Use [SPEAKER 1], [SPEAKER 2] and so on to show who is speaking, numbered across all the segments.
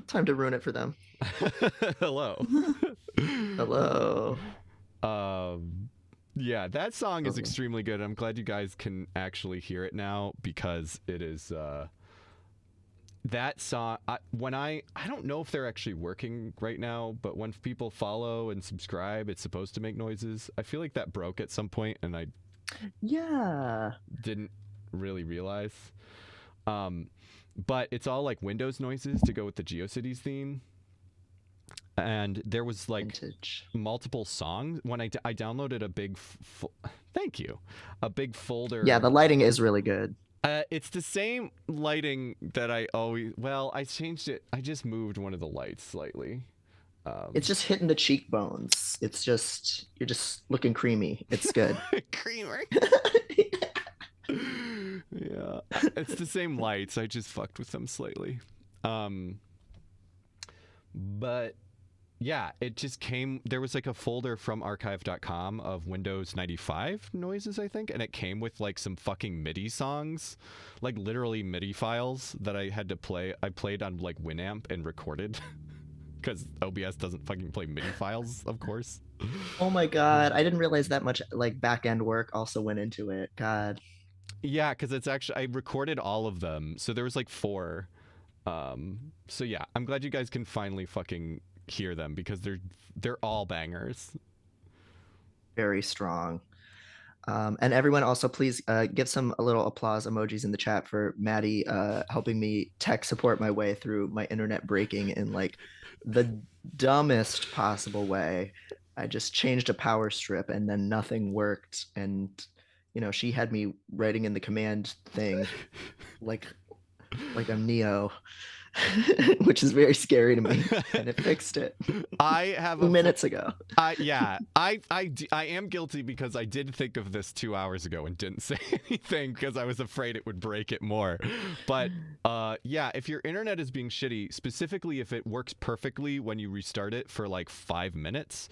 [SPEAKER 1] time to ruin it for them.
[SPEAKER 2] Hello.
[SPEAKER 1] Hello.
[SPEAKER 2] Um, yeah, that song is
[SPEAKER 1] Totally.
[SPEAKER 2] extremely good. I'm glad you guys can actually hear it now because it is that song. I don't know if they're actually working right now, but when people follow and subscribe, it's supposed to make noises. I feel like that broke at some point, and I
[SPEAKER 1] Yeah.
[SPEAKER 2] didn't really realize. Um, but it's all like Windows noises to go with the GeoCities theme. And there was like
[SPEAKER 1] Vintage.
[SPEAKER 2] multiple songs when I downloaded a big thank you, a big
[SPEAKER 1] Yeah,
[SPEAKER 2] folder.
[SPEAKER 1] the lighting is really good.
[SPEAKER 2] It's the same lighting that I always, well, I changed it. I just moved one of the lights slightly.
[SPEAKER 1] It's
[SPEAKER 2] um
[SPEAKER 1] just hitting the cheekbones. It's just you're just looking creamy. It's good.
[SPEAKER 2] Creamer. Yeah, it's the same lights, I just fucked with them slightly. um but yeah, it just came. There was like a folder from archive.com of Windows 95 noises, I think, and it came with like some fucking MIDI songs, like literally MIDI files that I had to play. I played on like Winamp and recorded because OBS doesn't fucking play MIDI files, of course.
[SPEAKER 1] Oh my God. I didn't realize that much like back end work also went into it. God.
[SPEAKER 2] Yeah, because it's actually, I recorded all of them. So there was like four. So yeah, I'm glad you guys can finally fucking hear them because they're all bangers.
[SPEAKER 1] Very strong. And everyone also please give some a little applause emojis in the chat for Maddie helping me tech support my way through my internet breaking in like the dumbest possible way. I just changed a power strip and then nothing worked. And she had me writing in the command thing like I'm Neo, which is very scary to me. And it fixed it
[SPEAKER 2] I have
[SPEAKER 1] 2 minutes ago.
[SPEAKER 2] yeah, I am guilty because I did think of this 2 hours ago and didn't say anything because I was afraid it would break it more. But yeah, if your internet is being shitty, specifically if it works perfectly when you restart it for like 5 minutes,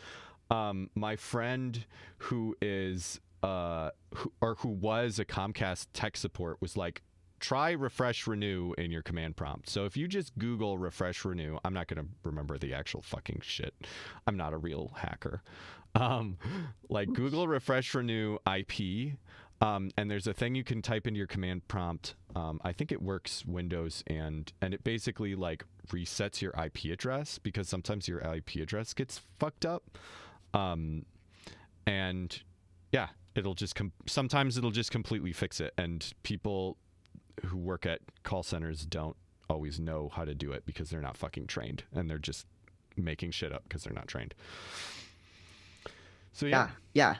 [SPEAKER 2] my friend who is who was a Comcast tech support was like, try refresh renew in your command prompt. So if you just Google refresh renew, I'm not going to remember the actual fucking shit. I'm not a real hacker. Um, like Google refresh renew IP. And there's a thing you can type into your command prompt. I think it works Windows and it basically like resets your IP address because sometimes your IP address gets fucked up. Um, and yeah, it'll just sometimes it'll just completely fix it. And people who work at call centers don't always know how to do it because they're not fucking trained and they're just making shit up because they're not trained. So yeah.
[SPEAKER 1] Yeah.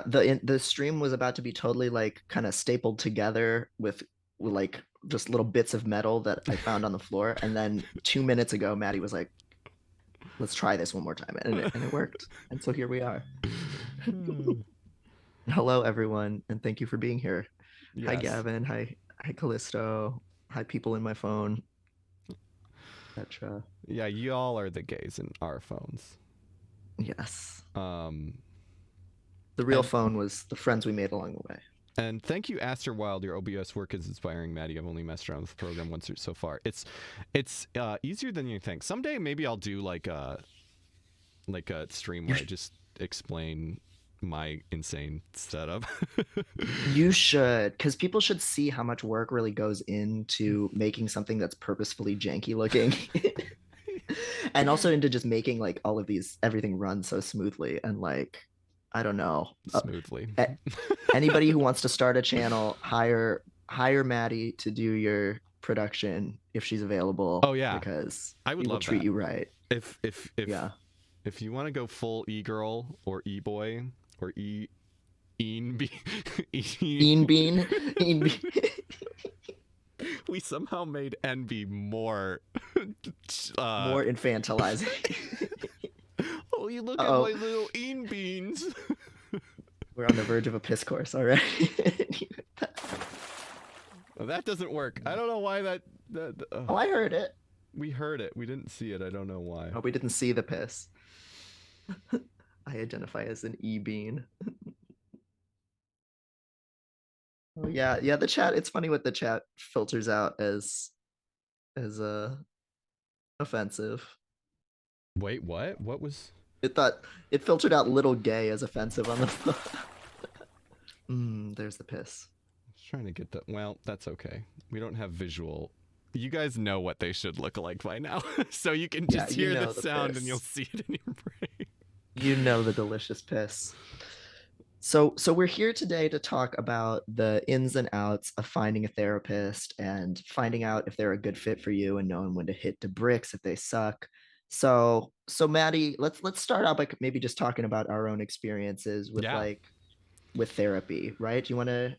[SPEAKER 1] The stream was about to be totally like kind of stapled together with like just little bits of metal that I found on the floor, and then 2 minutes ago, Maddie was like, "Let's try this one more time," and it worked, and so here we are. Hello, everyone, and thank you for being here. Hi,
[SPEAKER 2] Yes.
[SPEAKER 1] Gavin. Hi, Callisto. Hi, people in my phone, etc.
[SPEAKER 2] Yeah, y'all are the gays in our phones.
[SPEAKER 1] Yes,
[SPEAKER 2] Um
[SPEAKER 1] the real
[SPEAKER 2] and
[SPEAKER 1] phone was the friends we made along the way.
[SPEAKER 2] and thank you, Aster Wild. Your OBS work is inspiring, Maddie. I've only messed around with the program once or so far. It's easier than you think. Someday maybe I'll do like a stream
[SPEAKER 1] You
[SPEAKER 2] where I just explain my insane setup.
[SPEAKER 1] You should, because people should see how much work really goes into making something that's purposefully janky looking. And also into just making like all of these everything run so smoothly and like I don't know.
[SPEAKER 2] Smoothly.
[SPEAKER 1] Anybody who wants to start a channel, hire Maddie to do your production if she's available
[SPEAKER 2] Oh yeah,
[SPEAKER 1] because
[SPEAKER 2] I would
[SPEAKER 1] she will
[SPEAKER 2] love
[SPEAKER 1] treat
[SPEAKER 2] that.
[SPEAKER 1] you right.
[SPEAKER 2] If
[SPEAKER 1] Yeah.
[SPEAKER 2] if you want to go full e girl or e boy or een be
[SPEAKER 1] Ean Bean. Ean Bean.
[SPEAKER 2] we somehow made envy more. uh
[SPEAKER 1] More infantilizing.
[SPEAKER 2] oh, you look at
[SPEAKER 1] Oh,
[SPEAKER 2] my little een beans.
[SPEAKER 1] we're on the verge of a piss course already.
[SPEAKER 2] Well, that doesn't work. I don't know why that
[SPEAKER 1] Oh, I heard it.
[SPEAKER 2] we heard it, we didn't see it. I don't know why.
[SPEAKER 1] Oh, we didn't see the piss. I identify as an e-bean. Oh yeah, the chat. It's funny what the chat filters out as Offensive.
[SPEAKER 2] Wait, what? What was?
[SPEAKER 1] It thought it filtered out little gay as offensive on the there's the piss.
[SPEAKER 2] I was trying to get that. Well, that's okay. We don't have visual. You guys know what they should look like by now, so you can
[SPEAKER 1] Yeah,
[SPEAKER 2] just
[SPEAKER 1] you
[SPEAKER 2] hear the
[SPEAKER 1] know the
[SPEAKER 2] sound and you'll
[SPEAKER 1] piss.
[SPEAKER 2] see it in your brain.
[SPEAKER 1] You know the delicious piss. So we're here today to talk about the ins and outs of finding a therapist and finding out if they're a good fit for you and knowing when to hit the bricks if they suck. So Maddie, let's start out by maybe just talking about our own experiences with
[SPEAKER 2] Yeah.
[SPEAKER 1] with therapy, right? Do you want to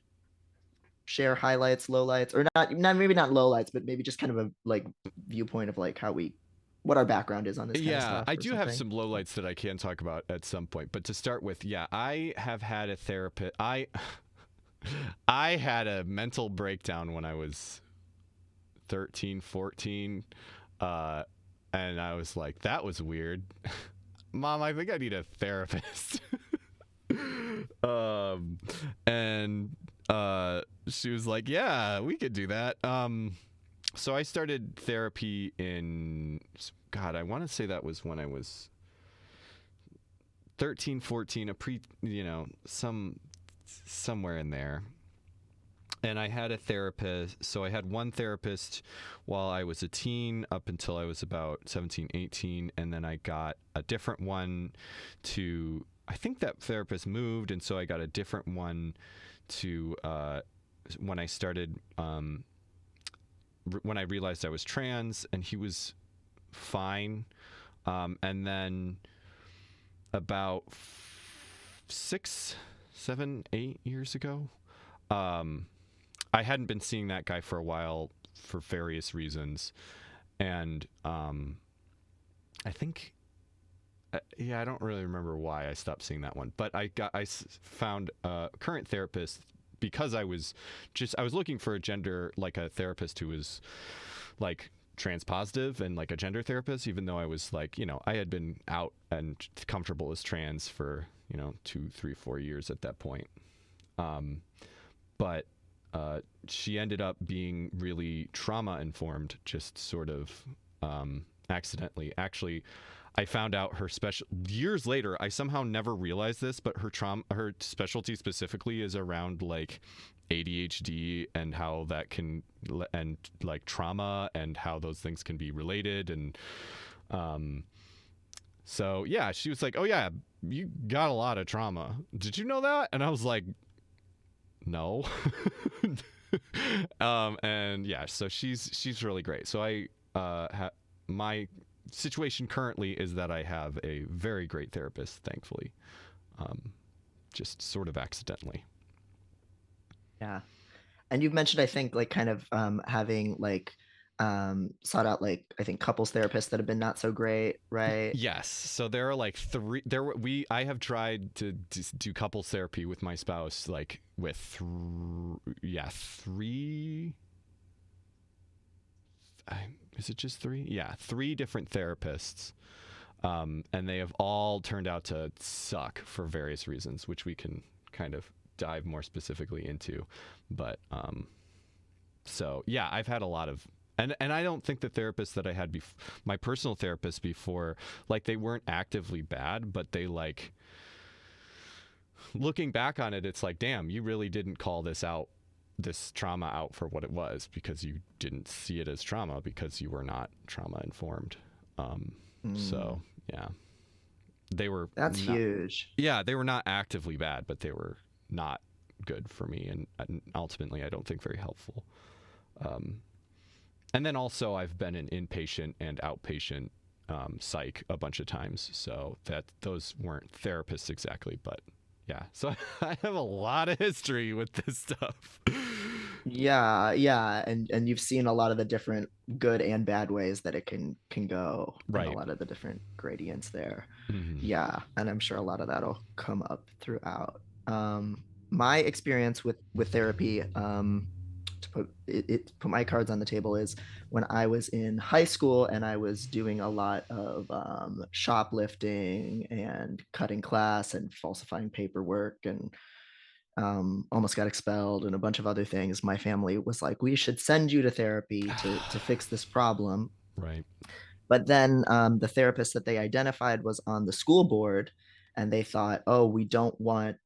[SPEAKER 1] share highlights, lowlights, or not maybe not lowlights, but maybe just kind of a like viewpoint of like how we what our background is on this kind of
[SPEAKER 2] Yeah,
[SPEAKER 1] stuff
[SPEAKER 2] I
[SPEAKER 1] or
[SPEAKER 2] do have
[SPEAKER 1] something?
[SPEAKER 2] some lowlights that I can talk about at some point. But to start with, yeah, I have had a therapist. I had a mental breakdown when I was 13, 14. Uh, and I was like, that was weird. Mom, I think I need a therapist. um, and she was like, yeah, we could do that. So I started therapy in, God, I want to say that was when I was 13, 14, a pre, somewhere in there. And I had a therapist. So I had one therapist while I was a teen up until I was about 17, 18. And then I got a different one to, I think that therapist moved. And so I got a different one to, when I started, when I realized I was trans, and he was fine. And then about 6, 7, 8 years ago, um, I hadn't been seeing that guy for a while for various reasons, and I think, yeah, I don't really remember why I stopped seeing that one, but I found a current therapist because I was looking for a gender, like a therapist who was like trans positive and like a gender therapist, even though I was like, I had been out and comfortable as trans for 2, 3, 4 years at that point. But she ended up being really trauma informed, just sort of accidentally. Actually, I found out her special years later. I somehow never realized this, but her specialty specifically is around like ADHD and how that can, and like trauma and how those things can be related. And so yeah, she was like, "Oh yeah, you got a lot of trauma. Did you know that?" And I was like, "No." And yeah, so she's really great. So my situation currently is that I have a very great therapist, thankfully, um, just sort of accidentally.
[SPEAKER 1] Yeah. And you've mentioned, I think, like kind of having like sought out like I think couples therapists that have been not so great, right?
[SPEAKER 2] Yes. So there are like three. I have tried to do couples therapy with my spouse, like with yeah, three. Is it just three? Yeah, three different therapists. And they have all turned out to suck for various reasons, which we can kind of dive more specifically into. But so yeah, I've had a lot of, and I don't think the therapists that I had my personal therapist before, like they weren't actively bad, but they like, looking back on it, it's like, damn, you really didn't call this trauma out for what it was, because you didn't see it as trauma because you were not trauma informed.
[SPEAKER 1] Mm,
[SPEAKER 2] So yeah, they were
[SPEAKER 1] that's
[SPEAKER 2] not.
[SPEAKER 1] huge.
[SPEAKER 2] Yeah, they were not actively bad, but they were not good for me, and ultimately, I don't think very helpful. Um, and then also, I've been an inpatient and outpatient psych a bunch of times, so that those weren't therapists exactly, but yeah. So I have a lot of history with this stuff.
[SPEAKER 1] Yeah, yeah, and you've seen a lot of the different good and bad ways that it can go and a
[SPEAKER 2] Right.
[SPEAKER 1] lot of the different gradients there.
[SPEAKER 2] Mm-hmm.
[SPEAKER 1] Yeah, and I'm sure a lot of that'll come up throughout. My experience with therapy, to put my cards on the table is when I was in high school and I was doing a lot of shoplifting and cutting class and falsifying paperwork and almost got expelled and a bunch of other things. My family was like, "We should send you to therapy to fix this problem."
[SPEAKER 2] Right.
[SPEAKER 1] But then the therapist that they identified was on the school board, and they thought, oh, we don't want,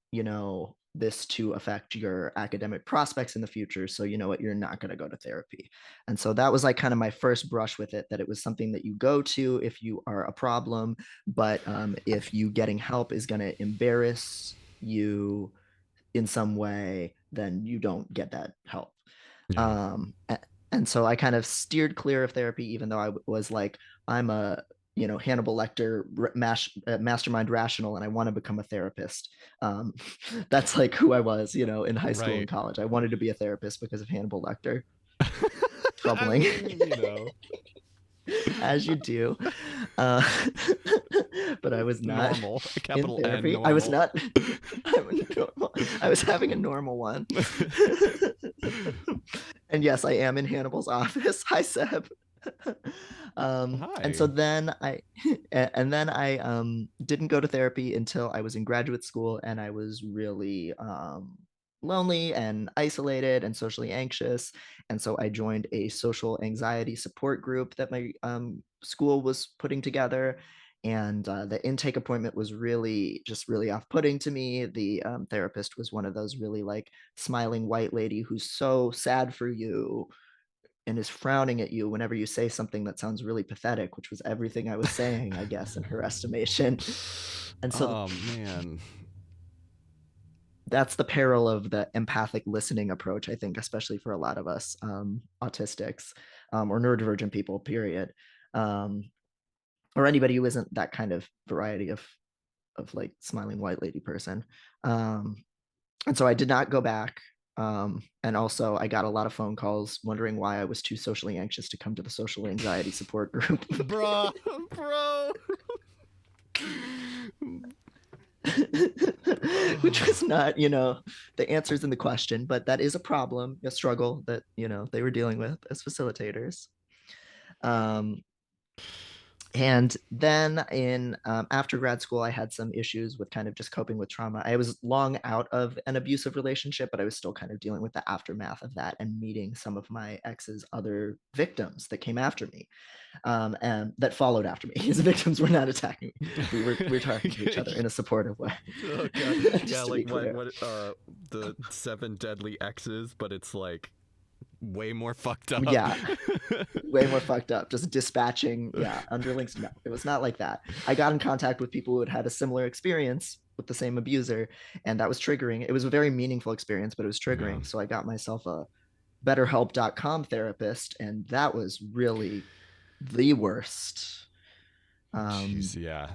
[SPEAKER 1] this to affect your academic prospects in the future. So, you know what, you're not going to go to therapy. And so that was like kind of my first brush with it, that it was something that you go to if you are a problem. But if you getting help is going to embarrass you in some way, then you don't get that help.
[SPEAKER 2] Yeah.
[SPEAKER 1] And so I kind of steered clear of therapy, even though I was like, I'm a Hannibal Lecter mastermind rational, and I want to become a therapist. um, that's like who I was, in high school and
[SPEAKER 2] Right.
[SPEAKER 1] college. I wanted to be a therapist because of Hannibal Lecter.
[SPEAKER 2] I
[SPEAKER 1] Troubling.
[SPEAKER 2] mean,
[SPEAKER 1] As you do. uh, but I was not
[SPEAKER 2] normal,
[SPEAKER 1] in
[SPEAKER 2] capital N,
[SPEAKER 1] therapy. I was
[SPEAKER 2] normal.
[SPEAKER 1] not. I was having a normal one. And yes, I am in Hannibal's office. Hi, Seb. And so
[SPEAKER 2] Hi.
[SPEAKER 1] then I didn't go to therapy until I was in graduate school, and I was really lonely and isolated and socially anxious. And so I joined a social anxiety support group that my school was putting together. And the intake appointment was really off-putting to me. The therapist was one of those really like smiling white lady who's so sad for you and is frowning at you whenever you say something that sounds really pathetic, which was everything I was saying, I guess, in her estimation. And so
[SPEAKER 2] Oh man.
[SPEAKER 1] that's the peril of the empathic listening approach, I think, especially for a lot of us autistics, or neurodivergent people, period, um, or anybody who isn't that kind of variety of like smiling white lady person. Um, and so I did not go back. And also, I got a lot of phone calls wondering why I was too socially anxious to come to the social anxiety support group.
[SPEAKER 2] Bruh, bro.
[SPEAKER 1] Which was not, the answers in the question, but that is a problem, a struggle that, they were dealing with as facilitators. Um, and then in after grad school, I had some issues with kind of just coping with trauma. I was long out of an abusive relationship, but I was still kind of dealing with the aftermath of that and meeting some of my ex's other victims that came after me, and that followed after me. His victims were not attacking me. We were talking to each other in a supportive way.
[SPEAKER 2] Oh god. Yeah,
[SPEAKER 1] Just to
[SPEAKER 2] like
[SPEAKER 1] be clear.
[SPEAKER 2] what the seven deadly X's, but it's like way more fucked up.
[SPEAKER 1] Yeah, way more fucked up. Just dispatching, yeah, underlings. No, it was not like that. I got in contact with people who had had a similar experience with the same abuser, and that was triggering. It was a very meaningful experience, but it was
[SPEAKER 2] Yeah.
[SPEAKER 1] triggering. So I got myself a BetterHelp.com therapist, and that was really the worst. Um,
[SPEAKER 2] Jeez, yeah.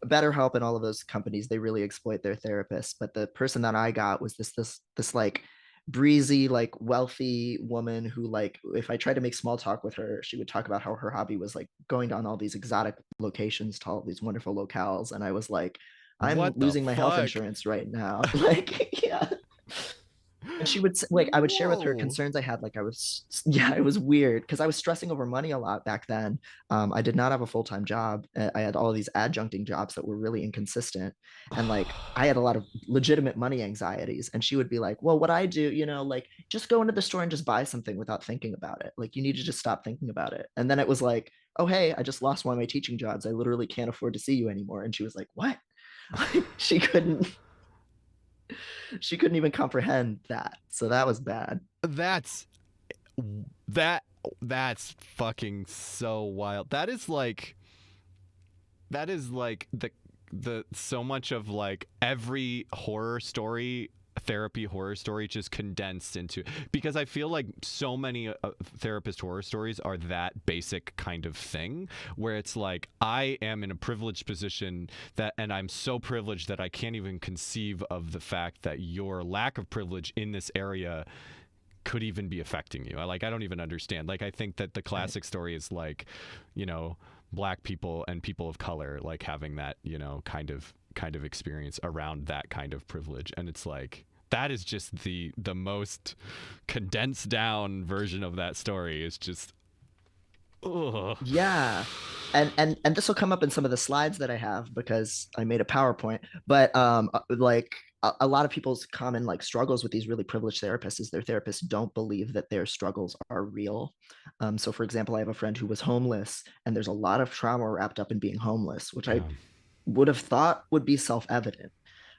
[SPEAKER 1] BetterHelp and all of those companies, they really exploit their therapists. But the person that I got was this like breezy, like wealthy woman who, like, if I tried to make small talk with her, she would talk about how her hobby was like going down all these exotic locations to all these wonderful locales. And I was like, I'm
[SPEAKER 2] What the
[SPEAKER 1] losing my health
[SPEAKER 2] fuck?
[SPEAKER 1] insurance right now. Like, yeah. And she would like, I would share with her
[SPEAKER 2] Whoa.
[SPEAKER 1] concerns I had. Like, yeah, it was weird because I was stressing over money a lot back then. I did not have a full-time job. I had all these adjuncting jobs that were really inconsistent, and like I had a lot of legitimate money anxieties. And she would be like, well, what I do, like, just go into the store and just buy something without thinking about it. Like, you need to just stop thinking about it. And then it was like, oh, hey, I just lost one of my teaching jobs. I literally can't afford to see you anymore. And she was like, what? Like, she couldn't even comprehend that. So that was bad.
[SPEAKER 2] That's that that's fucking so wild. That is like the so much of like every horror story, therapy horror story, just condensed into, because I feel like so many therapist horror stories are that basic kind of thing where it's like, I am in a privileged position that, and I'm so privileged that I can't even conceive of the fact that your lack of privilege in this area could even be affecting you. I don't even understand. Like, I think that the
[SPEAKER 1] Right.
[SPEAKER 2] classic story is like, you know, black people and people of color like having that, kind of experience around that kind of privilege. And it's like, that is just the most condensed down version of that story. Is just, ugh.
[SPEAKER 1] Yeah. And this will come up in some of the slides that I have because I made a PowerPoint. But like a lot of people's common like struggles with these really privileged therapists is their therapists don't believe that their struggles are real. So, for example, I have a friend who was homeless, and there's a lot of trauma wrapped up in being homeless, which I
[SPEAKER 2] Yeah.
[SPEAKER 1] would have thought would be self-evident.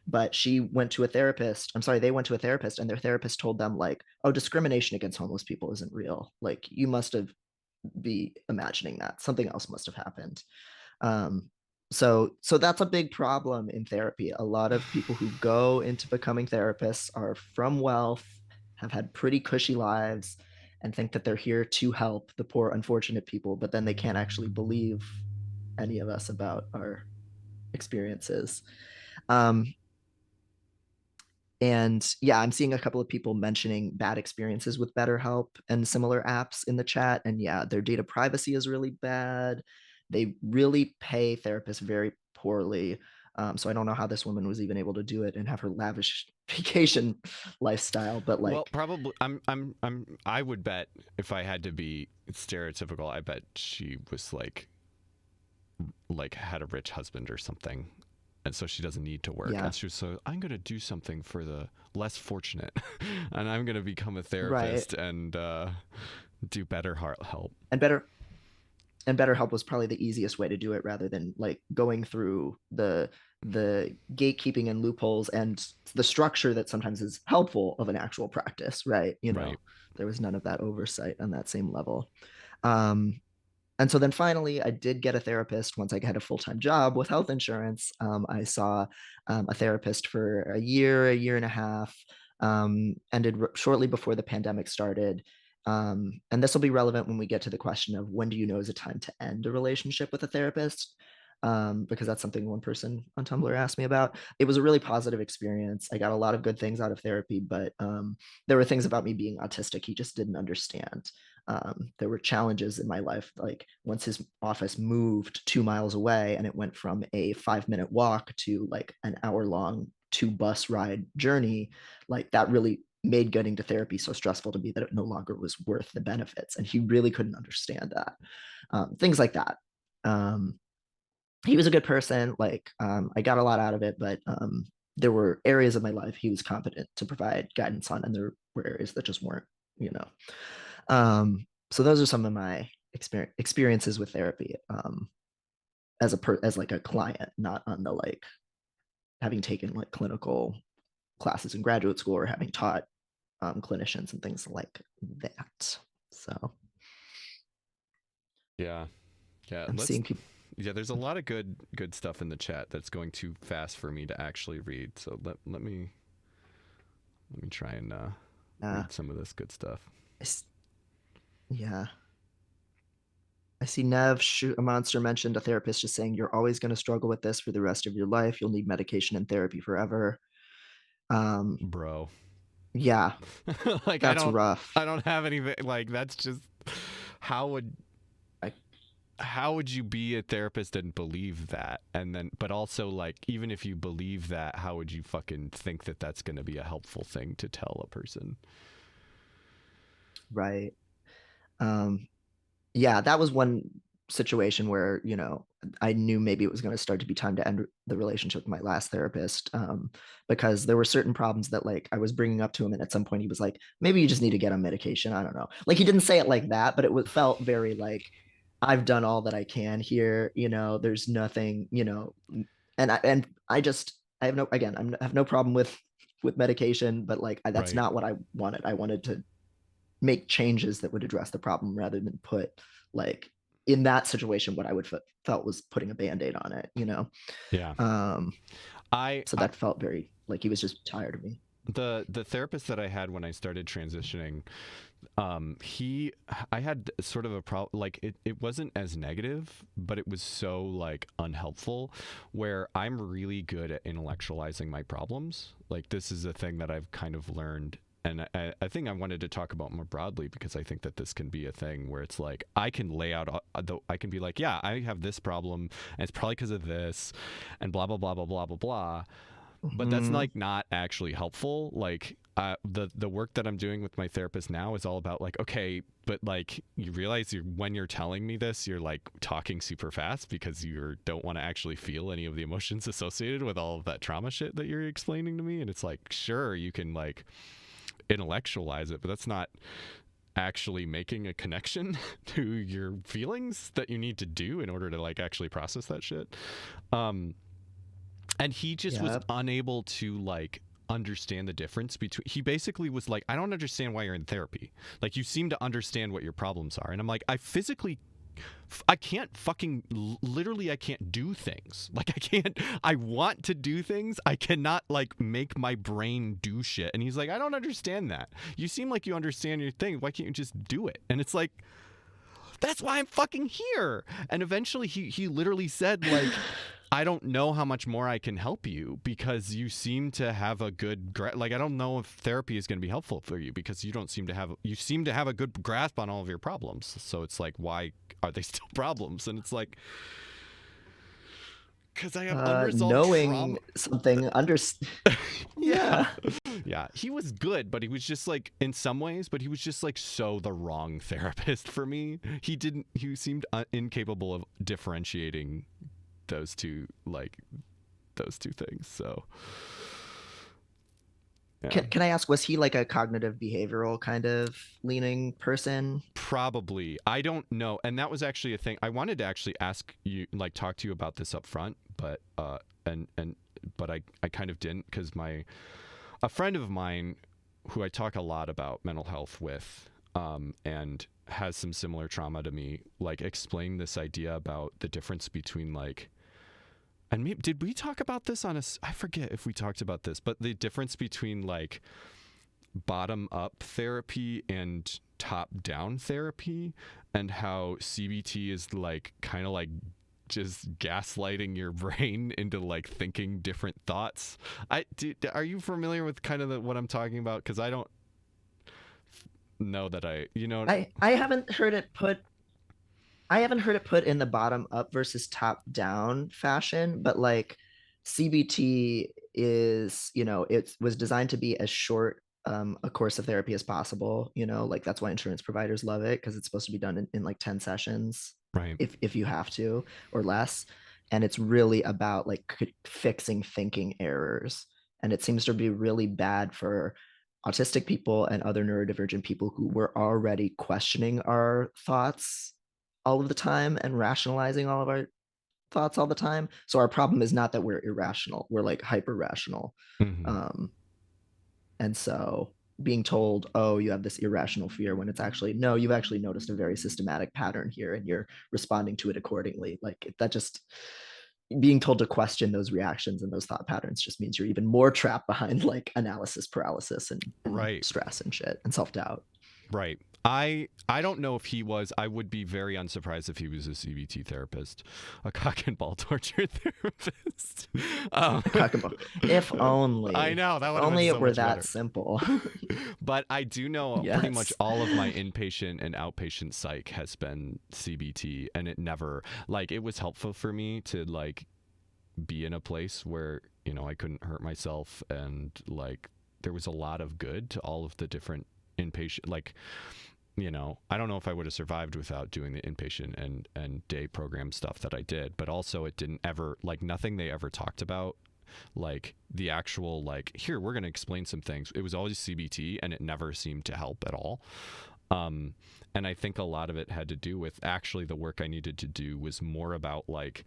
[SPEAKER 1] But she went to a therapist. I'm sorry, they went to a therapist, and their therapist told them, like, oh, discrimination against homeless people isn't real. Like, you must have be imagining that. Something else must have happened. Um, so that's a big problem in therapy. A lot of people who go into becoming therapists are from wealth, have had pretty cushy lives, and think that they're here to help the poor, unfortunate people, but then they can't actually believe any of us about our experiences. Um, and yeah, I'm seeing a couple of people mentioning bad experiences with BetterHelp and similar apps in the chat. And yeah, their data privacy is really bad. They really pay therapists very poorly. So I don't know how this woman was even able to do it and have her lavish vacation lifestyle. But
[SPEAKER 2] Well,
[SPEAKER 1] like,
[SPEAKER 2] probably I would bet if I had to be stereotypical, I bet she was like had a rich husband or something. And so she doesn't need to work.
[SPEAKER 1] yeah,
[SPEAKER 2] And she was so, I'm going to do something for the less fortunate. And I'm going to become a
[SPEAKER 1] right.
[SPEAKER 2] therapist and do better heart help.
[SPEAKER 1] And BetterHelp was probably the easiest way to do it rather than like going through the gatekeeping and loopholes and the structure that sometimes is helpful of an actual practice, right?
[SPEAKER 2] Right.
[SPEAKER 1] There was none of that oversight on that same level. Um, and so then finally, I did get a therapist once I had a full time job with health insurance. I saw a therapist for a year and a half, ended shortly before the pandemic started. And this will be relevant when we get to the question of when do you know is a time to end a relationship with a therapist? Because that's something one person on Tumblr asked me about. It was a really positive experience. I got a lot of good things out of therapy, but there were things about me being autistic he just didn't understand. There were challenges in my life, like once his office moved 2 miles away and it went from a 5 minute walk to like an hour long 2 bus ride journey, like that really made getting to therapy so stressful to me that it no longer was worth the benefits. And he really couldn't understand that. Things like that. Um, he was a good person. Like, I got a lot out of it, but there were areas of my life he was competent to provide guidance on, and there were areas that just weren't, you know. So those are some of my experiences with therapy, as like a client, not on the like having taken like clinical classes in graduate school or having taught clinicians and things like that. So
[SPEAKER 2] Yeah. Yeah.
[SPEAKER 1] I'm
[SPEAKER 2] Let's.
[SPEAKER 1] seeing people.
[SPEAKER 2] Yeah, there's a lot of good stuff in the chat that's going too fast for me to actually read. So let me try and
[SPEAKER 1] Uh,
[SPEAKER 2] read some of this good stuff.
[SPEAKER 1] yeah, I see Nev shoot a monster mentioned a therapist just saying you're always going to struggle with this for the rest of your life. You'll need medication and therapy forever. Um,
[SPEAKER 2] Bro.
[SPEAKER 1] yeah,
[SPEAKER 2] Like
[SPEAKER 1] that's rough.
[SPEAKER 2] I don't have anything like that's just how would
[SPEAKER 1] I,
[SPEAKER 2] how would you be a therapist and believe that? And then but also like even if you believe that, how would you fucking think that that's going to be a helpful thing to tell a person?
[SPEAKER 1] right. Um, yeah, that was one situation where, I knew maybe it was going to start to be time to end the relationship with my last therapist, because there were certain problems that like I was bringing up to him, and at some point he was like, maybe you just need to get on medication. I don't know. Like he didn't say it like that, but felt very like I've done all that I can here. There's nothing, I have no again I have no problem with medication, but like that's
[SPEAKER 2] Right.
[SPEAKER 1] not what I wanted. I wanted to make changes that would address the problem rather than put like in that situation what I would felt was putting a band-aid on it.
[SPEAKER 2] Yeah.
[SPEAKER 1] um
[SPEAKER 2] I,
[SPEAKER 1] so
[SPEAKER 2] I
[SPEAKER 1] that felt very like he was just tired of me.
[SPEAKER 2] the therapist that I had when I started transitioning, he I had sort of a problem like it wasn't as negative, but it was so like unhelpful where I'm really good at intellectualizing my problems. Like this is a thing that I've kind of learned, and I think I wanted to talk about more broadly because I think that this can be a thing where it's like I can lay out I can be like, yeah, I have this problem and it's probably because of this and blah blah blah blah blah blah blah, but that's
[SPEAKER 1] Mm-hmm.
[SPEAKER 2] like not actually helpful. Like the work that I'm doing with my therapist now is all about like, okay, but like you realize when you're telling me this, you're like talking super fast because you don't want to actually feel any of the emotions associated with all of that trauma shit that you're explaining to me. And it's like, sure, you can like intellectualize it, but that's not actually making a connection to your feelings that you need to do in order to like actually process that shit. Um, and he just was
[SPEAKER 1] Yep.
[SPEAKER 2] unable to like understand the difference between. He basically was like, I don't understand why you're in therapy. Like, you seem to understand what your problems are. And I'm like, I can't fucking literally I can't do things. Like, I want to do things. I cannot like make my brain do shit. And he's like, I don't understand that. You seem like you understand your thing. Why can't you just do it? And it's like, that's why I'm fucking here. And eventually he literally said like, I don't know how much more I can help you because you seem to have a good like, I don't know if therapy is going to be helpful for you because you seem to have a good grasp on all of your problems. So it's like, why are they still problems? And it's like, because I have unresolved trauma.
[SPEAKER 1] Knowing something,
[SPEAKER 2] Yeah.
[SPEAKER 1] yeah.
[SPEAKER 2] Yeah. He was good, but he was just like, in some ways, but he was just like so the wrong therapist for me. He seemed incapable of differentiating those two things. So yeah.
[SPEAKER 1] Can I ask, was he like a cognitive behavioral kind of leaning person?
[SPEAKER 2] Probably. I don't know. And that was actually a thing. I wanted to actually ask you, like, talk to you about this up front, but I kind of didn't, because a friend of mine who I talk a lot about mental health with, and has some similar trauma to me, like, explained this idea about the difference between like, and maybe, did we talk about this I forget if we talked about this, but the difference between like bottom up therapy and top down therapy, and how CBT is like kind of like just gaslighting your brain into like thinking different thoughts. Are you familiar with kind of what I'm talking about? Because I don't know that
[SPEAKER 1] I haven't heard it put I haven't heard it put in the bottom up versus top down fashion, but like CBT is, it was designed to be as short a course of therapy as possible, like that's why insurance providers love it, because it's supposed to be done in like 10 sessions
[SPEAKER 2] right.
[SPEAKER 1] if you have to, or less. And it's really about like fixing thinking errors. And it seems to be really bad for autistic people and other neurodivergent people who were already questioning our thoughts all of the time and rationalizing all of our thoughts all the time. So our problem is not that we're irrational, we're like hyper rational.
[SPEAKER 2] Mm-hmm.
[SPEAKER 1] Um, and so being told, oh, you have this irrational fear, when it's actually, no, you've actually noticed a very systematic pattern here and you're responding to it accordingly. Like that just, being told to question those reactions and those thought patterns just means you're even more trapped behind like analysis paralysis and
[SPEAKER 2] Right.
[SPEAKER 1] stress and shit and self-doubt.
[SPEAKER 2] Right. I don't know if he was. I would be very unsurprised if he was a CBT therapist, a cock and ball torture therapist. Um,
[SPEAKER 1] If
[SPEAKER 2] I
[SPEAKER 1] only,
[SPEAKER 2] know that
[SPEAKER 1] if
[SPEAKER 2] would have been
[SPEAKER 1] only it
[SPEAKER 2] so
[SPEAKER 1] were
[SPEAKER 2] much
[SPEAKER 1] that
[SPEAKER 2] better.
[SPEAKER 1] simple.
[SPEAKER 2] But I do know pretty much
[SPEAKER 1] Yes.
[SPEAKER 2] all of my inpatient and outpatient psych has been CBT, and it never, like, it was helpful for me to like be in a place where I couldn't hurt myself, and like there was a lot of good to all of the different inpatient, like, I don't know if I would have survived without doing the inpatient and day program stuff that I did, but also it didn't ever, like, nothing they ever talked about, like the actual, like, here, we're going to explain some things. It was always CBT, and it never seemed to help at all. And I think a lot of it had to do with, actually, the work I needed to do was more about like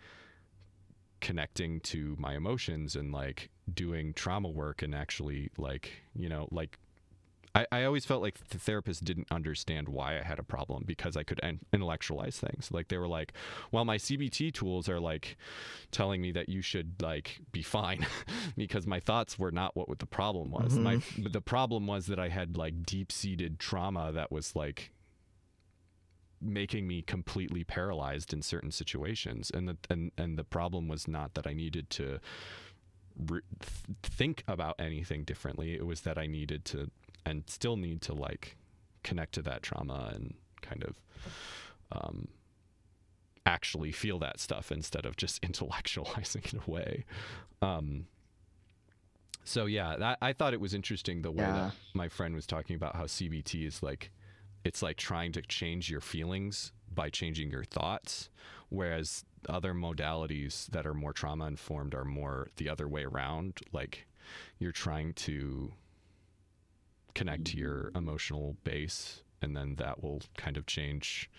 [SPEAKER 2] connecting to my emotions and like doing trauma work, and actually like, like, I always felt like the therapist didn't understand why I had a problem, because I could intellectualize things. Like, they were like, well, my CBT tools are like telling me that you should like be fine because my thoughts were not what the problem was.
[SPEAKER 1] Hmm.
[SPEAKER 2] The problem was that I had like deep-seated trauma that was like making me completely paralyzed in certain situations, and the problem was not that I needed to think about anything differently. It was that I needed to, and still need to, like, connect to that trauma and kind of actually feel that stuff instead of just intellectualizing it away. So yeah, I thought it was interesting the way that
[SPEAKER 1] Yeah.
[SPEAKER 2] my friend was talking about how CBT is like, it's like trying to change your feelings by changing your thoughts, whereas other modalities that are more trauma informed are more the other way around. Like, you're trying to connect to your emotional base and then that will kind of change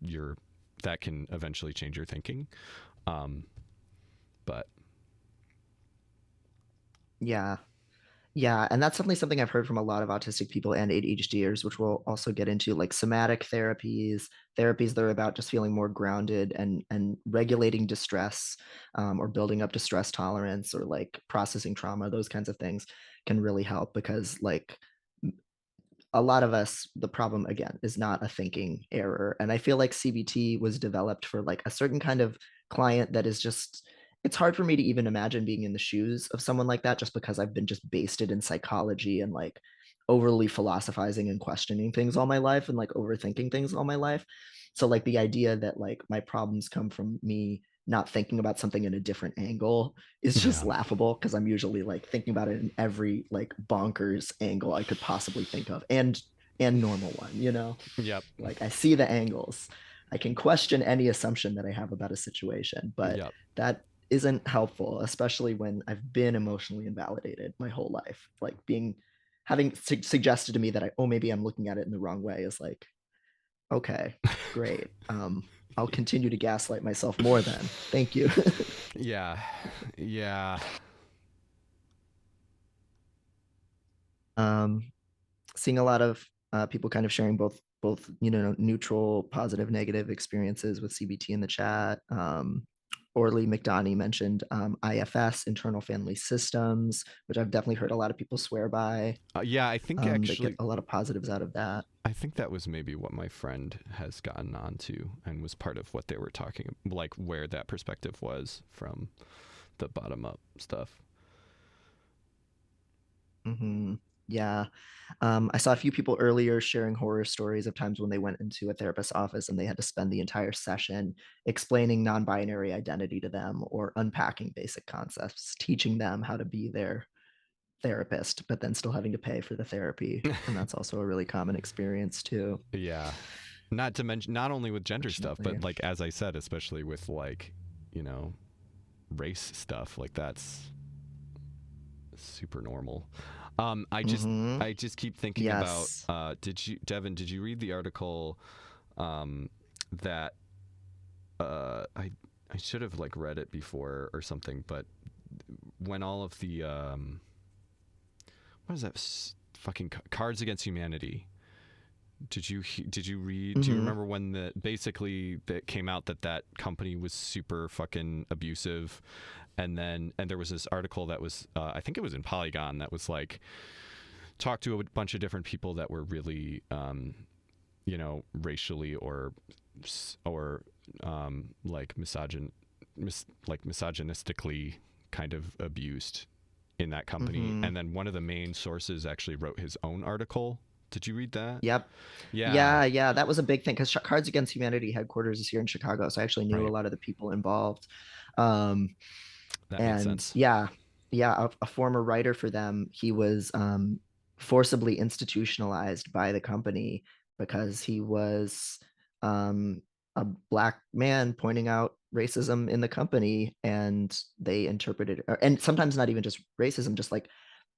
[SPEAKER 2] your that can eventually change your thinking. But
[SPEAKER 1] Yeah. Yeah, and that's definitely something I've heard from a lot of autistic people and ADHDers, which we'll also get into, like somatic therapies that are about just feeling more grounded and regulating distress, or building up distress tolerance, or like processing trauma. Those kinds of things can really help because, like, a lot of us, the problem again is not a thinking error. And I feel like CBT was developed for like a certain kind of client that is just, it's hard for me to even imagine being in the shoes of someone like that just because I've been just basted in psychology and like overly philosophizing and questioning things all my life and like overthinking things all my life. So like the idea that like my problems come from me not thinking about something in a different angle is just
[SPEAKER 2] yeah,
[SPEAKER 1] laughable because I'm usually like thinking about it in every like bonkers angle I could possibly think of, and normal one, you know?
[SPEAKER 2] yep,
[SPEAKER 1] Like I see the angles. I can question any assumption that I have about a situation, but
[SPEAKER 2] yep.
[SPEAKER 1] that isn't helpful, especially when I've been emotionally invalidated my whole life. Like being having suggested to me that maybe I'm looking at it in the wrong way is like, okay, great. I'll continue to gaslight myself more then. Thank you.
[SPEAKER 2] Yeah, yeah,
[SPEAKER 1] um, Seeing a lot of people kind of sharing both neutral, positive, negative experiences with CBT in the chat. Orly McDonough mentioned IFS, internal family systems, which I've definitely heard a lot of people swear by.
[SPEAKER 2] yeah. I think
[SPEAKER 1] They get
[SPEAKER 2] actually,
[SPEAKER 1] a lot of positives out of that.
[SPEAKER 2] I think that was maybe what my friend has gotten onto and was part of what they were talking, like where that perspective was from the bottom up stuff.
[SPEAKER 1] Hmm. Yeah. I saw a few people earlier sharing horror stories of times when they went into a therapist's office and they had to spend the entire session explaining non-binary identity to them or unpacking basic concepts, teaching them how to be their therapist, but then still having to pay for the therapy. And that's also a really common experience too,
[SPEAKER 2] Yeah. Not to mention, not only with gender stuff,
[SPEAKER 1] unfortunately.
[SPEAKER 2] but like, as I said, especially with like, you know, race stuff, like that's super normal. I just,
[SPEAKER 1] Hmm.
[SPEAKER 2] I just keep thinking about,
[SPEAKER 1] Yes.
[SPEAKER 2] Devin, did you read the article, um, that, I should have like read it before or something, but when all of the, what is that fucking Cards Against Humanity, did you read, do you
[SPEAKER 1] Hmm.
[SPEAKER 2] remember when the basically that came out that that company was super fucking abusive, and there was this article that was I think it was in Polygon that was like talked to a bunch of different people that were really racially or like like misogynistically kind of abused in that company,
[SPEAKER 1] Hmm.
[SPEAKER 2] and then one of the main sources actually wrote his own article. Did you read that?
[SPEAKER 1] Yep.
[SPEAKER 2] Yeah,
[SPEAKER 1] Yeah, that was a big thing because Cards Against Humanity headquarters is here in Chicago, so I actually knew a
[SPEAKER 2] right.
[SPEAKER 1] lot of the people involved. Um,
[SPEAKER 2] That made
[SPEAKER 1] and
[SPEAKER 2] sense.
[SPEAKER 1] yeah, a former writer for them, he was forcibly institutionalized by the company because he was um, a black man pointing out racism in the company, and they interpreted, and sometimes not even just racism, just like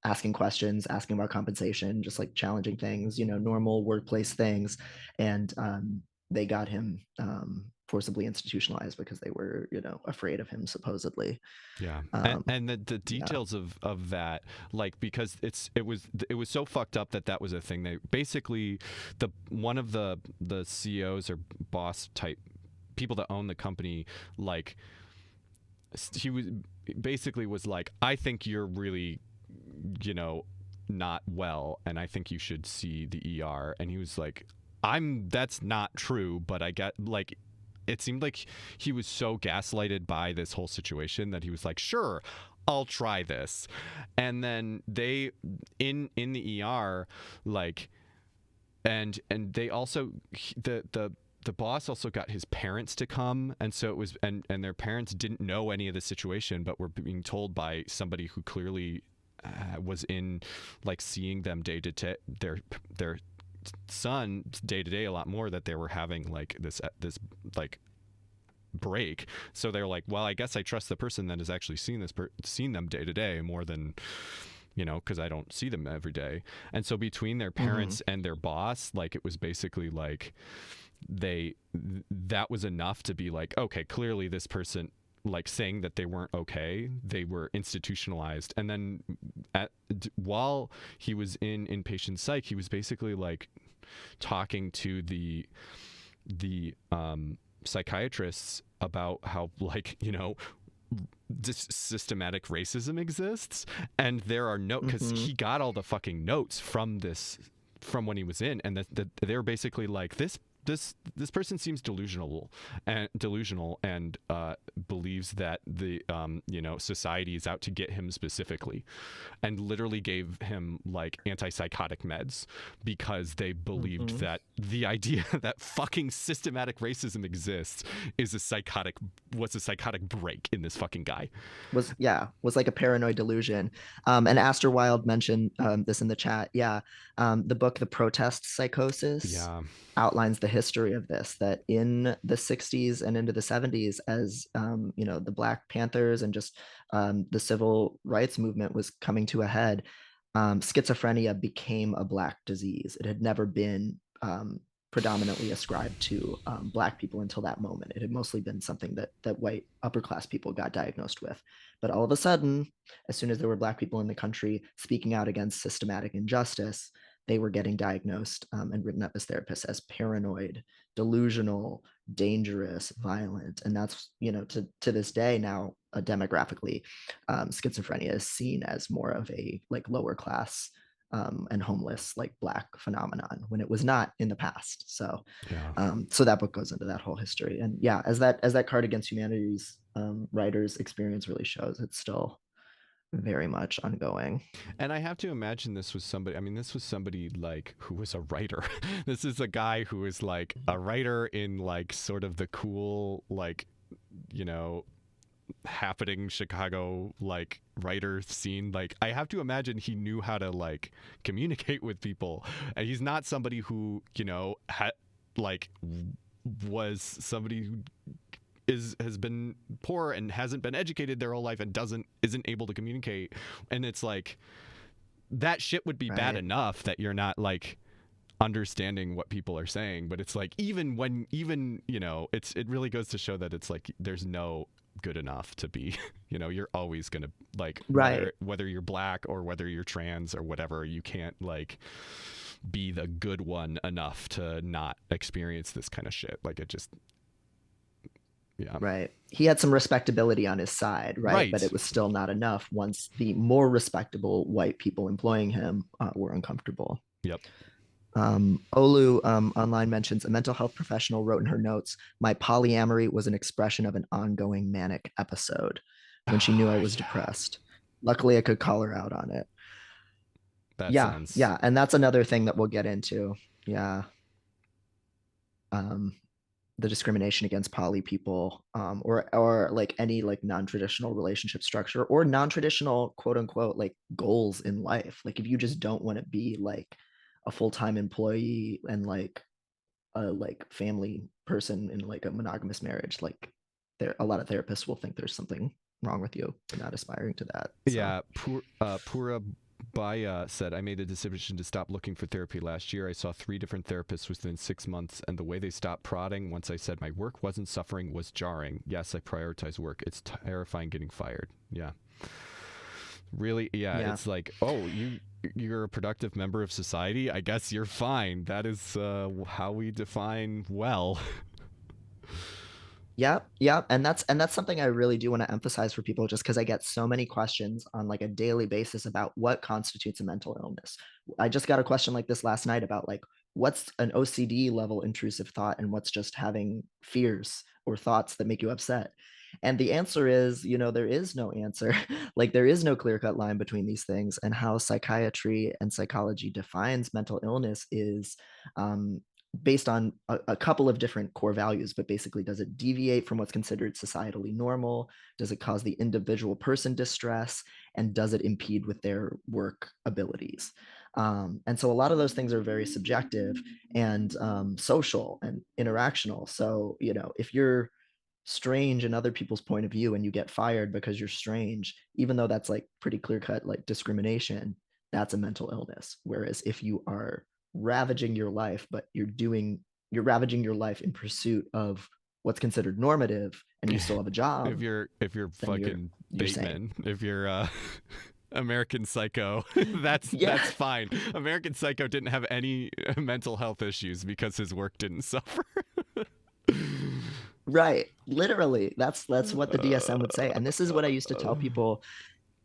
[SPEAKER 1] asking questions, asking about compensation, just like challenging things, normal workplace things. And they got him forcibly institutionalized because they were, afraid of him, supposedly.
[SPEAKER 2] Yeah,
[SPEAKER 1] Um,
[SPEAKER 2] and the
[SPEAKER 1] yeah.
[SPEAKER 2] details of that, like because it was so fucked up that that was a thing. They basically the one of the CEOs or boss type people that own the company, like he was basically was like, I think you're really, you know, not well, and I think you should see the ER. And he was like, that's not true, but I get like it seemed like he was so gaslighted by this whole situation that he was like, sure, I'll try this. And then they in the ER, like, and they also the boss also got his parents to come, and so it was, and their parents didn't know any of the situation but were being told by somebody who clearly was in like seeing them day to day, their son day to day a lot more, that they were having like this like break. So they're like, well, I guess I trust the person that has actually seen them day to day more than because I don't see them every day. And so between their
[SPEAKER 1] Hmm.
[SPEAKER 2] parents and their boss, like it was basically like they that was enough to be like, okay, clearly this person, like saying that they weren't okay, they were institutionalized. And then while he was in inpatient psych, he was basically like talking to the psychiatrists about how, like, systematic racism exists. And there are no, because
[SPEAKER 1] Hmm.
[SPEAKER 2] he got all the fucking notes from when he was in, and that they're basically like, this person seems delusional and believes that the society is out to get him specifically, and literally gave him like antipsychotic meds because they believed
[SPEAKER 1] Hmm.
[SPEAKER 2] that the idea that fucking systematic racism exists is a psychotic break in this fucking guy.
[SPEAKER 1] Was like a paranoid delusion. And Aster Wild mentioned this in the chat. Yeah, the book The Protest Psychosis
[SPEAKER 2] Yeah.
[SPEAKER 1] outlines the history of this, that in the 60s and into the 70s, as the Black Panthers and just the civil rights movement was coming to a head, schizophrenia became a Black disease. It had never been predominantly ascribed to Black people until that moment. It had mostly been something that white upper class people got diagnosed with. But all of a sudden, as soon as there were Black people in the country speaking out against systematic injustice, they were getting diagnosed and written up as therapists as paranoid, delusional, dangerous, violent. And that's, to this day now, demographically, schizophrenia is seen as more of a like lower class and homeless like Black phenomenon when it was not in the past.
[SPEAKER 2] Yeah.
[SPEAKER 1] So that book goes into that whole history. And yeah, as that Card Against Humanity's writer's experience really shows, it's still very much ongoing.
[SPEAKER 2] And I have to imagine this was somebody, I mean, this was somebody like who was a writer. This is a guy who is like a writer in like sort of the cool, like, you know, happening Chicago like writer scene. Like, I have to imagine he knew how to like communicate with people. And he's not somebody who, like was somebody who has been poor and hasn't been educated their whole life and isn't able to communicate. And it's like, that shit would be bad
[SPEAKER 1] Right.
[SPEAKER 2] enough that you're not like understanding what people are saying, but it's like, even it really goes to show that it's like there's no good enough to be you're always gonna, like,
[SPEAKER 1] Right.
[SPEAKER 2] whether you're Black or whether you're trans or whatever, you can't like be the good one enough to not experience this kind of shit. Like, it just, yeah.
[SPEAKER 1] Right. He had some respectability on his side, right? But
[SPEAKER 2] Right.
[SPEAKER 1] it was still not enough once the more respectable white people employing him were uncomfortable.
[SPEAKER 2] Yep.
[SPEAKER 1] Olu online mentions a mental health professional wrote in her notes, "My polyamory was an expression of an ongoing manic episode when she knew I was
[SPEAKER 2] Yeah,
[SPEAKER 1] depressed. Luckily, I could call her out on it."
[SPEAKER 2] that
[SPEAKER 1] Yeah,
[SPEAKER 2] sounds.
[SPEAKER 1] yeah, and that's another thing that we'll get into. Yeah, um, the discrimination against poly people, or like any like non-traditional relationship structure or non-traditional quote unquote like goals in life. Like if you just don't want to be like a full-time employee and like a like family person in like a monogamous marriage, like there a lot of therapists will think there's something wrong with you for not aspiring to that. So
[SPEAKER 2] Yeah, Pura Baya said, I made the decision to stop looking for therapy last year. I saw 3 different therapists within 6 months, and the way they stopped prodding once I said my work wasn't suffering was jarring. Yes, I prioritize work. It's terrifying getting fired. Yeah. Really, yeah,
[SPEAKER 1] yeah.
[SPEAKER 2] it's like, oh, you're a productive member of society. I guess you're fine. That is how we define well.
[SPEAKER 1] Yeah, yeah, and that's something I really do want to emphasize for people just because I get so many questions on like a daily basis about what constitutes a mental illness. I just got a question like this last night about like what's an OCD level intrusive thought and what's just having fears or thoughts that make you upset. And the answer is, there is no answer. Like there is no clear-cut line between these things, and how psychiatry and psychology defines mental illness is um, based on a couple of different core values, but basically, does it deviate from what's considered societally normal? Does it cause the individual person distress? And does it impede with their work abilities? And so a lot of those things are very subjective and social and interactional. So, if you're strange in other people's point of view and you get fired because you're strange, even though that's like pretty clear cut like discrimination, that's a mental illness. Whereas if you are ravaging your life, but you're ravaging your life in pursuit of what's considered normative and you still have a job,
[SPEAKER 2] If you're
[SPEAKER 1] then
[SPEAKER 2] fucking
[SPEAKER 1] you're sane.
[SPEAKER 2] Bateman, if you're American Psycho,
[SPEAKER 1] Yeah.
[SPEAKER 2] that's fine. American Psycho didn't have any mental health issues because his work didn't suffer.
[SPEAKER 1] Right. Literally. That's what the DSM would say. And this is what I used to tell people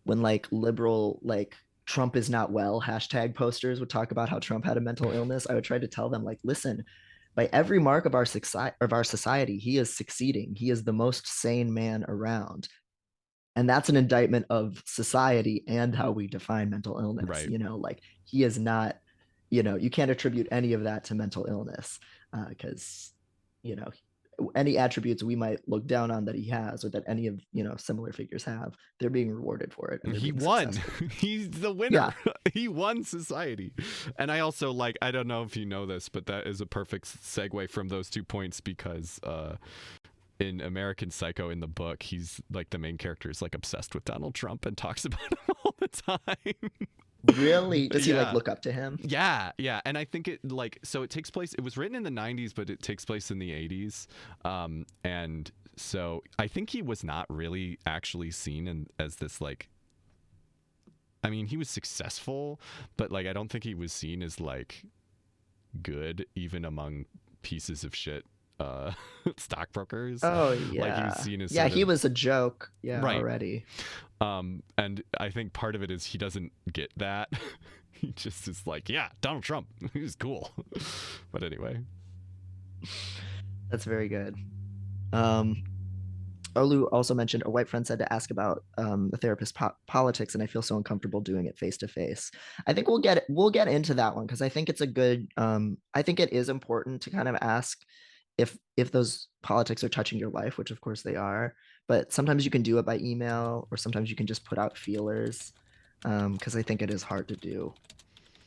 [SPEAKER 1] when like liberal like Trump is not well hashtag posters would talk about how Trump had a mental illness. I would try to tell them like, listen, by every mark of our society, he is succeeding. He is the most sane man around. And that's an indictment of society and how we define mental illness.
[SPEAKER 2] Right.
[SPEAKER 1] Like he is not, you can't attribute any of that to mental illness because, you know, any attributes we might look down on that he has or that any of, similar figures have, they're being rewarded for it and they're
[SPEAKER 2] He
[SPEAKER 1] being
[SPEAKER 2] won.
[SPEAKER 1] successful.
[SPEAKER 2] He's the winner.
[SPEAKER 1] Yeah.
[SPEAKER 2] He won society. And I also like, I don't know if you know this, but that is a perfect segue from those 2 points because in American Psycho in the book, he's like the main character is like obsessed with Donald Trump and talks about him all the time.
[SPEAKER 1] Really? Does he like
[SPEAKER 2] Yeah.
[SPEAKER 1] look up to him?
[SPEAKER 2] Yeah. And I think it like, so it takes place, it was written in the 90s, but it takes place in the 80s. And so I think he was not really actually seen as this like, I mean, he was successful, but like, I don't think he was seen as like good even among pieces of shit stockbrokers.
[SPEAKER 1] Oh
[SPEAKER 2] Like he was
[SPEAKER 1] yeah.
[SPEAKER 2] seen as
[SPEAKER 1] Yeah,
[SPEAKER 2] sort
[SPEAKER 1] he
[SPEAKER 2] of
[SPEAKER 1] was a joke. Yeah,
[SPEAKER 2] right.
[SPEAKER 1] already.
[SPEAKER 2] And I think part of it is he doesn't get that. He just is like, yeah, Donald Trump, he's cool. But anyway,
[SPEAKER 1] That's very good. Um, Olu also mentioned a white friend said to ask about the therapist politics, and I feel so uncomfortable doing it face to face. I think we'll get into that one because I think it's a good. I think it is important to kind of ask if those politics are touching your life, which of course they are. But sometimes you can do it by email, or sometimes you can just put out feelers, because I think it is hard to do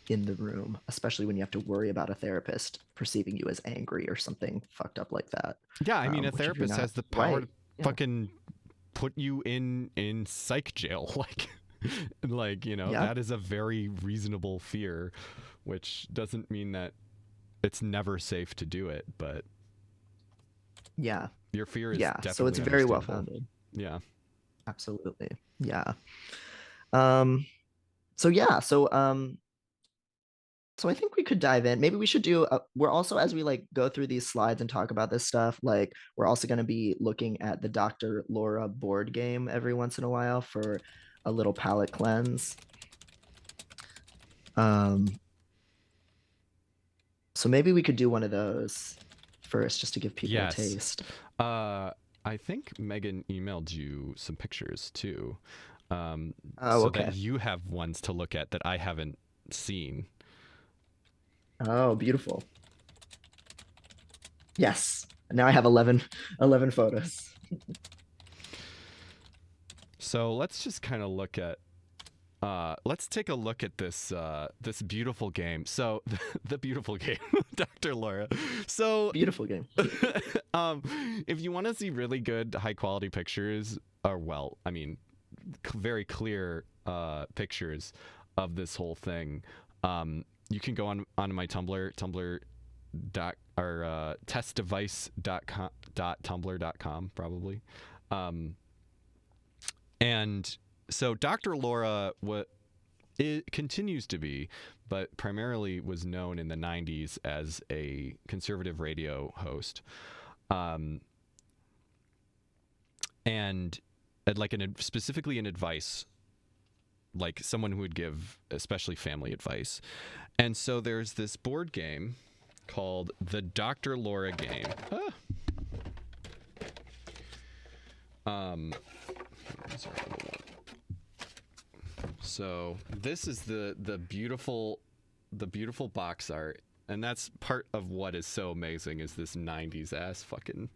[SPEAKER 1] in the room, especially when you have to worry about a therapist perceiving you as angry or something fucked up like that.
[SPEAKER 2] yeah, I mean, a
[SPEAKER 1] Which if you're
[SPEAKER 2] therapist
[SPEAKER 1] not
[SPEAKER 2] has the power
[SPEAKER 1] right,
[SPEAKER 2] to
[SPEAKER 1] yeah,
[SPEAKER 2] fucking put you in psych jail. Like
[SPEAKER 1] yeah,
[SPEAKER 2] that is a very reasonable fear, which doesn't mean that it's never safe to do it, but
[SPEAKER 1] yeah,
[SPEAKER 2] your fear is
[SPEAKER 1] yeah. So it's
[SPEAKER 2] definitely
[SPEAKER 1] very well
[SPEAKER 2] understandable.
[SPEAKER 1] founded.
[SPEAKER 2] Yeah.
[SPEAKER 1] Absolutely. Yeah. Um, so yeah, so I think we could dive in. Maybe we should do we're also as we like go through these slides and talk about this stuff, like we're also going to be looking at the Dr. Laura board game every once in a while for a little palate cleanse. Um, so maybe we could do one of those first just to give people a
[SPEAKER 2] Yes.
[SPEAKER 1] taste.
[SPEAKER 2] Uh, I think Megan emailed you some pictures too,
[SPEAKER 1] Oh,
[SPEAKER 2] so that
[SPEAKER 1] okay.
[SPEAKER 2] you have ones to look at that I haven't seen.
[SPEAKER 1] Oh, beautiful. Yes. Now I have 11 photos.
[SPEAKER 2] So let's just kind of look at. Let's take a look at this beautiful game. So the beautiful game, Dr. Laura. So
[SPEAKER 1] Beautiful game.
[SPEAKER 2] um, if you want to see really good, high quality pictures, or well, I mean, very clear pictures of this whole thing, you can go on my Tumblr dot or testdevice.com probably, and so Dr. Laura it continues to be, but primarily was known in the 90s as a conservative radio host. Um, and like specifically in advice, like someone who would give especially family advice. And so there's this board game called the Dr. Laura game. Here's our little one. So this is the beautiful box art, and that's part of what is so amazing is this 90s ass fucking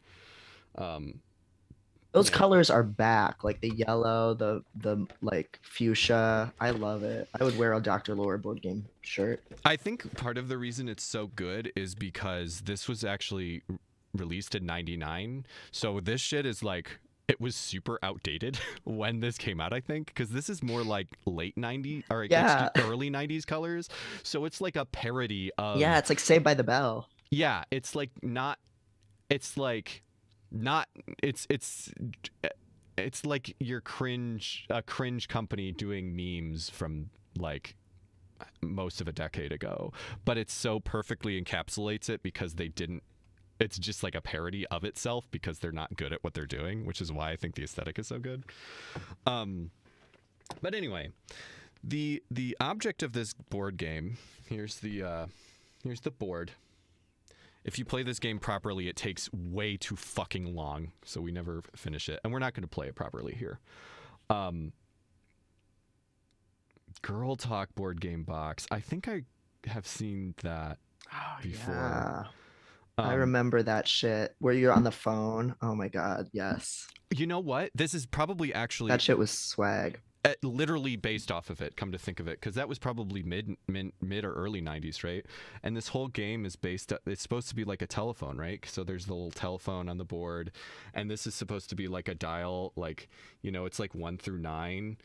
[SPEAKER 1] Those
[SPEAKER 2] yeah.
[SPEAKER 1] colors are back, like the yellow, the like fuchsia. I love it. I would wear a Dr. Laura board game shirt.
[SPEAKER 2] I think part of the reason it's so good is because this was actually released in 99. So this shit is like, it was super outdated when this came out, I think, because this is more like late 90s, or
[SPEAKER 1] Yeah.
[SPEAKER 2] early 90s colors. So it's like a parody
[SPEAKER 1] Yeah,
[SPEAKER 2] of,
[SPEAKER 1] it's like Saved by the Bell.
[SPEAKER 2] yeah, it's like not, it's like not, it's like your a cringe company doing memes from like most of a decade ago, but it so perfectly encapsulates it because they didn't, it's just like a parody of itself because they're not good at what they're doing, which is why I think the aesthetic is so good. um but anyway, the object of this board game, here's the board. If you play this game properly, it takes way too fucking long, so we never finish it, and we're not going to play it properly here. um Girl Talk board game box, I think I have seen that
[SPEAKER 1] Oh
[SPEAKER 2] before.
[SPEAKER 1] yeah. I remember that shit where you're on the phone. Oh my god, yes.
[SPEAKER 2] You know what? This is probably actually
[SPEAKER 1] That shit was swag.
[SPEAKER 2] literally based off of it. Come to think of it, because that was probably mid or early 90s, right? And this whole game is based. It's supposed to be like a telephone, right? So there's the little telephone on the board, and this is supposed to be like a dial, like, you know, it's like 1 through 9.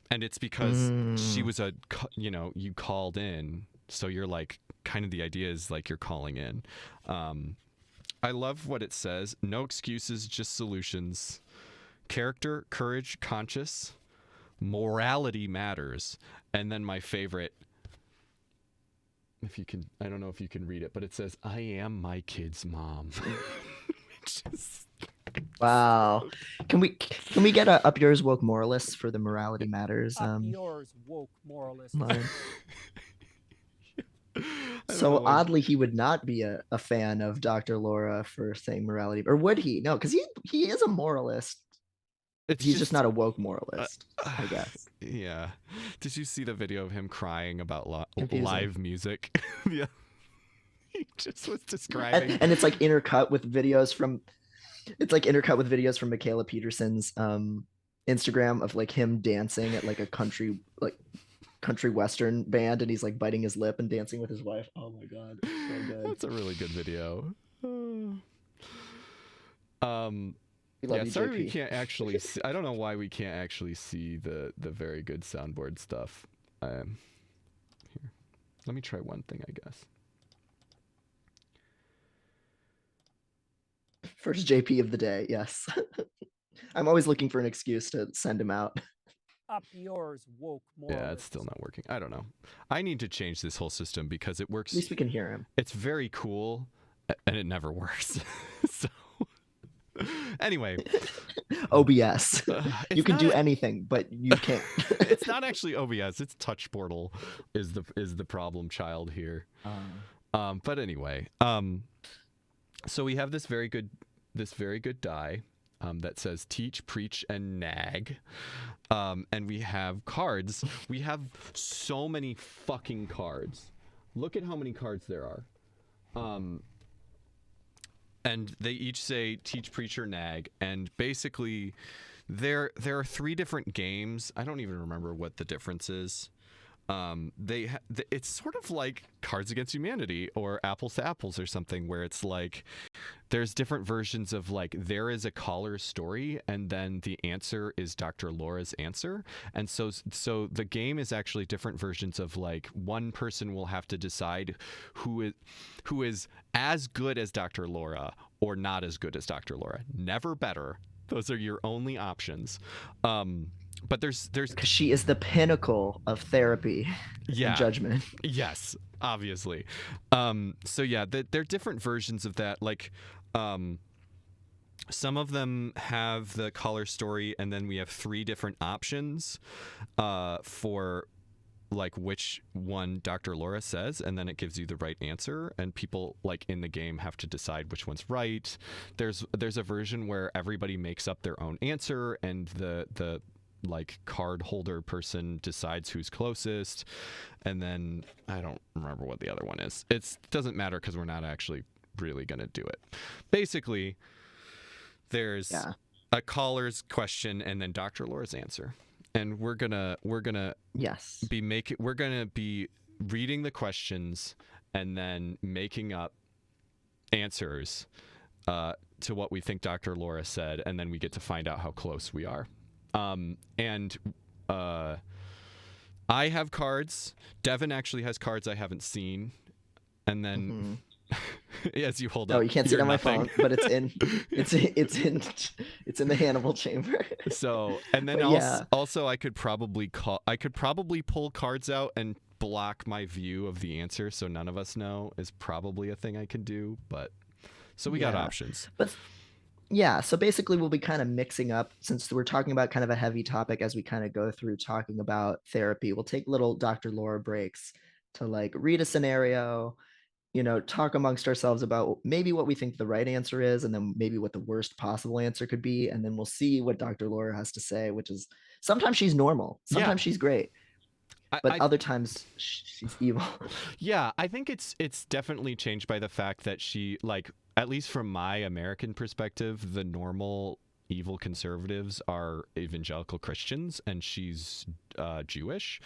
[SPEAKER 2] And it's because she was you called in, so you're like, kind of the idea is like you're calling in. I love what it says: no excuses, just solutions. Character, courage, conscious, morality matters. And then my favorite, if you can, I don't know if you can read it, but it says, I am my kid's mom. Which is,
[SPEAKER 1] Wow. Can we get a up yours woke moralist for the morality matters
[SPEAKER 3] Up yours woke moralist.
[SPEAKER 1] line?
[SPEAKER 2] I don't
[SPEAKER 1] So
[SPEAKER 2] know why.
[SPEAKER 1] oddly, he would not be a fan of Dr. Laura for saying morality, or would he? No, because he is a moralist.
[SPEAKER 2] It's
[SPEAKER 1] He's just not a woke moralist, I guess.
[SPEAKER 2] Yeah. Did you see the video of him crying about
[SPEAKER 1] Confusing.
[SPEAKER 2] live music? Yeah. He just was describing.
[SPEAKER 1] And it's like intercut with videos from Michaela Peterson's Instagram of like him dancing at like a country western band, and he's like biting his lip and dancing with his wife. Oh my god, so good.
[SPEAKER 2] That's a really good video.
[SPEAKER 1] We love
[SPEAKER 2] Yeah,
[SPEAKER 1] you,
[SPEAKER 2] sorry
[SPEAKER 1] JP.
[SPEAKER 2] we can't actually see, I don't know why we can't actually see the very good soundboard stuff. Here. Let me try one thing, I guess.
[SPEAKER 1] First JP of the day, yes. I'm always looking for an excuse to send him out.
[SPEAKER 3] Up yours woke moralist.
[SPEAKER 2] Yeah, it's still not working. I don't know. I need to change this whole system because it works.
[SPEAKER 1] At least we can hear him.
[SPEAKER 2] It's very cool, and it never works. So anyway,
[SPEAKER 1] OBS. You can do
[SPEAKER 2] not
[SPEAKER 1] anything, but you can't.
[SPEAKER 2] It's not actually OBS. It's Touch Portal is the problem child here. But anyway, so we have this very good die that says teach, preach, and nag. And we have cards. We have so many fucking cards. Look at how many cards there are. And they each say teach, preach, or nag. And basically, there are 3 different games. I don't even remember what the difference is. It's sort of like Cards Against Humanity or Apples to Apples or something, where it's like there's different versions of like there is a caller's story and then the answer is Dr. Laura's answer. And so the game is actually different versions of like one person will have to decide who is as good as Dr. Laura or not as good as Dr. Laura. Never better. Those are your only options. But there's
[SPEAKER 1] because she is the pinnacle of therapy and judgment.
[SPEAKER 2] Yes, obviously. So yeah, they're different versions of that. Like, some of them have the caller story, and then we have 3 different options for like which one Dr. Laura says, and then it gives you the right answer, and people like in the game have to decide which one's right. There's a version where everybody makes up their own answer, and the like card holder person decides who's closest, and then I don't remember what the other one is. It doesn't matter because we're not actually really gonna do it. Basically, there's a caller's question and then Dr. Laura's answer, and we're gonna
[SPEAKER 1] yes
[SPEAKER 2] we're gonna be reading the questions and then making up answers to what we think Dr. Laura said, and then we get to find out how close we are. And I have cards. Devin actually has cards I haven't seen. And then as you hold up,
[SPEAKER 1] Oh, you can't see it
[SPEAKER 2] your
[SPEAKER 1] on my
[SPEAKER 2] nothing.
[SPEAKER 1] phone, but it's in the Hannibal chamber.
[SPEAKER 2] So, and then
[SPEAKER 1] But yeah.
[SPEAKER 2] also I could probably pull cards out and block my view of the answer so none of us know is probably a thing I can do, but so we got
[SPEAKER 1] Yeah.
[SPEAKER 2] options.
[SPEAKER 1] But yeah, so basically we'll be kind of mixing up, since we're talking about kind of a heavy topic as we kind of go through talking about therapy. We'll take little Dr. Laura breaks to like read a scenario, talk amongst ourselves about maybe what we think the right answer is, and then maybe what the worst possible answer could be. And then we'll see what Dr. Laura has to say, which is sometimes she's normal, sometimes she's great, but other times she's evil.
[SPEAKER 2] Yeah, I think it's definitely changed by the fact that she, like, at least from my American perspective, the normal evil conservatives are evangelical Christians, and she's Jewish,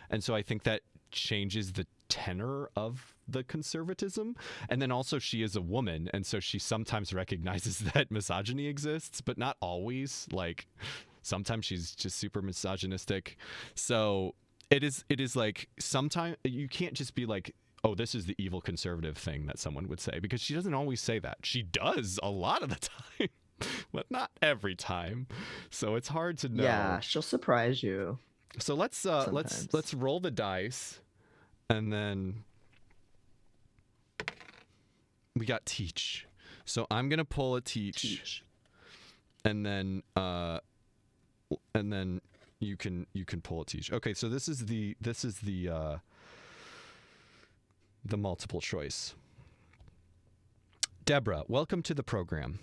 [SPEAKER 2] and so I think that changes the tenor of the conservatism. And then also she is a woman, and so she sometimes recognizes that misogyny exists, but not always. Like, sometimes she's just super misogynistic. So it is like, sometimes you can't just be like, oh, this is the evil conservative thing that someone would say, because she doesn't always say that. She does a lot of the time, but not every time. So it's hard to know.
[SPEAKER 1] Yeah, she'll surprise you.
[SPEAKER 2] So let's roll the dice, and then we got teach. So I'm gonna pull a teach. And then you can pull a teach. Okay, so this is the multiple choice. Deborah, welcome to the program.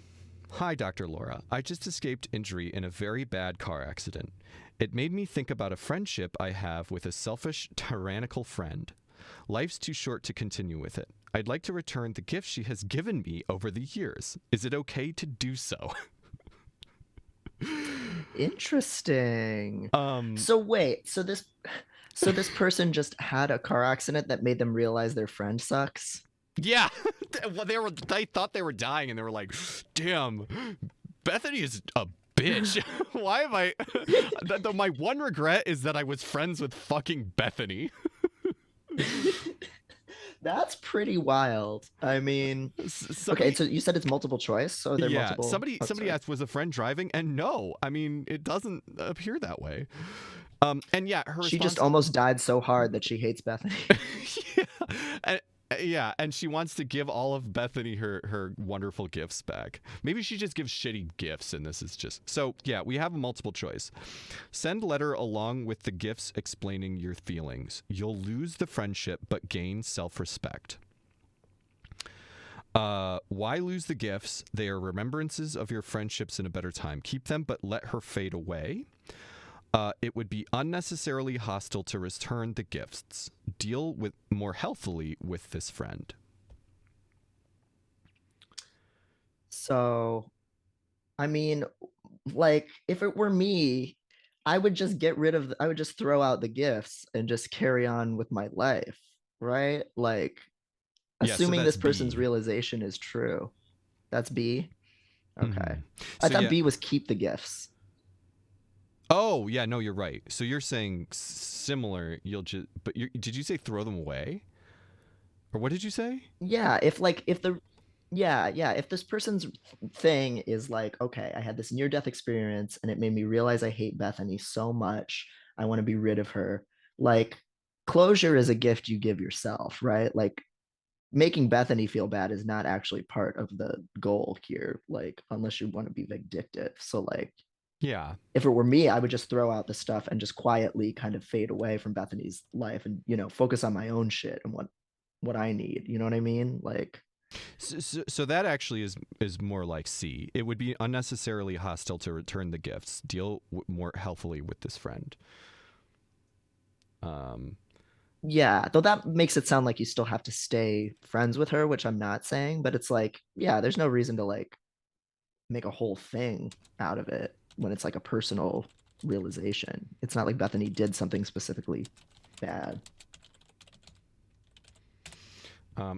[SPEAKER 2] Hi, Dr. Laura. I just escaped injury in a very bad car accident. It made me think about a friendship I have with a selfish, tyrannical friend. Life's too short to continue with it. I'd like to return the gifts she has given me over the years. Is it okay to do so?
[SPEAKER 1] Interesting. So wait, so this person just had a car accident that made them realize their friend sucks?
[SPEAKER 2] Yeah. Well, they thought they were dying, and they were like, damn, Bethany is a bitch. Why am I my one regret is that I was friends with fucking Bethany.
[SPEAKER 1] That's pretty wild. I mean, okay, so you said it's multiple choice, so they're multiple.
[SPEAKER 2] Somebody asked, was a friend driving? And no, I mean, it doesn't appear that way. And yeah,
[SPEAKER 1] she just almost died so hard that she hates Bethany.
[SPEAKER 2] And she wants to give all of Bethany her wonderful gifts back. Maybe she just gives shitty gifts, and this is just... So, yeah, we have a multiple choice. Send letter along with the gifts explaining your feelings. You'll lose the friendship, but gain self-respect. Why lose the gifts? They are remembrances of your friendships in a better time. Keep them, but let her fade away. It would be unnecessarily hostile to return the gifts. Deal with more healthily with this friend.
[SPEAKER 1] So, I mean, like, if it were me, I would just I would just throw out the gifts and just carry on with my life, right? Like, assuming this person's realization is true. That's B? Okay. I thought B was keep the gifts.
[SPEAKER 2] Oh, yeah, no, you're right. So you're saying similar, did you say throw them away? Or what did you say?
[SPEAKER 1] Yeah, if this person's thing is like, okay, I had this near-death experience and it made me realize I hate Bethany so much, I want to be rid of her. Like, closure is a gift you give yourself, right? Like, making Bethany feel bad is not actually part of the goal here, like, unless you want to be vindictive. So, like,
[SPEAKER 2] yeah,
[SPEAKER 1] if it were me, I would just throw out the stuff and just quietly kind of fade away from Bethany's life and, focus on my own shit and what I need. You know what I mean? Like,
[SPEAKER 2] so that actually is more like C. It would be unnecessarily hostile to return the gifts. Deal more healthily with this friend.
[SPEAKER 1] Yeah, though that makes it sound like you still have to stay friends with her, which I'm not saying, but it's like, yeah, there's no reason to like make a whole thing out of it when it's like a personal realization. It's not like Bethany did something specifically bad.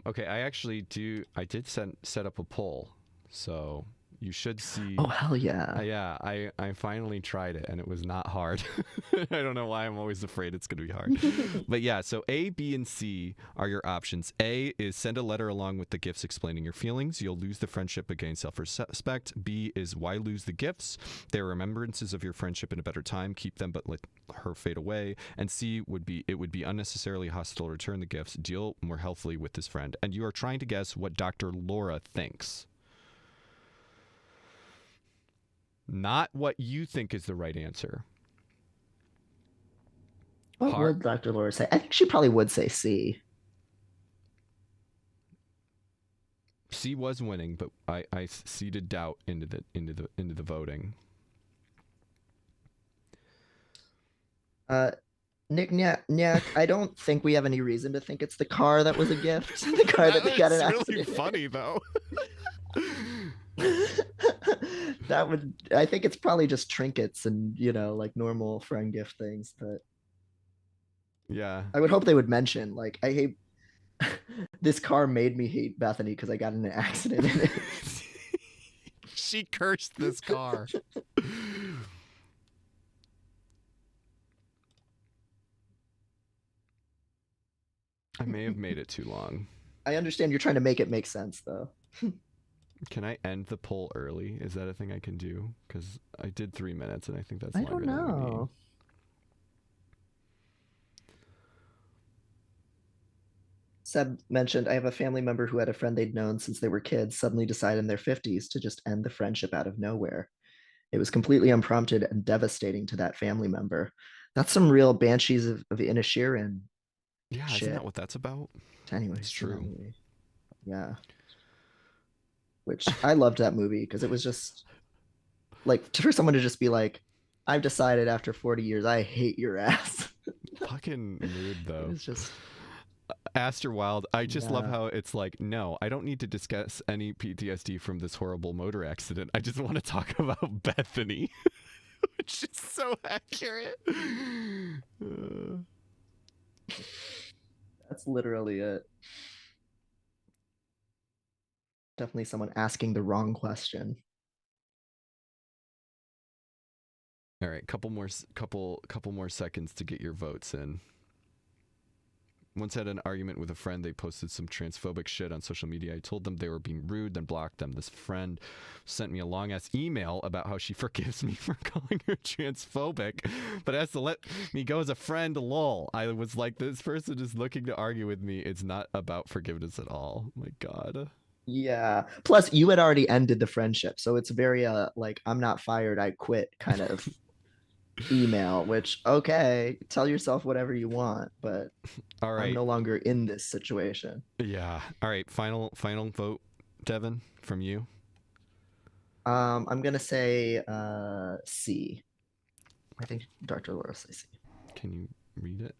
[SPEAKER 2] Okay, I did set up a poll, so you should
[SPEAKER 1] Oh,
[SPEAKER 2] see.
[SPEAKER 1] hell yeah.
[SPEAKER 2] Yeah, I finally tried it and it was not hard. I don't know why I'm always afraid it's going to be hard. But yeah, so A, B, and C are your options. A is send a letter along with the gifts explaining your feelings. You'll lose the friendship but gain self-respect. B is why lose the gifts? They're remembrances of your friendship in a better time. Keep them but let her fade away. And C would be it would be unnecessarily hostile to return the gifts. Deal more healthily with this friend. And you are trying to guess what Dr. Laura thinks. Not what you think is the right answer.
[SPEAKER 1] What would Dr. Laura say? I think she probably would say C.
[SPEAKER 2] C was winning, but I seeded doubt into the voting.
[SPEAKER 1] Nick, I don't think we have any reason to think it's the car that was a gift. The car that they got an
[SPEAKER 2] That's
[SPEAKER 1] accident.
[SPEAKER 2] really funny though.
[SPEAKER 1] I think it's probably just trinkets and, like normal friend gift things, but
[SPEAKER 2] Yeah.
[SPEAKER 1] I would hope they would mention, like, I hate this car made me hate Bethany because I got in an accident in it.
[SPEAKER 2] She cursed this car. I may have made it too long.
[SPEAKER 1] I understand you're trying to make it make sense, though.
[SPEAKER 2] Can I end the poll early? Is that a thing I can do? Because I did 3 minutes, and I think that's
[SPEAKER 1] I
[SPEAKER 2] longer
[SPEAKER 1] don't
[SPEAKER 2] than we need.
[SPEAKER 1] know. Seb mentioned, I have a family member who had a friend they'd known since they were kids suddenly decide in their 50s to just end the friendship out of nowhere. It was completely unprompted and devastating to that family member. That's some real Banshees of Inisherin
[SPEAKER 2] Yeah,
[SPEAKER 1] shit.
[SPEAKER 2] isn't that what that's about?
[SPEAKER 1] Anyway,
[SPEAKER 2] it's true.
[SPEAKER 1] Yeah. Which I loved that movie because it was just like for someone to just be like, I've decided after 40 years, I hate your ass.
[SPEAKER 2] Fucking mood though.
[SPEAKER 1] It's just
[SPEAKER 2] Aster Wild, I just love how it's like, no, I don't need to discuss any PTSD from this horrible motor accident. I just want to talk about Bethany, which is so accurate.
[SPEAKER 1] That's literally it. Definitely someone asking the wrong question.
[SPEAKER 2] All right, couple more seconds to get your votes in. Once I had an argument with a friend. They posted some transphobic shit on social media. I told them they were being rude, then blocked them. This friend sent me a long-ass email about how she forgives me for calling her transphobic, but has to let me go as a friend, lol. I was like, this person is looking to argue with me. It's not about forgiveness at all. My God.
[SPEAKER 1] Yeah. Plus, you had already ended the friendship. So it's very, like, I'm not fired, I quit kind of email, which, okay, tell yourself whatever you want, but
[SPEAKER 2] all right,
[SPEAKER 1] I'm no longer in this situation.
[SPEAKER 2] Yeah. All right. Final vote, Devin, from you.
[SPEAKER 1] I'm gonna say C. I think Dr. Laura says C.
[SPEAKER 2] Can you read it?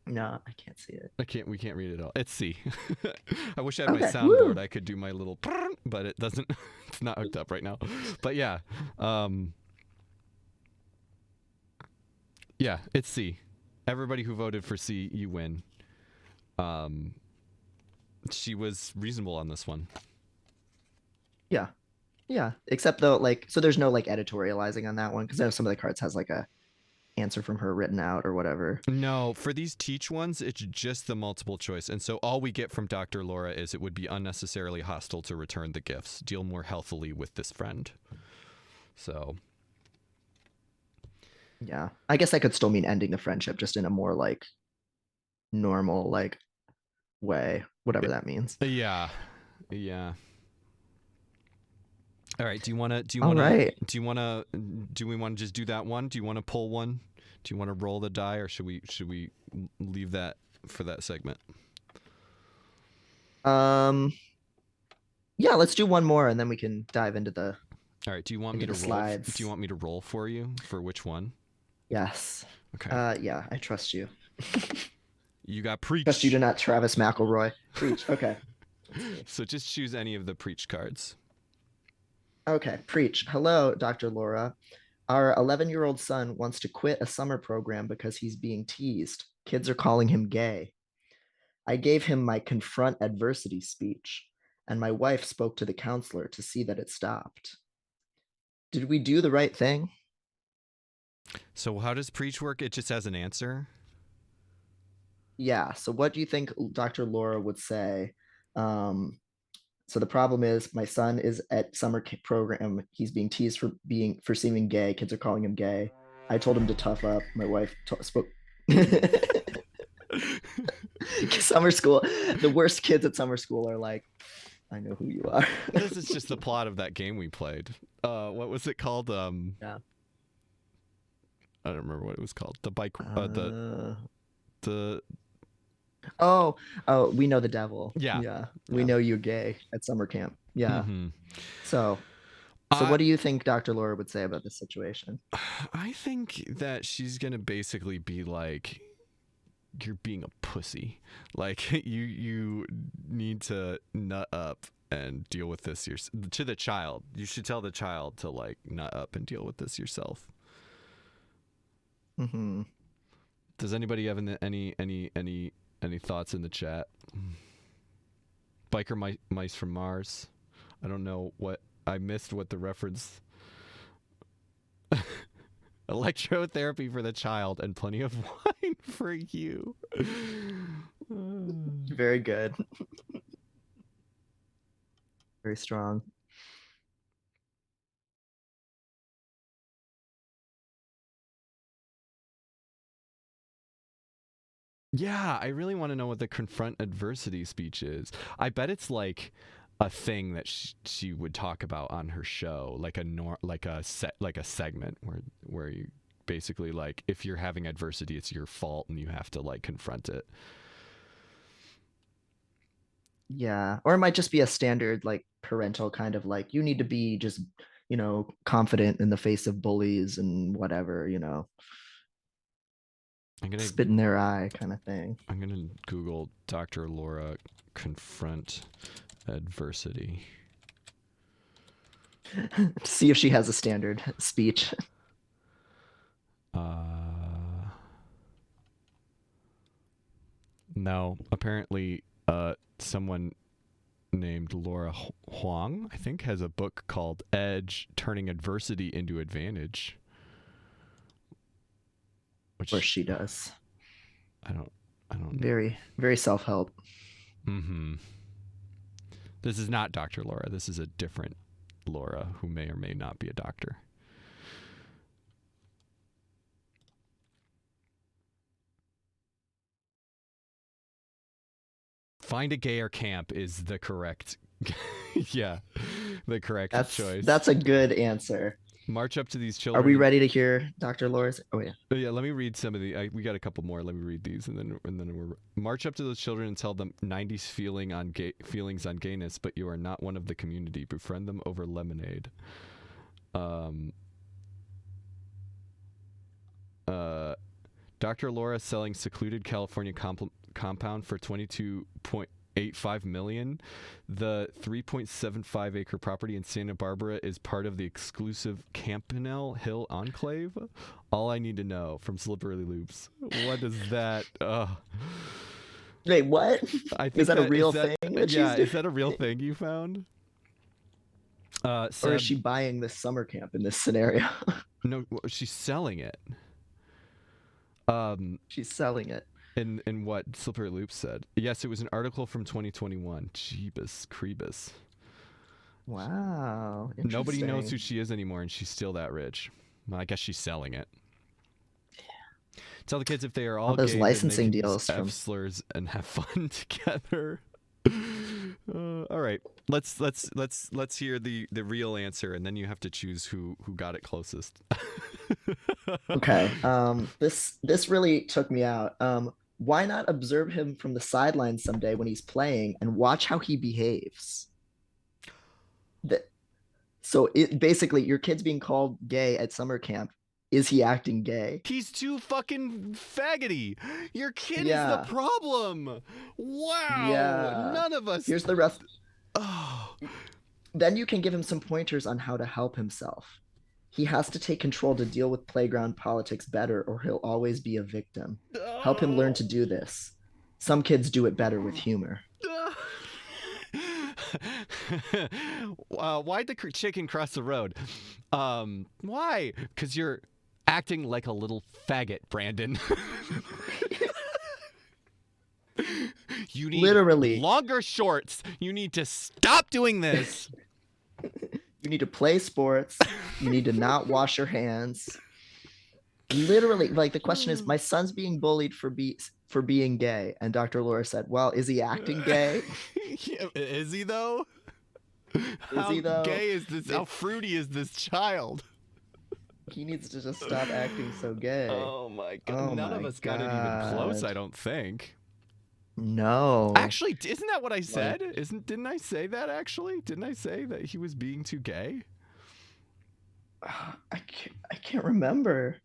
[SPEAKER 1] No, I can't see it.
[SPEAKER 2] We can't read it all. It's C. I wish I had my
[SPEAKER 1] Okay,
[SPEAKER 2] soundboard.
[SPEAKER 1] woo.
[SPEAKER 2] I could do my little, but it doesn't. It's not hooked up right now. But yeah, yeah, it's C. Everybody who voted for C, you win. She was reasonable on this one.
[SPEAKER 1] Yeah. Yeah. Except though, like, so there's no like editorializing on that one because I know some of the cards has like a answer from her written out or whatever.
[SPEAKER 2] No, for these teach ones, it's just the multiple choice. And so all we get from Dr. Laura is it would be unnecessarily hostile to return the gifts. Deal more healthily with this friend. So.
[SPEAKER 1] Yeah. I guess that could still mean ending the friendship just in a more like normal like way, whatever that means.
[SPEAKER 2] Yeah. Yeah. All right. Do we want to do we want to just do that one? Do you want to pull one? Do you want to roll the die, or should we leave that for that segment?
[SPEAKER 1] Yeah, let's do one more and then we can dive into the
[SPEAKER 2] All right. Do you want me to roll?
[SPEAKER 1] slides.
[SPEAKER 2] Do you want me to roll for you for which one?
[SPEAKER 1] Yes.
[SPEAKER 2] Okay.
[SPEAKER 1] Yeah, I trust you.
[SPEAKER 2] You got preach.
[SPEAKER 1] Trust you to not Travis McElroy. Preach. Okay.
[SPEAKER 2] So just choose any of the preach cards.
[SPEAKER 1] Okay, preach. Hello, Dr. Laura. Our 11-year-old son wants to quit a summer program because he's being teased. Kids are calling him gay. I gave him my confront adversity speech, and my wife spoke to the counselor to see that it stopped. Did we do the right thing?
[SPEAKER 2] So how does preach work? It just has an answer.
[SPEAKER 1] Yeah. So what do you think Dr. Laura would say? So the problem is my son is at summer program. He's being teased for seeming gay. Kids are calling him gay. I told him to tough up. My wife spoke. Summer school. The worst kids at summer school are like, I know who you are.
[SPEAKER 2] This is just the plot of that game we played. What was it called?
[SPEAKER 1] Yeah.
[SPEAKER 2] I don't remember what it was called. The bike. The.
[SPEAKER 1] Oh, we know the devil.
[SPEAKER 2] Yeah.
[SPEAKER 1] Yeah. We know you're gay at summer camp. Yeah.
[SPEAKER 2] Mm-hmm.
[SPEAKER 1] So what do you think Dr. Laura would say about this situation?
[SPEAKER 2] I think that she's gonna basically be like, you're being a pussy. Like you need to nut up and deal with this to the child. You should tell the child to like nut up and deal with this yourself.
[SPEAKER 1] Mm-hmm.
[SPEAKER 2] Does anybody have any thoughts in the chat? Biker mice from Mars. I don't know what I missed. What the reference? Electrotherapy for the child and plenty of wine for you.
[SPEAKER 1] Very good. Very strong.
[SPEAKER 2] Yeah, I really want to know what the confront adversity speech is. I bet it's like a thing that she would talk about on her show, like a segment where you basically like, if you're having adversity, it's your fault and you have to like confront it.
[SPEAKER 1] Yeah. Or it might just be a standard like parental kind of like, you need to be just, confident in the face of bullies and whatever, spit in their eye kind of thing.
[SPEAKER 2] I'm gonna Google Dr. Laura confront adversity.
[SPEAKER 1] See if she has a standard speech.
[SPEAKER 2] No, apparently someone named Laura Huang, I think, has a book called Edge: Turning Adversity into Advantage.
[SPEAKER 1] Which, of course she does.
[SPEAKER 2] I don't
[SPEAKER 1] very, very self-help.
[SPEAKER 2] Mm-hmm. This is not Dr. Laura. This is a different Laura who may or may not be a doctor. Find a gayer camp is the correct yeah, the correct choice.
[SPEAKER 1] That's a good answer.
[SPEAKER 2] March up to these children.
[SPEAKER 1] Are we ready to hear Dr. Laura's? Oh yeah.
[SPEAKER 2] Yeah, let me read some of the we got a couple more. Let me read these and then we're march up to those children and tell them 90s feelings on gayness, but you are not one of the community. Befriend them over lemonade. Dr. Laura selling secluded California compound for $22.85 million. The 3.75 acre property in Santa Barbara is part of the exclusive Campanile Hill Enclave. All I need to know from Slippery Loops. What is that?
[SPEAKER 1] Wait, what?
[SPEAKER 2] I think
[SPEAKER 1] is that a real thing?
[SPEAKER 2] Yeah, is that a real thing you found?
[SPEAKER 1] Or is she buying this summer camp in this scenario?
[SPEAKER 2] No, she's selling it.
[SPEAKER 1] She's selling it.
[SPEAKER 2] In what Slippery Loops said. Yes, it was an article from 2021. Jeebus Creebus.
[SPEAKER 1] Wow.
[SPEAKER 2] Nobody knows who she is anymore, and she's still that rich. Well, I guess she's selling it. Yeah. Tell the kids if they are all
[SPEAKER 1] those
[SPEAKER 2] gay,
[SPEAKER 1] licensing deals
[SPEAKER 2] F slurs and have fun together. All right, let's hear the real answer, and then you have to choose who got it closest.
[SPEAKER 1] Okay. This really took me out. Why not observe him from the sidelines someday when he's playing and watch how he behaves? So basically, your kid's being called gay at summer camp. Is he acting gay?
[SPEAKER 2] He's too fucking faggoty. Your kid is the problem. Wow.
[SPEAKER 1] Yeah.
[SPEAKER 2] None of us.
[SPEAKER 1] Here's the rest. Oh. Then you can give him some pointers on how to help himself. He has to take control to deal with playground politics better, or he'll always be a victim. Help him learn to do this. some kids do it better with humor.
[SPEAKER 2] Why'd the chicken cross the road? Why? Because you're acting like a little faggot, Brandon. You need
[SPEAKER 1] Literally,
[SPEAKER 2] longer shorts. You need to stop doing this.
[SPEAKER 1] you need to play sports. You need to not wash your hands. Literally, like the question is, my son's being bullied for being gay, and Dr. Laura said, "Well, is he acting gay?
[SPEAKER 2] Is he though?
[SPEAKER 1] Is
[SPEAKER 2] How
[SPEAKER 1] he though?
[SPEAKER 2] gay is this? How fruity is this child?
[SPEAKER 1] He needs to just stop acting so gay."
[SPEAKER 2] Oh my god!
[SPEAKER 1] Oh
[SPEAKER 2] None of
[SPEAKER 1] my
[SPEAKER 2] us got it even close.
[SPEAKER 1] God.
[SPEAKER 2] I don't think.
[SPEAKER 1] No.
[SPEAKER 2] Actually, isn't that what I
[SPEAKER 1] Like,
[SPEAKER 2] said? Didn't I say that actually? Didn't I say that he was being too gay?
[SPEAKER 1] I can't remember.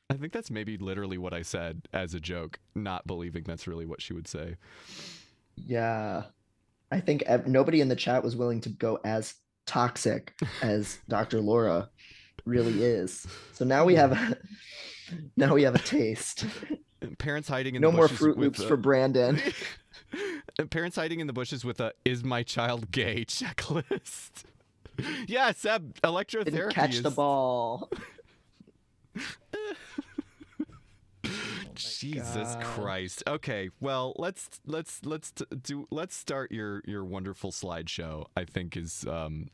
[SPEAKER 2] I think that's maybe literally what I said as a joke, not believing that's really what she would say.
[SPEAKER 1] Yeah. I think nobody in the chat was willing to go as toxic as Dr. Laura really is. So now we have a taste.
[SPEAKER 2] Parents hiding in the
[SPEAKER 1] No more
[SPEAKER 2] bushes
[SPEAKER 1] Fruit
[SPEAKER 2] with
[SPEAKER 1] Loops for Brandon.
[SPEAKER 2] parents hiding in the bushes with a "Is my child gay?" checklist. Yeah, Seb, electrotherapy
[SPEAKER 1] Didn't catch the ball.
[SPEAKER 2] Jesus
[SPEAKER 1] God.
[SPEAKER 2] Christ. Okay, well, let's start your wonderful slideshow. I think is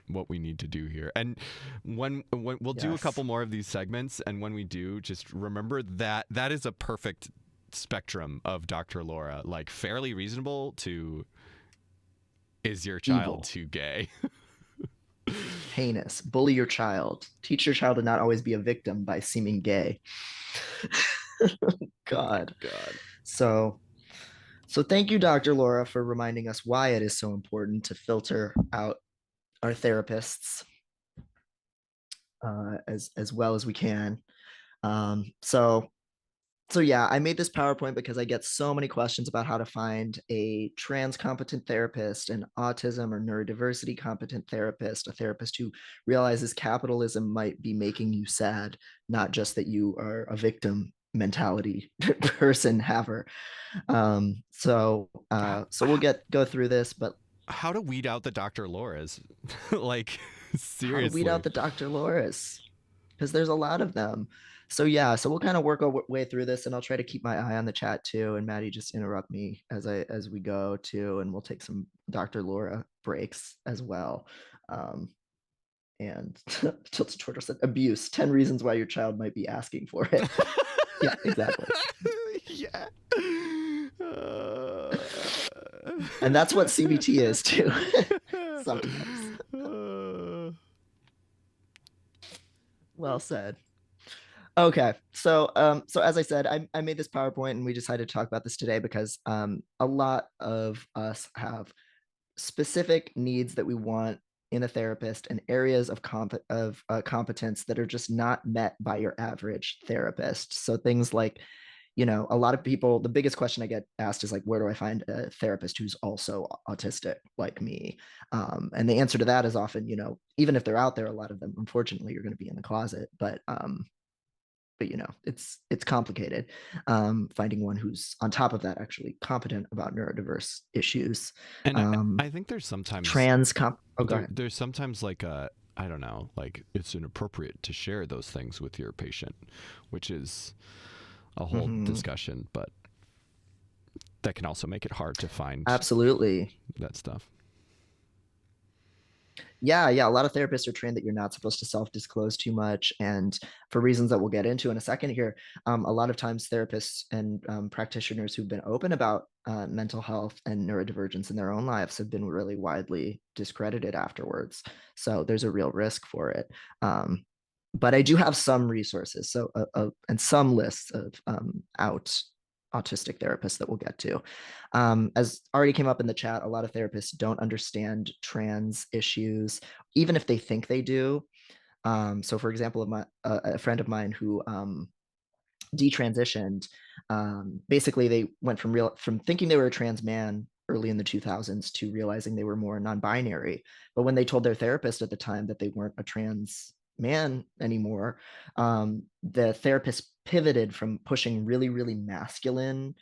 [SPEAKER 2] what we need to do here. And when we'll do a
[SPEAKER 1] Yes.
[SPEAKER 2] couple more of these segments, and when we do, just remember that that is a perfect spectrum of Dr. Laura, like fairly reasonable to is your child
[SPEAKER 1] Evil.
[SPEAKER 2] too gay?
[SPEAKER 1] Heinous. Bully your child. Teach your child to not always be a victim by seeming gay. God.
[SPEAKER 2] God.
[SPEAKER 1] So thank you, Dr. Laura, for reminding us why it is so important to filter out our therapists as well as we can. So yeah, I made this PowerPoint because I get so many questions about how to find a trans competent therapist, an autism or neurodiversity competent therapist, a therapist who realizes capitalism might be making you sad, not just that you are a victim mentality person haver. So we'll go through this, but
[SPEAKER 2] How to weed out the Dr. Lauras? Like,
[SPEAKER 1] how to weed out
[SPEAKER 2] seriously.
[SPEAKER 1] the Dr. Lauras? Because there's a lot of them. So yeah, so we'll kind of work our way through this, and I'll try to keep my eye on the chat too. And Maddie, just interrupt me as we go too, and we'll take some Dr. Laura breaks as well. And Tilted Turtle said, "Abuse: 10 reasons why your child might be asking for it." Yeah, exactly.
[SPEAKER 2] Yeah.
[SPEAKER 1] And that's what CBT is too. Sometimes. Well said. Okay, so as I said, I made this PowerPoint, and we decided to talk about this today because a lot of us have specific needs that we want in a therapist and areas of competence that are just not met by your average therapist. So things like, a lot of people, the biggest question I get asked is like, where do I find a therapist who's also autistic like me? And the answer to that is often, even if they're out there, a lot of them, unfortunately, you're going to be in the closet. But it's complicated finding one who's on top of that actually competent about neurodiverse issues.
[SPEAKER 2] And I think there's sometimes
[SPEAKER 1] Go ahead.
[SPEAKER 2] there's sometimes like I don't know, like it's inappropriate to share those things with your patient, which is a whole discussion, but that can also make it hard to find
[SPEAKER 1] Absolutely.
[SPEAKER 2] that stuff.
[SPEAKER 1] Yeah, a lot of therapists are trained that you're not supposed to self-disclose too much, and for reasons that we'll get into in a second here, a lot of times therapists and practitioners who've been open about mental health and neurodivergence in their own lives have been really widely discredited afterwards. So there's a real risk for it. But I do have some resources, and some lists of autistic therapists that we'll get to. As already came up in the chat, a lot of therapists don't understand trans issues, even if they think they do. So, for example, a friend of mine who detransitioned, basically they went from thinking they were a trans man early in the 2000s to realizing they were more non-binary. But when they told their therapist at the time that they weren't a trans man anymore, the therapist pivoted from pushing really, really masculine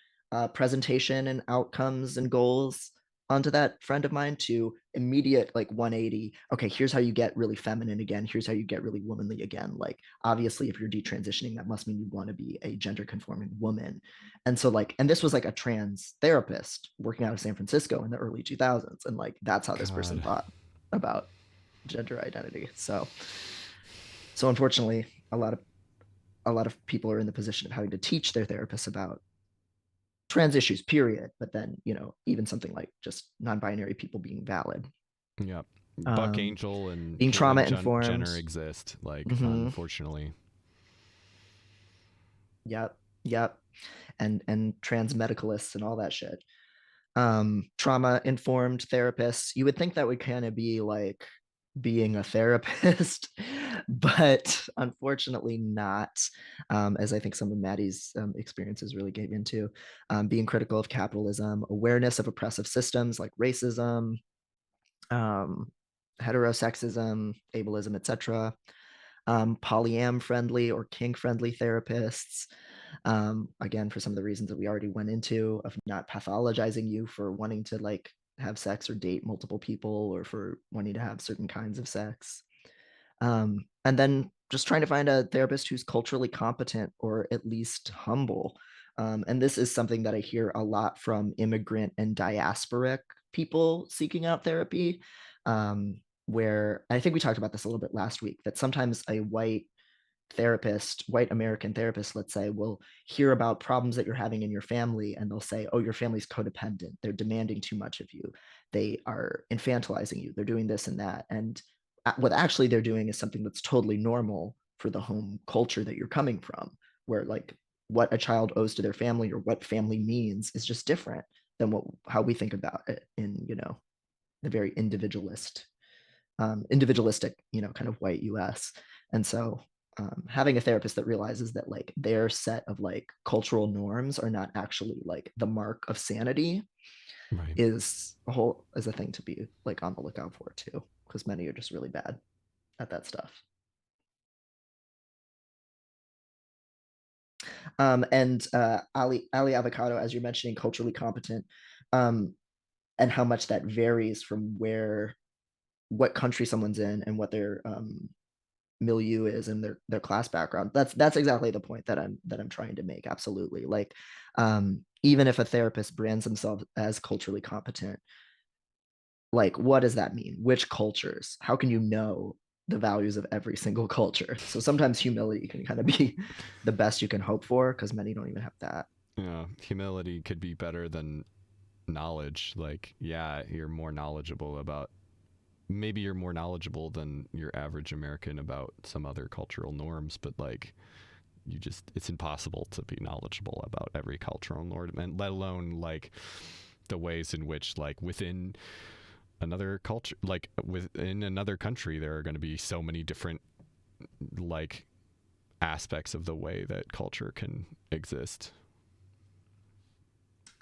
[SPEAKER 1] presentation and outcomes and goals onto that friend of mine to immediate like 180. Okay, here's how you get really feminine again. Here's how you get really womanly again. Like obviously if you're detransitioning, that must mean you want to be a gender conforming woman. And so like, and this was like a trans therapist working out of San Francisco in the early 2000s. And like, that's how this person
[SPEAKER 2] God.
[SPEAKER 1] thought about gender identity. So unfortunately, a lot of people are in the position of having to teach their therapists about trans issues, period. But then, you know, even something like just non-binary people being valid,
[SPEAKER 2] Yeah. Buck
[SPEAKER 1] um,
[SPEAKER 2] Angel and
[SPEAKER 1] being trauma
[SPEAKER 2] Caitlyn
[SPEAKER 1] informed.
[SPEAKER 2] Jenner exist, like,
[SPEAKER 1] Mm-hmm.
[SPEAKER 2] unfortunately.
[SPEAKER 1] Yep, yep, and trans medicalists and all that shit. Trauma informed therapists. You would think that would kind of be like being a therapist, but unfortunately not. As I think some of Maddie's experiences really gave into being critical of capitalism, awareness of oppressive systems like racism, um, heterosexism, ableism, etc. Polyam friendly or kink friendly therapists. Again, for some of the reasons that we already went into of not pathologizing you for wanting to like have sex or date multiple people or for wanting to have certain kinds of sex. And then just trying to find a therapist who's culturally competent or at least humble. And this is something that I hear a lot from immigrant and diasporic people seeking out therapy. Where I think we talked about this a little bit last week, that sometimes a white therapist, white American therapist, let's say, will hear about problems that you're having in your family and they'll say, oh, your family's codependent. They're demanding too much of you. They are infantilizing you. They're doing this and that. And what actually they're doing is something that's totally normal for the home culture that you're coming from, where like what a child owes to their family or what family means is just different than what how we think about it in, you know, the very individualistic, you know, kind of white US. And so having a therapist that realizes that like their set of like cultural norms are not actually like the mark of sanity
[SPEAKER 2] Right.
[SPEAKER 1] is a thing to be like on the lookout for too, because many are just really bad at that stuff. And Ali Avocado, as you're mentioning, culturally competent, um, and how much that varies from where what country someone's in and what their milieu is and their class background. That's exactly the point that I'm trying to make. Absolutely. Like even if a therapist brands themselves as culturally competent, like what does that mean? Which cultures? How can you know the values of every single culture? So sometimes humility can kind of be the best you can hope for because many don't even have that.
[SPEAKER 2] Yeah. Humility could be better than knowledge. Like, yeah, you're more knowledgeable about, maybe you're more knowledgeable than your average American about some other cultural norms, but like, it's impossible to be knowledgeable about every cultural norm, and let alone like the ways in which like within another culture, like within another country, there are going to be so many different like aspects of the way that culture can exist.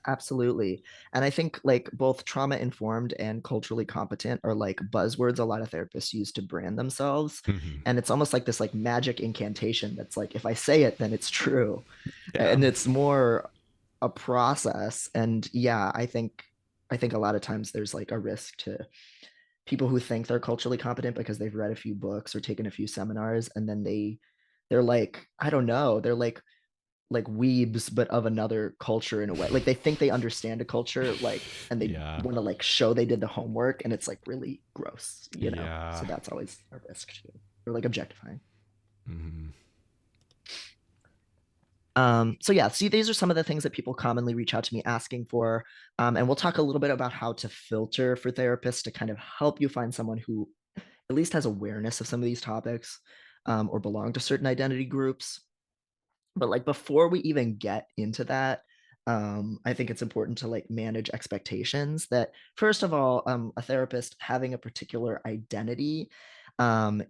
[SPEAKER 1] Absolutely. And I think like both trauma informed and culturally competent are like buzzwords a lot of therapists use to brand themselves.
[SPEAKER 2] Mm-hmm.
[SPEAKER 1] And it's almost like this like magic incantation that's like, if I say it, then it's true.
[SPEAKER 2] Yeah.
[SPEAKER 1] And it's more a process. And yeah, I think a lot of times there's like a risk to people who think they're culturally competent because they've read a few books or taken a few seminars and then they're like, I don't know, they're like weebs but of another culture in a way, like they think they understand a culture like and they
[SPEAKER 2] Yeah.
[SPEAKER 1] want to like show they did the homework and it's like really gross, you know,
[SPEAKER 2] Yeah.
[SPEAKER 1] so that's always a risk too, or like objectifying.
[SPEAKER 2] Mm-hmm.
[SPEAKER 1] So yeah, see, these are some of the things that people commonly reach out to me asking for, and we'll talk a little bit about how to filter for therapists to kind of help you find someone who at least has awareness of some of these topics, or belong to certain identity groups. But like before we even get into that, I think it's important to like manage expectations that first of all, a therapist having a particular identity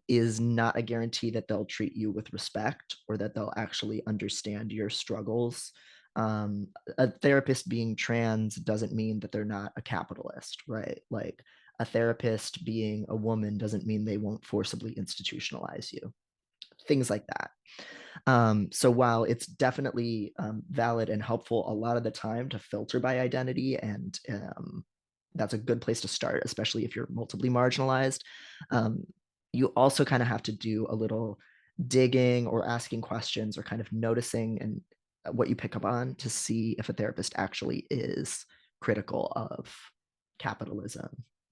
[SPEAKER 1] is not a guarantee that they'll treat you with respect or that they'll actually understand your struggles. A therapist being trans doesn't mean that they're not a capitalist, right? Like a therapist being a woman doesn't mean they won't forcibly institutionalize you. Things like that. So while it's definitely valid and helpful a lot of the time to filter by identity, and that's a good place to start, especially if you're multiply marginalized, um, you also kind of have to do a little digging or asking questions or kind of noticing and what you pick up on to see if a therapist actually is critical of capitalism,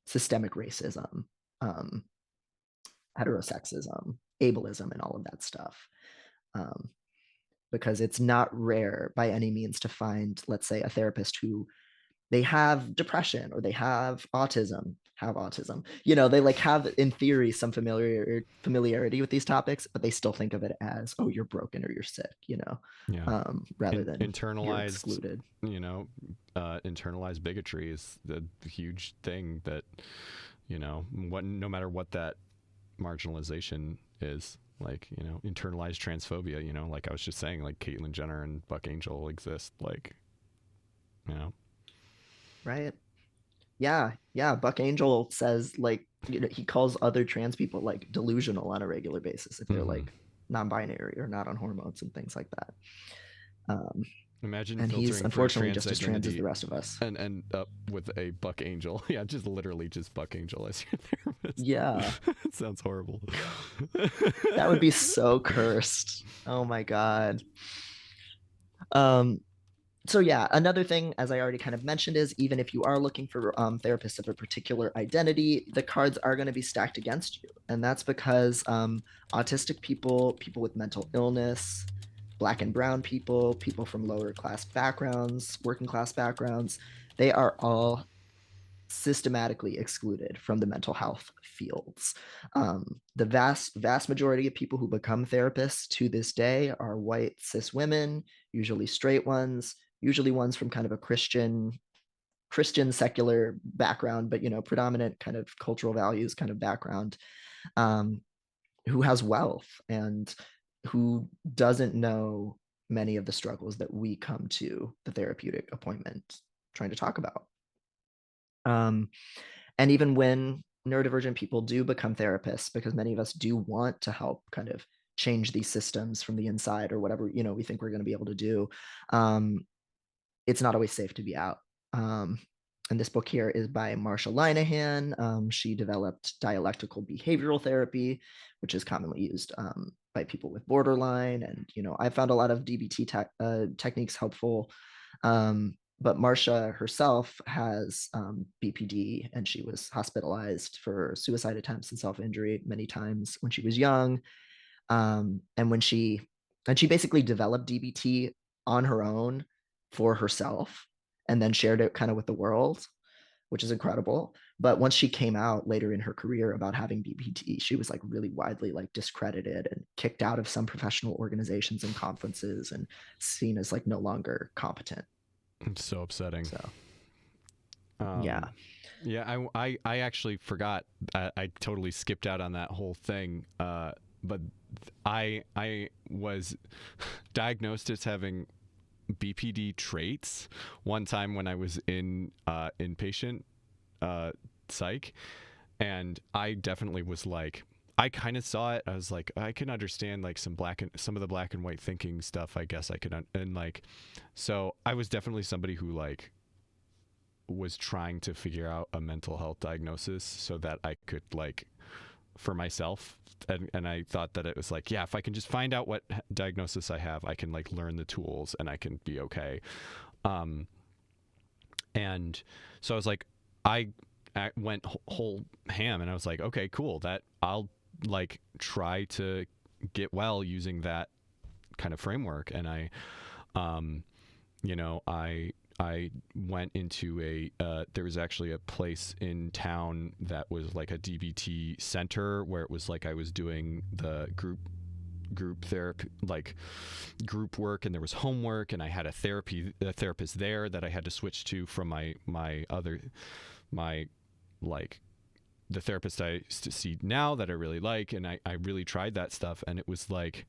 [SPEAKER 1] systemic racism, um, heterosexism, ableism, and all of that stuff. Um, because it's not rare by any means to find, let's say, a therapist who they have depression or they have autism. They like have in theory some familiarity with these topics, but they still think of it as, oh, you're broken or you're sick,
[SPEAKER 2] Yeah.
[SPEAKER 1] rather than you're
[SPEAKER 2] Internalized,
[SPEAKER 1] excluded.
[SPEAKER 2] internalized bigotry is the huge thing that, no matter what that marginalization is, like, internalized transphobia, like I was just saying, like Caitlyn Jenner and Buck Angel exist, like, you know.
[SPEAKER 1] Right. Yeah, Buck Angel says, like, he calls other trans people like delusional on a regular basis if they're
[SPEAKER 2] Mm-hmm.
[SPEAKER 1] like non-binary or not on hormones and things like that. um,
[SPEAKER 2] Imagine
[SPEAKER 1] and he's
[SPEAKER 2] filtering for a
[SPEAKER 1] unfortunately
[SPEAKER 2] trans
[SPEAKER 1] just as trans as
[SPEAKER 2] identity
[SPEAKER 1] the rest of us.
[SPEAKER 2] and end up with a Buck Angel. Yeah, just literally just Buck Angel as your therapist.
[SPEAKER 1] Yeah.
[SPEAKER 2] It sounds horrible.
[SPEAKER 1] That would be so cursed. Oh my god. Um, so yeah, another thing, as I already kind of mentioned, is even if you are looking for therapists of a particular identity, the cards are going to be stacked against you, and that's because autistic people, people with mental illness, Black and brown people, people from lower class backgrounds, working class backgrounds, they are all systematically excluded from the mental health fields. The vast majority of people who become therapists to this day are white cis women, usually straight ones, usually ones from kind of a Christian secular background, but predominant kind of cultural values kind of background, um, who has wealth and who doesn't know many of the struggles that we come to the therapeutic appointment trying to talk about. Um, and even when neurodivergent people do become therapists, because many of us do want to help kind of change these systems from the inside or whatever we think we're going to be able to do, um, it's not always safe to be out. Um, and this book here is by Marsha Linehan. She developed dialectical behavioral therapy, which is commonly used by people with borderline. And I found a lot of DBT techniques helpful. But Marsha herself has BPD, and she was hospitalized for suicide attempts and self-injury many times when she was young. And she basically developed DBT on her own for herself, and then shared it kind of with the world, which is incredible. But once she came out later in her career about having BPD, she was like really widely like discredited and kicked out of some professional organizations and conferences and seen as like no longer competent.
[SPEAKER 2] It's so upsetting.
[SPEAKER 1] So
[SPEAKER 2] Um,
[SPEAKER 1] yeah.
[SPEAKER 2] yeah, I actually forgot. I totally skipped out on that whole thing. But I was diagnosed as having BPD traits one time when I was in inpatient psych, and I definitely was like, I kind of saw it. I was like, I can understand like some of the black and white thinking stuff. I guess I could, and like, so I was definitely somebody who like was trying to figure out a mental health diagnosis so that I could like for myself. And I thought that it was like, yeah, if I can just find out what diagnosis I have, I can like learn the tools and I can be okay. And so I was like, I went whole ham, and I was like, okay, cool, that I'll like try to get well using that kind of framework. And I went into there was actually a place in town that was like a DBT center where it was like I was doing the group therapy, like group work, and there was homework, and I had a therapist there that I had to switch to from my like the therapist I see now that I really like. And I really tried that stuff, and it was like,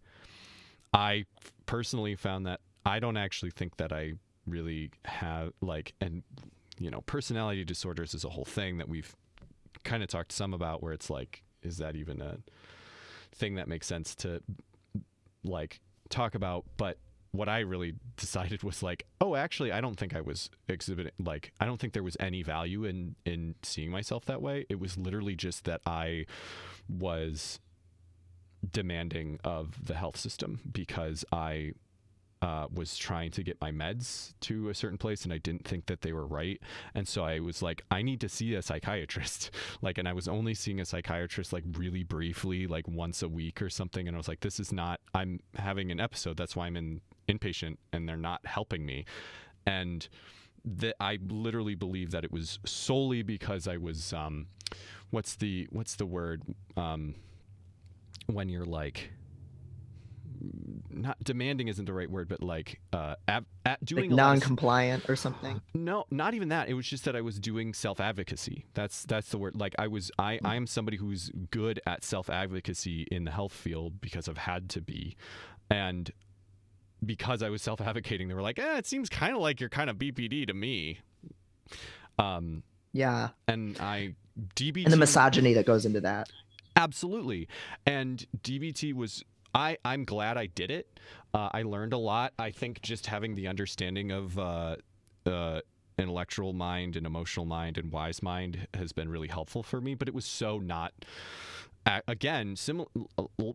[SPEAKER 2] I personally found that I don't actually think that I really have like, and personality disorders is a whole thing that we've kind of talked some about, where it's like, is that even a thing that makes sense to like talk about, but what I really decided was like, oh, actually, I don't think I was exhibiting, like, I don't think there was any value in seeing myself that way. It was literally just that I was demanding of the health system because I was trying to get my meds to a certain place and I didn't think that they were right. And so I was like, I need to see a psychiatrist. Like, and I was only seeing a psychiatrist like really briefly, like once a week or something. And I was like, this is not, I'm having an episode. That's why I'm in inpatient and they're not helping me. And that I literally believe that it was solely because I was, what's the word? When you're like, not demanding isn't the right word, but like
[SPEAKER 1] Like
[SPEAKER 2] doing a lot of
[SPEAKER 1] non-compliant or something.
[SPEAKER 2] no, not even that. It was just that I was doing self-advocacy. That's the word. Like I am somebody who's good at self-advocacy in the health field because I've had to be, and because I was self-advocating, they were like, it seems kind of like you're kind of BPD to me.
[SPEAKER 1] Yeah.
[SPEAKER 2] And I DBT
[SPEAKER 1] And the misogyny that goes into that.
[SPEAKER 2] Absolutely. And DBT was, I'm glad I did it. I learned a lot. I think just having the understanding of intellectual mind and emotional mind and wise mind has been really helpful for me. But it was so not, again,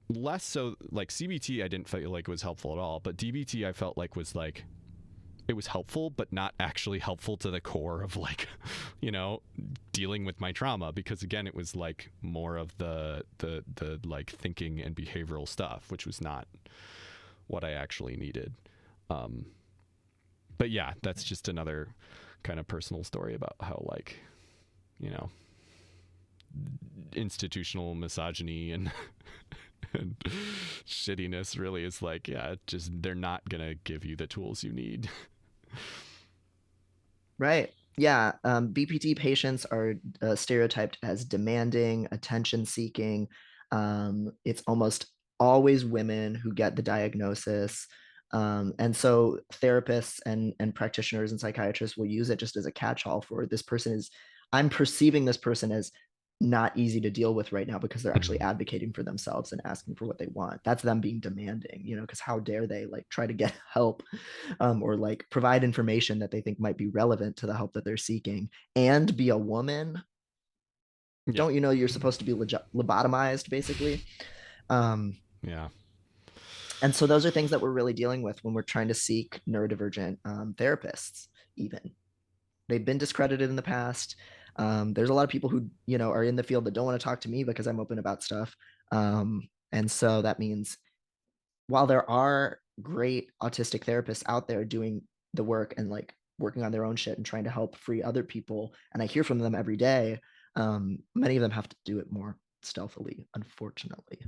[SPEAKER 2] less so like CBT. I didn't feel like it was helpful at all. But DBT I felt like was like, it was helpful, but not actually helpful to the core of like, dealing with my trauma, because again, it was like more of the like thinking and behavioral stuff, which was not what I actually needed. But yeah, that's just another kind of personal story about how like, institutional misogyny and and shittiness really is like, yeah, just they're not gonna give you the tools you need.
[SPEAKER 1] Right. Yeah. BPD patients are stereotyped as demanding, attention seeking. It's almost always women who get the diagnosis. And so therapists and practitioners and psychiatrists will use it just as a catch-all for this person is, I'm perceiving this person as not easy to deal with right now because they're actually advocating for themselves and asking for what they want. That's them being demanding, because how dare they like try to get help or like provide information that they think might be relevant to the help that they're seeking and be a woman.
[SPEAKER 2] Yeah.
[SPEAKER 1] Don't you know you're supposed to be lobotomized basically?
[SPEAKER 2] Yeah.
[SPEAKER 1] And so those are things that we're really dealing with when we're trying to seek neurodivergent therapists. Even they've been discredited in the past. There's a lot of people who are in the field that don't want to talk to me because I'm open about stuff. And so that means while there are great autistic therapists out there doing the work and like working on their own shit and trying to help free other people, and I hear from them every day, many of them have to do it more stealthily, unfortunately.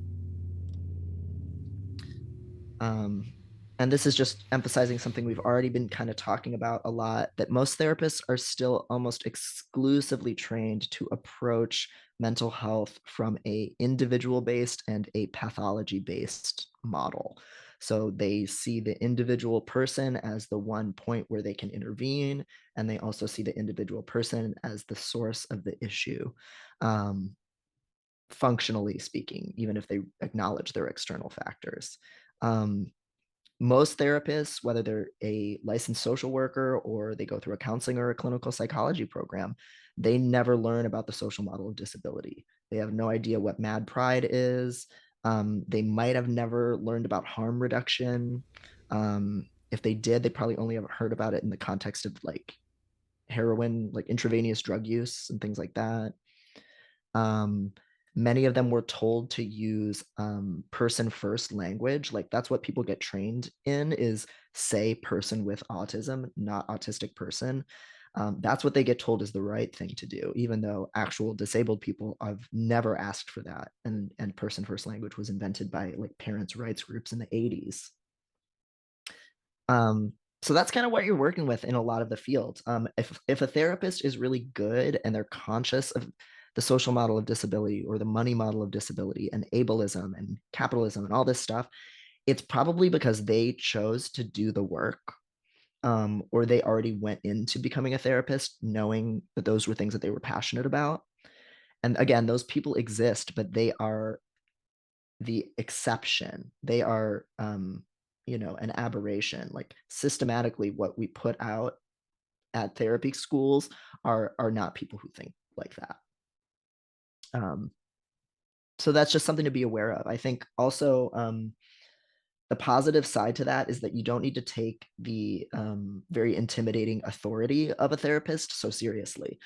[SPEAKER 1] And this is just emphasizing something we've already been kind of talking about a lot, that most therapists are still almost exclusively trained to approach mental health from a individual-based and a pathology-based model. So they see the individual person as the one point where they can intervene, and they also see the individual person as the source of the issue, functionally speaking, even if they acknowledge their external factors. Most therapists, whether they're a licensed social worker or they go through a counseling or a clinical psychology program, they never learn about the social model of disability. They have no idea what mad pride is. They might have never learned about harm reduction. If they did, they probably only ever heard about it in the context of like heroin, like intravenous drug use and things like that. Many of them were told to use person first language. Like that's what people get trained in, is say person with autism, not autistic person. That's what they get told is the right thing to do, even though actual disabled people have never asked for that. And person first language was invented by like parents' rights groups in the 80s. So that's kind of what you're working with in a lot of the fields. If a therapist is really good and they're conscious of the social model of disability or the money model of disability and ableism and capitalism and all this stuff, it's probably because they chose to do the work, or they already went into becoming a therapist knowing that those were things that they were passionate about. And again, those people exist, but they are the exception. They are an aberration. Like systematically, what we put out at therapy schools are not people who think like that. Um, so that's just something to be aware of. I think also the positive side to that is that you don't need to take the very intimidating authority of a therapist so seriously.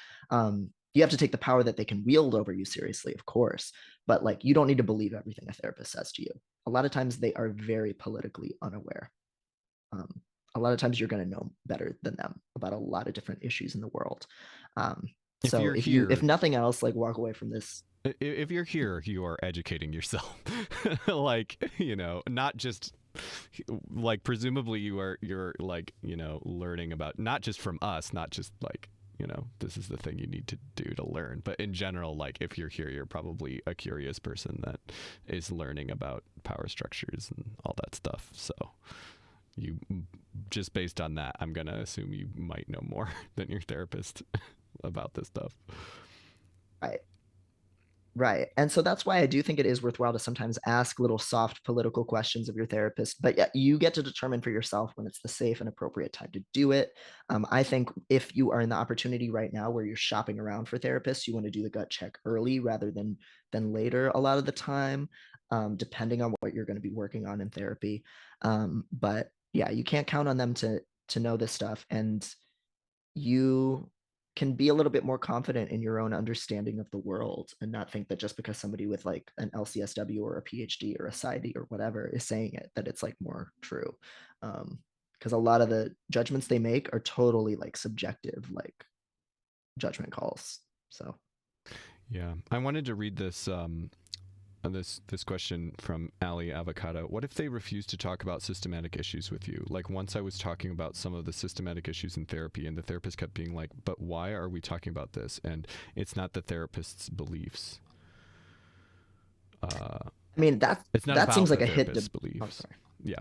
[SPEAKER 1] You have to take the power that they can wield over you seriously, of course, but like you don't need to believe everything a therapist says to you. A lot of times they are very politically unaware. Um, a lot of times you're going to know better than them about a lot of different issues in the world. Um,
[SPEAKER 2] If
[SPEAKER 1] so
[SPEAKER 2] you're
[SPEAKER 1] if
[SPEAKER 2] here,
[SPEAKER 1] nothing else, like walk away from this.
[SPEAKER 2] if you're here, you are educating yourself. Like, not just like presumably you're like, learning about not just from us, not just like, this is the thing you need to do to learn, but in general, like if you're here, you're probably a curious person that is learning about power structures and all that stuff. So you just based on that, I'm gonna assume you might know more than your therapist about this stuff.
[SPEAKER 1] Right. Right. And so that's why I do think it is worthwhile to sometimes ask little soft political questions of your therapist. But yeah, you get to determine for yourself when it's the safe and appropriate time to do it. I think if you are in the opportunity right now where you're shopping around for therapists, you want to do the gut check early rather than later a lot of the time, depending on what you're going to be working on in therapy. But yeah, you can't count on them to know this stuff. And you can be a little bit more confident in your own understanding of the world and not think that just because somebody with like an LCSW or a PhD or a PsyD or whatever is saying it, that it's like more true. Because a lot of the judgments they make are totally like subjective, like judgment calls. So
[SPEAKER 2] Yeah, I wanted to read this question from Ali Avocado. What if they refuse to talk about systematic issues with you? Like once I was talking about some of the systematic issues in therapy, and the therapist kept being like, "But why are we talking about this?" And it's not the therapist's beliefs.
[SPEAKER 1] I mean
[SPEAKER 2] It's not
[SPEAKER 1] that seems
[SPEAKER 2] about
[SPEAKER 1] like
[SPEAKER 2] the
[SPEAKER 1] a hit
[SPEAKER 2] therapist's
[SPEAKER 1] to I'm
[SPEAKER 2] beliefs.
[SPEAKER 1] sorry.
[SPEAKER 2] Yeah,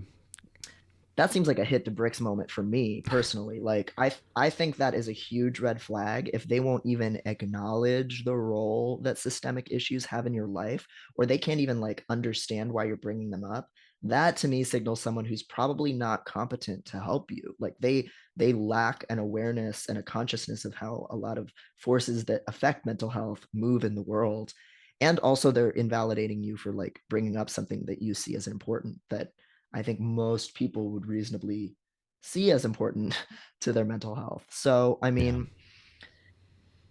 [SPEAKER 1] That seems like a hit to bricks moment for me personally. Like I think that is a huge red flag if they won't even acknowledge the role that systemic issues have in your life, or they can't even like understand why you're bringing them up. That to me signals someone who's probably not competent to help you. Like they lack an awareness and a consciousness of how a lot of forces that affect mental health move in the world. And also they're invalidating you for like bringing up something that you see as important that I think most people would reasonably see as important to their mental health. So, I
[SPEAKER 2] yeah,
[SPEAKER 1] mean,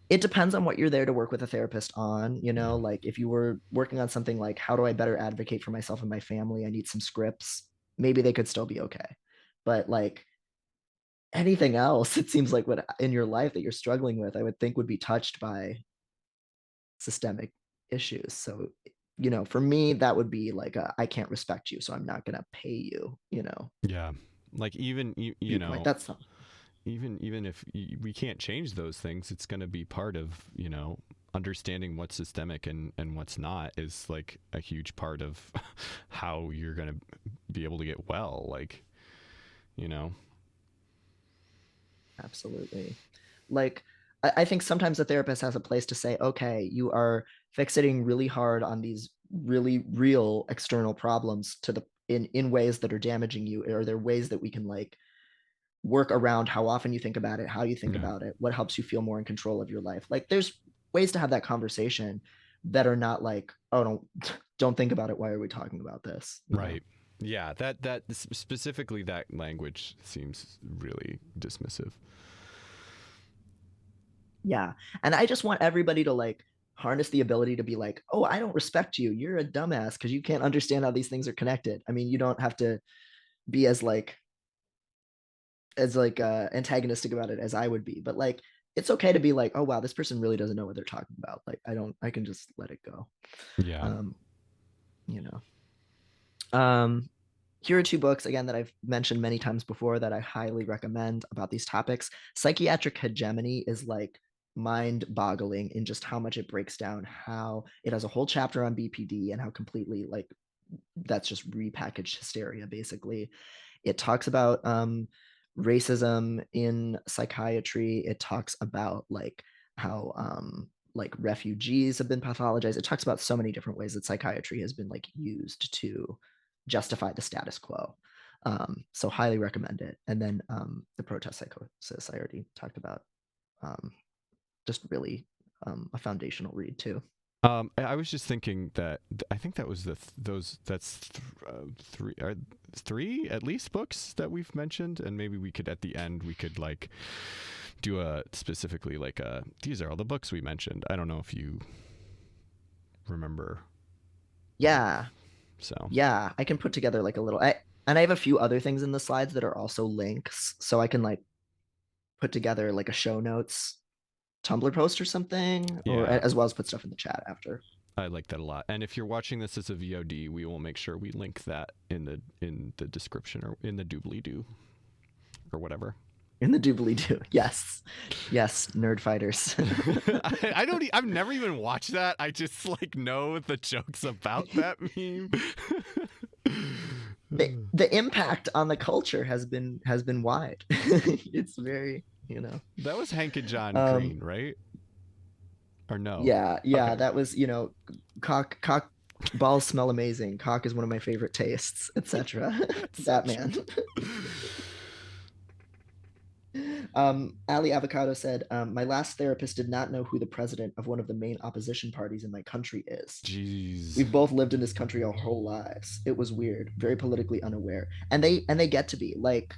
[SPEAKER 1] it depends on what you're there to work with a therapist on.
[SPEAKER 2] yeah,
[SPEAKER 1] Like if you were working on something like, how do I better advocate for myself and my family? I need some scripts. Maybe they could still be okay. But like anything else, it seems like what in your life that you're struggling with, I would think would be touched by systemic issues. So, for me, that would be like, I can't respect you, so I'm not going to pay you.
[SPEAKER 2] yeah. Like even
[SPEAKER 1] Viewpoint. That's not.
[SPEAKER 2] even if we can't change those things, it's going to be part of understanding what's systemic and what's not is like a huge part of how you're going to be able to get well. Like you know,
[SPEAKER 1] Absolutely. Like, I think sometimes a therapist has a place to say, okay, you are fixating really hard on these really real external problems in ways that are damaging you. Are there ways that we can like work around how often you think about it, how you think
[SPEAKER 2] yeah,
[SPEAKER 1] about it, what helps you feel more in control of your life? Like, there's ways to have that conversation that are not like, oh, don't think about it. Why are we talking about this?
[SPEAKER 2] right. Yeah, that specifically that language seems really dismissive.
[SPEAKER 1] Yeah. And I just want everybody to like harness the ability to be like, oh, I don't respect you. You're a dumbass because you can't understand how these things are connected. I mean, you don't have to be as antagonistic about it as I would be, but like it's okay to be like, oh wow, this person really doesn't know what they're talking about. Like I can just let it go.
[SPEAKER 2] Yeah,
[SPEAKER 1] Um, you know. Um, here are two books again that I've mentioned many times before that I highly recommend about these topics. Psychiatric Hegemony is like mind-boggling in just how much it breaks down how it has a whole chapter on BPD and how completely like that's just repackaged hysteria basically. It talks about racism in psychiatry. It talks about like how like refugees have been pathologized. It talks about so many different ways that psychiatry has been like used to justify the status quo. So highly recommend it. And then the protest psychosis I already talked about. Just really a foundational read too.
[SPEAKER 2] I was just thinking that I think that was three at least books that we've mentioned, and maybe we could at the end we could like do a specifically like these are all the books we mentioned. I don't know if you remember.
[SPEAKER 1] Yeah,
[SPEAKER 2] So
[SPEAKER 1] yeah, I can put together like a little. And I have a few other things in the slides that are also links, so I can like put together like a show notes Tumblr post or something, or
[SPEAKER 2] yeah,
[SPEAKER 1] as well as put stuff in the chat after.
[SPEAKER 2] I like that a lot. And if you're watching this as a VOD, we will make sure we link that in the description or in the doobly doo or whatever.
[SPEAKER 1] In the doobly doo, yes, nerd fighters.
[SPEAKER 2] I don't. I've never even watched that. I just like know the jokes about that meme.
[SPEAKER 1] The impact on the culture has been wide. It's very,
[SPEAKER 2] That was Hank and John Green, right? Or no?
[SPEAKER 1] Yeah,
[SPEAKER 2] Okay.
[SPEAKER 1] that was, cock balls smell amazing. Cock is one of my favorite tastes, etc. Batman. Ali Avocado said, my last therapist did not know who the president of one of the main opposition parties in my country is.
[SPEAKER 2] Jeez.
[SPEAKER 1] We've both lived in this country our whole lives. It was weird, very politically unaware. And they get to be like,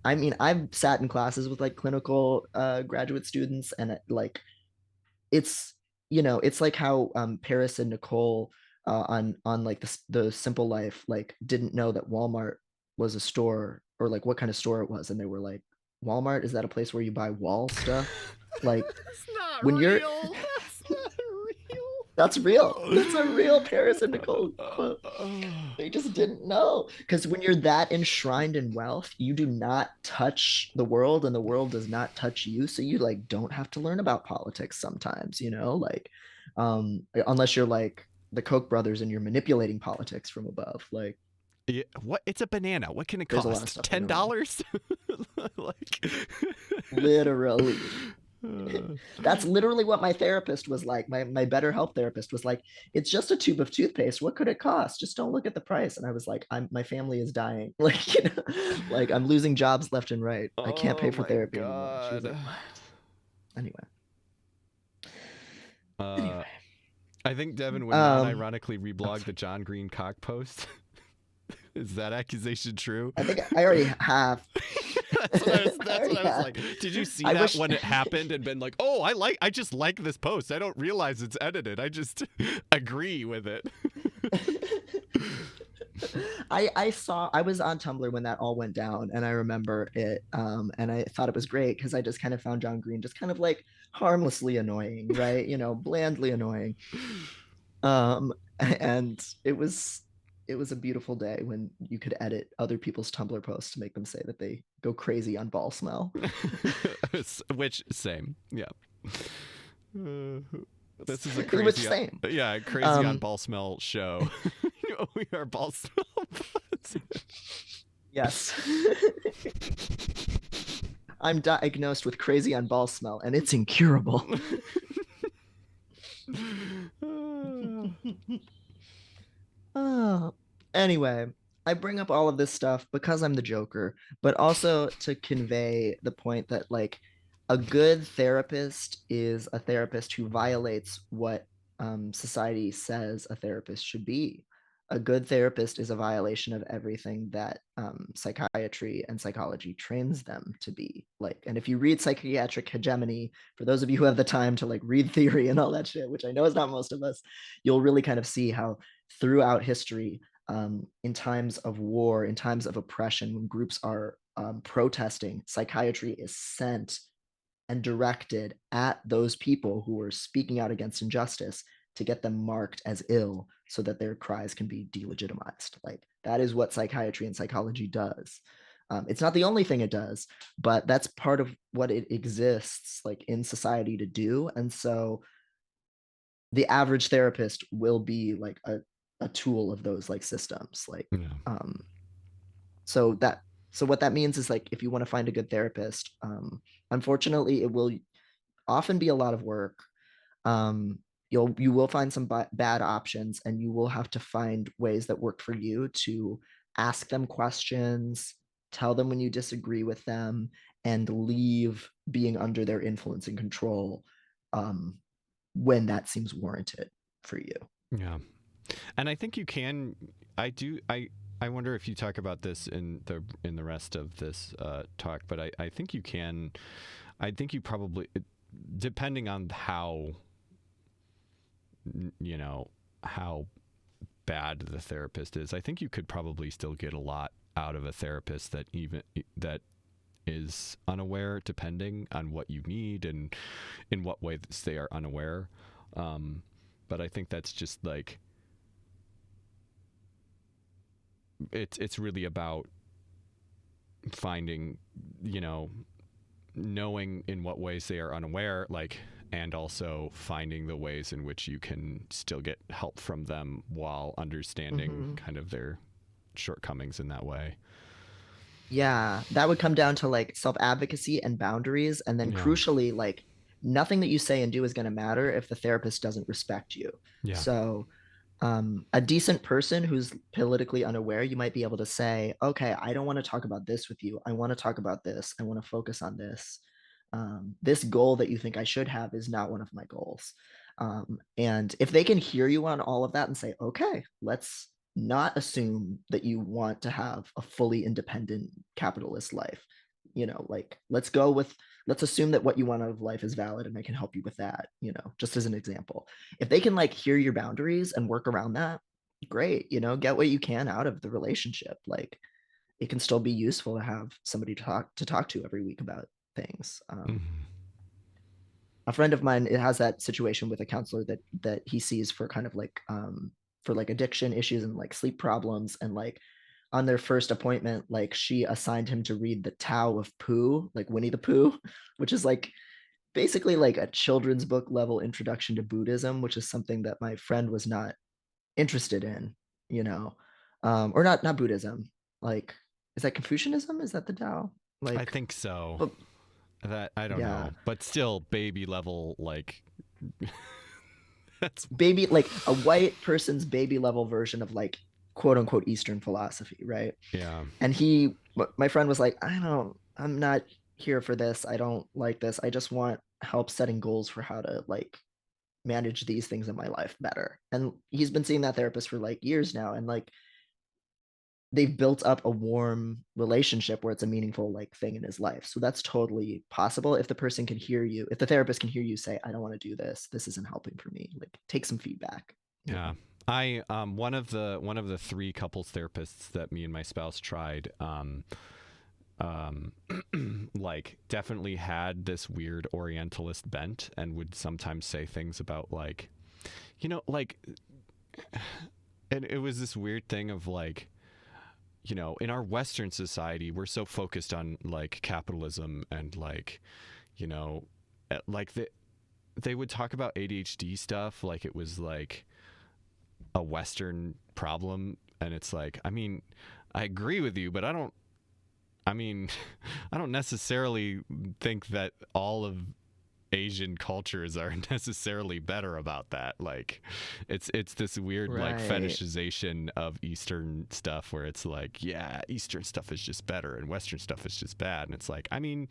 [SPEAKER 1] I mean, I've sat in classes with like clinical graduate students, and like it's it's like how Paris and Nicole on like the Simple Life like didn't know that Walmart was a store, or like what kind of store it was, and they were like, Walmart, is that a place where you buy wall stuff? Like
[SPEAKER 2] That's not
[SPEAKER 1] when you're
[SPEAKER 2] real. That's not real.
[SPEAKER 1] that's real. That's a real Paris and Nicole quote. They just didn't know, because when you're that enshrined in wealth, you do not touch the world, and the world does not touch you. So you like don't have to learn about politics sometimes, like unless you're like the Koch brothers and you're manipulating politics from above. Like,
[SPEAKER 2] yeah, what? It's a banana. What can it
[SPEAKER 1] there's a lot of
[SPEAKER 2] cost?
[SPEAKER 1] stuff
[SPEAKER 2] $10? Like
[SPEAKER 1] literally. That's literally what my therapist was like. My BetterHelp therapist was like, it's just a tube of toothpaste. What could it cost? Just don't look at the price. And I was like, my family is dying. Like, like I'm losing jobs left and right. I can't pay for therapy anymore. She was like, what? Anyway.
[SPEAKER 2] I think Devin would not ironically reblogged the John Green cock post. Is that accusation true?
[SPEAKER 1] I think I already have.
[SPEAKER 2] That's what I was like. Did you see that when it happened and been like, oh, I just like this post. I don't realize it's edited. I just agree with it.
[SPEAKER 1] I was on Tumblr when that all went down, and I remember it, and I thought it was great because I just kind of found John Green just kind of like harmlessly annoying, right? Blandly annoying. And it was a beautiful day when you could edit other people's Tumblr posts to make them say that they go crazy on ball smell.
[SPEAKER 2] Which same, yeah. This is a crazy, crazy on ball smell show. We are ball smell.
[SPEAKER 1] Yes. I'm diagnosed with crazy on ball smell, and it's incurable. Anyway, I bring up all of this stuff because I'm the Joker, but also to convey the point that like a good therapist is a therapist who violates what society says a therapist should be. A good therapist is a violation of everything that psychiatry and psychology trains them to be. Like, and if you read Psychiatric Hegemony, for those of you who have the time to like read theory and all that shit, which I know is not most of us, you'll really kind of see how throughout history, in times of war, in times of oppression, when groups are protesting, psychiatry is sent and directed at those people who are speaking out against injustice to get them marked as ill so that their cries can be delegitimized. Like, that is what psychiatry and psychology does. It's not the only thing it does, but that's part of what it exists like in society to do. And so the average therapist will be like a tool of those like systems. Like, so what that means is like, if you want to find a good therapist, unfortunately it will often be a lot of work. You will find some bad options, and you will have to find ways that work for you to ask them questions, tell them when you disagree with them, and leave being under their influence and control um, when that seems warranted for you.
[SPEAKER 2] Yeah. And I think you can. I do. I wonder if you talk about this in the rest of this talk, but I think you can. I think you probably, depending on how, you know, how bad the therapist is, I think you could probably still get a lot out of a therapist that is unaware, depending on what you need and in what ways they are unaware. But I think that's just like, it's really about finding, knowing in what ways they are unaware, like, and also finding the ways in which you can still get help from them while understanding
[SPEAKER 1] Mm-hmm.
[SPEAKER 2] kind of their shortcomings in that way.
[SPEAKER 1] Yeah, that would come down to like self-advocacy and boundaries. And then
[SPEAKER 2] Yeah.
[SPEAKER 1] crucially, like nothing that you say and do is going to matter if the therapist doesn't respect you.
[SPEAKER 2] Yeah.
[SPEAKER 1] So, a decent person who's politically unaware, you might be able to say, okay, I don't want to talk about this with you. I want to talk about this. I want to focus on this. This goal that you think I should have is not one of my goals. And if they can hear you on all of that and say, okay, let's not assume that you want to have a fully independent capitalist life. Like let's assume that what you want out of life is valid and I can help you with that, just as an example. If they can like hear your boundaries and work around that, great, get what you can out of the relationship. Like it can still be useful to have somebody to talk to every week about things.
[SPEAKER 2] Mm-hmm.
[SPEAKER 1] A friend of mine, it has that situation with a counselor that he sees for kind of like for like addiction issues and like sleep problems, and like on their first appointment, like she assigned him to read the Tao of Pooh, like Winnie the Pooh, which is like basically like a children's book level introduction to Buddhism, which is something that my friend was not interested in, or not Buddhism. Like, is that Confucianism? Is that the Tao?
[SPEAKER 2] I
[SPEAKER 1] Like,
[SPEAKER 2] think so.
[SPEAKER 1] but
[SPEAKER 2] That I don't
[SPEAKER 1] yeah,
[SPEAKER 2] know, but still baby level, like, that's
[SPEAKER 1] baby, like a white person's baby level version of like quote unquote Eastern philosophy, right?
[SPEAKER 2] yeah.
[SPEAKER 1] And my friend was like, I'm not here for this. I don't like this. I just want help setting goals for how to like manage these things in my life better. And he's been seeing that therapist for like years now. And like they've built up a warm relationship where it's a meaningful like thing in his life. So that's totally possible if the person can hear you, if the therapist can hear you say, I don't want to do this. This isn't helping for me. Like take some feedback.
[SPEAKER 2] Yeah. I one of the three couples therapists that me and my spouse tried, um like definitely had this weird orientalist bent and would sometimes say things about like, like, and it was this weird thing of like, in our Western society, we're so focused on like capitalism and like, you know, like they would talk about ADHD stuff like it was like a Western problem. And it's like, I mean, I agree with you, but I mean, I don't necessarily think that all of Asian cultures are necessarily better about that. Like, it's this weird like
[SPEAKER 1] Right.
[SPEAKER 2] fetishization of Eastern stuff where it's like, yeah, Eastern stuff is just better and Western stuff is just bad. And it's like, I mean,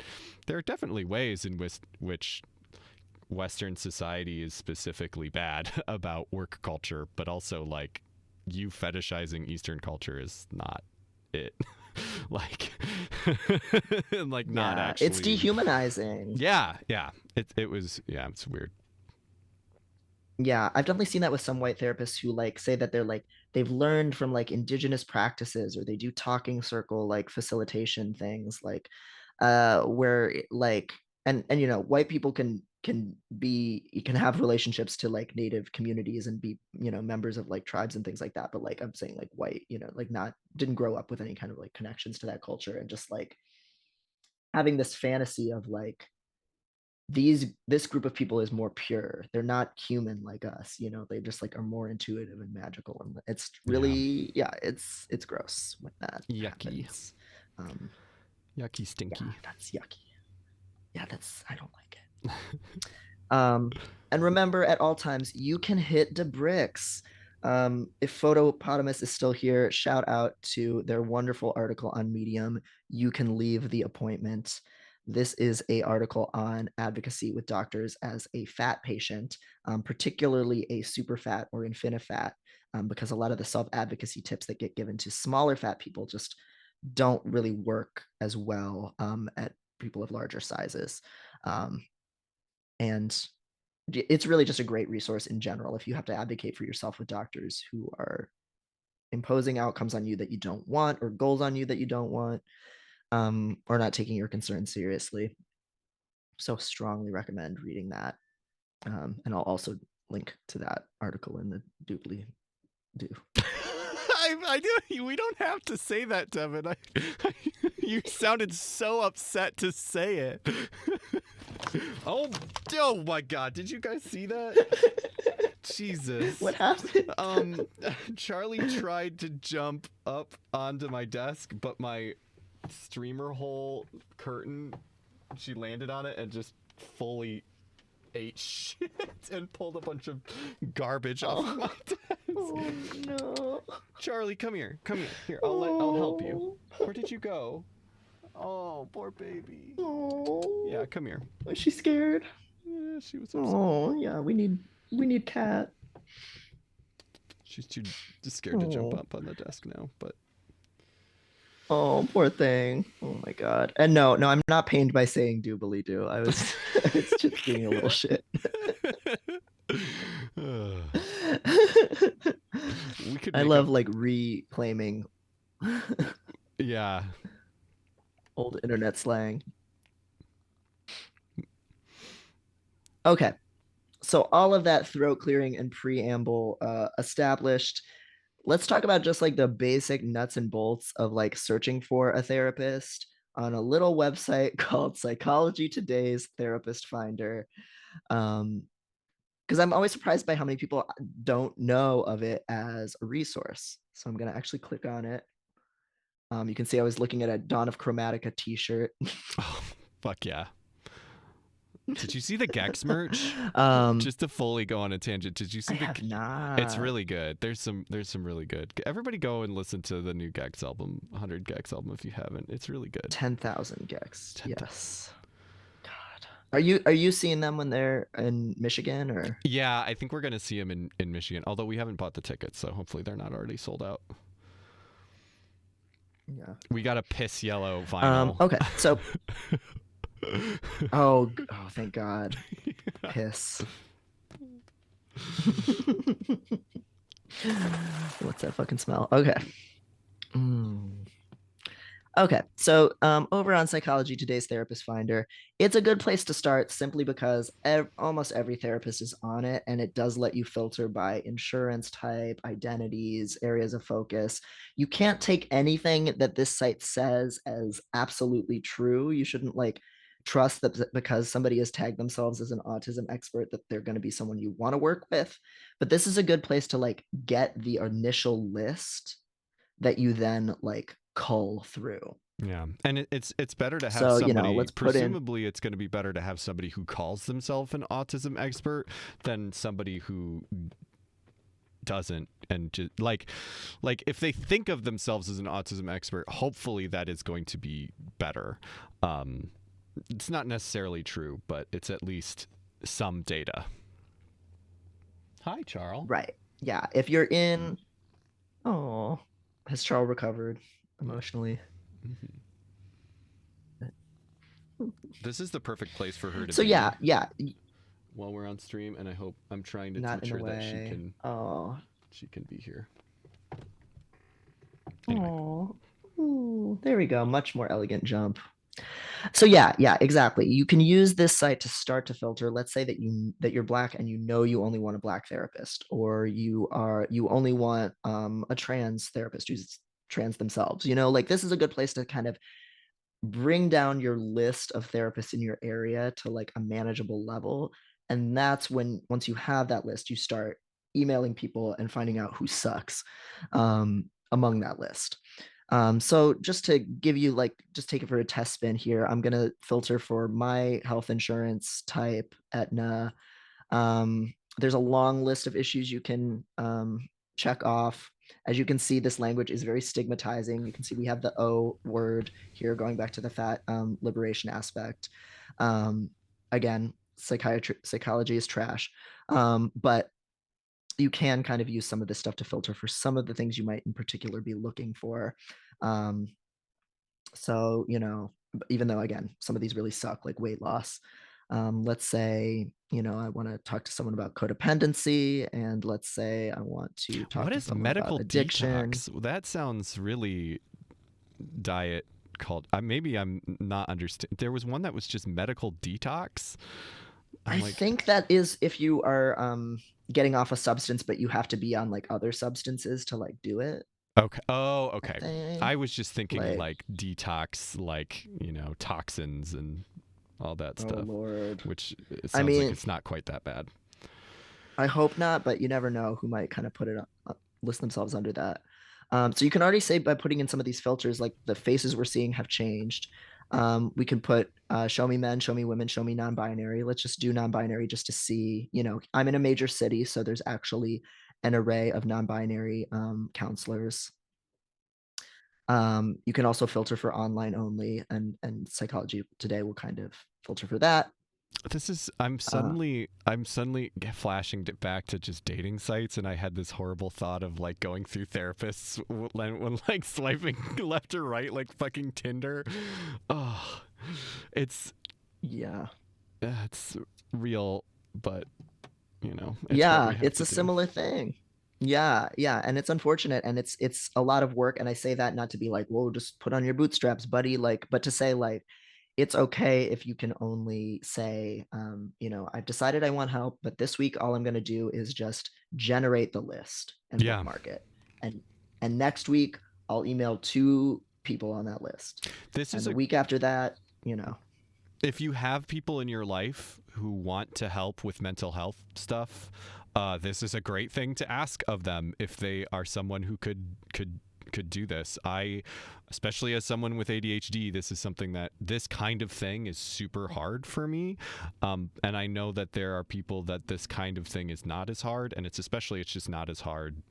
[SPEAKER 2] there are definitely ways in which Western society is specifically bad about work culture, but also like you fetishizing Eastern culture is not it. Like, like not
[SPEAKER 1] Yeah. It's
[SPEAKER 2] actually.
[SPEAKER 1] dehumanizing.
[SPEAKER 2] Yeah. It was, yeah, it's weird.
[SPEAKER 1] Yeah, I've definitely seen that with some white therapists who like say that they're like they've learned from like indigenous practices, or they do talking circle like facilitation things like like and white people can have relationships to like native communities and be members of like tribes and things like that, but like I'm saying like white, like not didn't grow up with any kind of like connections to that culture, and just like having this fantasy of like this group of people is more pure. They're not human like us, they just like are more intuitive and magical, and it's
[SPEAKER 2] Yeah.
[SPEAKER 1] really, yeah, it's gross when that
[SPEAKER 2] Yucky.
[SPEAKER 1] happens. um
[SPEAKER 2] Yucky
[SPEAKER 1] yeah,
[SPEAKER 2] stinky.
[SPEAKER 1] that's yucky. Yeah, that's, I don't like it. And remember, at all times you can hit the bricks. If Photopotamus is still here, shout out to their wonderful article on Medium. You can leave the appointment. This is a article on advocacy with doctors as a fat patient, particularly a super fat or infinifat, because a lot of the self-advocacy tips that get given to smaller fat people just don't really work as well at people of larger sizes. And it's really just a great resource in general if you have to advocate for yourself with doctors who are imposing outcomes on you that you don't want or goals on you that you don't want, or not taking your concerns seriously. So strongly recommend reading that. And I'll also link to that article in the doobly do.
[SPEAKER 2] I do. We don't have to say that, Devin. You sounded so upset to say it. Oh my God! Did you guys see that? Jesus.
[SPEAKER 1] What happened?
[SPEAKER 2] Charlie tried to jump up onto my desk, but my streamer hole curtain, she landed on it and just fully ate shit and pulled a bunch of garbage off of my desk.
[SPEAKER 1] Oh no.
[SPEAKER 2] Charlie, come here. Come here. Here, I'll help you. Where did you go? Oh, poor baby.
[SPEAKER 1] Oh.
[SPEAKER 2] Yeah, come here.
[SPEAKER 1] Was she scared?
[SPEAKER 2] Yeah, she was upset.
[SPEAKER 1] Oh, yeah, we need Cat.
[SPEAKER 2] She's too scared to jump up on the desk now, but
[SPEAKER 1] oh, poor thing. Oh my God. And no, I'm not pained by saying doobly doo. It's just being a little shit. I love like reclaiming
[SPEAKER 2] yeah,
[SPEAKER 1] old internet slang. Okay. So all of that throat clearing and preamble established. Let's talk about just like the basic nuts and bolts of like searching for a therapist on a little website called Psychology Today's Therapist Finder. Because I'm always surprised by how many people don't know of it as a resource. So I'm going to actually click on it. You can see I was looking at a Dawn of Chromatica t-shirt.
[SPEAKER 2] Oh, fuck yeah. Did you see the Gex merch? Just to fully go on a tangent, did you see
[SPEAKER 1] I have not.
[SPEAKER 2] It's really good. There's some really good. Everybody go and listen to the new Gex album, 100 Gex album if you haven't. It's really good.
[SPEAKER 1] 10,000 Gex. 10, yes. God. Are you seeing them when they're in Michigan or?
[SPEAKER 2] Yeah, I think we're going to see them in Michigan, although we haven't bought the tickets, so hopefully they're not already sold out.
[SPEAKER 1] Yeah.
[SPEAKER 2] We got a piss yellow vinyl.
[SPEAKER 1] Okay. So oh, thank God. Piss. What's that fucking smell? Okay. Okay, so over on Psychology Today's Therapist Finder, it's a good place to start simply because almost every therapist is on it, and it does let you filter by insurance type, identities, areas of focus. You can't take anything that this site says as absolutely true. You shouldn't like trust that because somebody has tagged themselves as an autism expert that they're going to be someone you want to work with. But this is a good place to like get the initial list that you then like cull through.
[SPEAKER 2] Yeah, and it's better to have
[SPEAKER 1] so,
[SPEAKER 2] somebody.
[SPEAKER 1] Let's
[SPEAKER 2] presumably, it's going to be better to have somebody who calls themselves an autism expert than somebody who doesn't. And just like if they think of themselves as an autism expert, hopefully that is going to be better. It's not necessarily true, but it's at least some data. Hi, Charles.
[SPEAKER 1] Right. Yeah. If you're in, has Charles recovered emotionally?
[SPEAKER 2] Mm-hmm. This is the perfect place for her to.
[SPEAKER 1] So
[SPEAKER 2] be
[SPEAKER 1] yeah.
[SPEAKER 2] While we're on stream, and I'm trying to teach her that she can be here. Anyway.
[SPEAKER 1] Oh, there we go. Much more elegant jump. So yeah, exactly. You can use this site to start to filter. Let's say that you're Black and you only want a Black therapist, or you only want a trans therapist who's trans themselves. Like this is a good place to kind of bring down your list of therapists in your area to like a manageable level. And that's when, once you have that list, you start emailing people and finding out who sucks among that list. So just to give you just take it for a test spin here, I'm going to filter for my health insurance type, Aetna. There's a long list of issues you can check off. As you can see, this language is very stigmatizing. You can see we have the O word here, going back to the fat liberation aspect. Um, Again, psychology is trash. But you can kind of use some of this stuff to filter for some of the things you might in particular be looking for. Um, so, even though, again, some of these really suck, like weight loss. Let's say, I want to talk to someone about codependency, and let's say I want to talk
[SPEAKER 2] What
[SPEAKER 1] to
[SPEAKER 2] is
[SPEAKER 1] someone about
[SPEAKER 2] medical
[SPEAKER 1] addiction.
[SPEAKER 2] detox? That sounds really diet called. Maybe I'm not understand. There was one that was just medical detox. I'm
[SPEAKER 1] I
[SPEAKER 2] like,
[SPEAKER 1] think that is if you are getting off a substance, but you have to be on like other substances to like do it.
[SPEAKER 2] okay. Oh,
[SPEAKER 1] I
[SPEAKER 2] okay. I
[SPEAKER 1] think
[SPEAKER 2] was just thinking
[SPEAKER 1] like,
[SPEAKER 2] like detox, like, toxins and all that
[SPEAKER 1] oh
[SPEAKER 2] stuff,
[SPEAKER 1] Lord.
[SPEAKER 2] which it
[SPEAKER 1] I
[SPEAKER 2] sounds like
[SPEAKER 1] mean,
[SPEAKER 2] it's not quite that bad.
[SPEAKER 1] I hope not, but you never know who might kind of put it list themselves under that. So you can already say by putting in some of these filters, like the faces we're seeing have changed. We can put show me men, show me women, show me non-binary. Let's just do non-binary just to see. I'm in a major city, so there's actually an array of non-binary counselors. You can also filter for online only, and Psychology Today will kind of filter for that.
[SPEAKER 2] This is I'm suddenly flashing back to just dating sites, and I had this horrible thought of like going through therapists when like swiping left or right like fucking Tinder. Oh, it's
[SPEAKER 1] Yeah.
[SPEAKER 2] it's real, but it's what we
[SPEAKER 1] Yeah,
[SPEAKER 2] have
[SPEAKER 1] it's
[SPEAKER 2] to
[SPEAKER 1] a
[SPEAKER 2] do.
[SPEAKER 1] similar thing. Yeah, yeah, and it's unfortunate, and it's a lot of work, and I say that not to be like, "Whoa, just put on your bootstraps, buddy," like, but to say, like, it's okay if you can only say, "I've decided I want help, but this week all I'm gonna do is just generate the list and
[SPEAKER 2] Yeah,
[SPEAKER 1] bookmark it, and next week, I'll email 2 people on that list,
[SPEAKER 2] this
[SPEAKER 1] and
[SPEAKER 2] is
[SPEAKER 1] the
[SPEAKER 2] a
[SPEAKER 1] week after that, you know."
[SPEAKER 2] if you have people in your life who want to help with mental health stuff, this is a great thing to ask of them if they are someone who could do this. Especially as someone with ADHD, this is something that this kind of thing is super hard for me, and I know that there are people that this kind of thing is not as hard, and it's just not as hard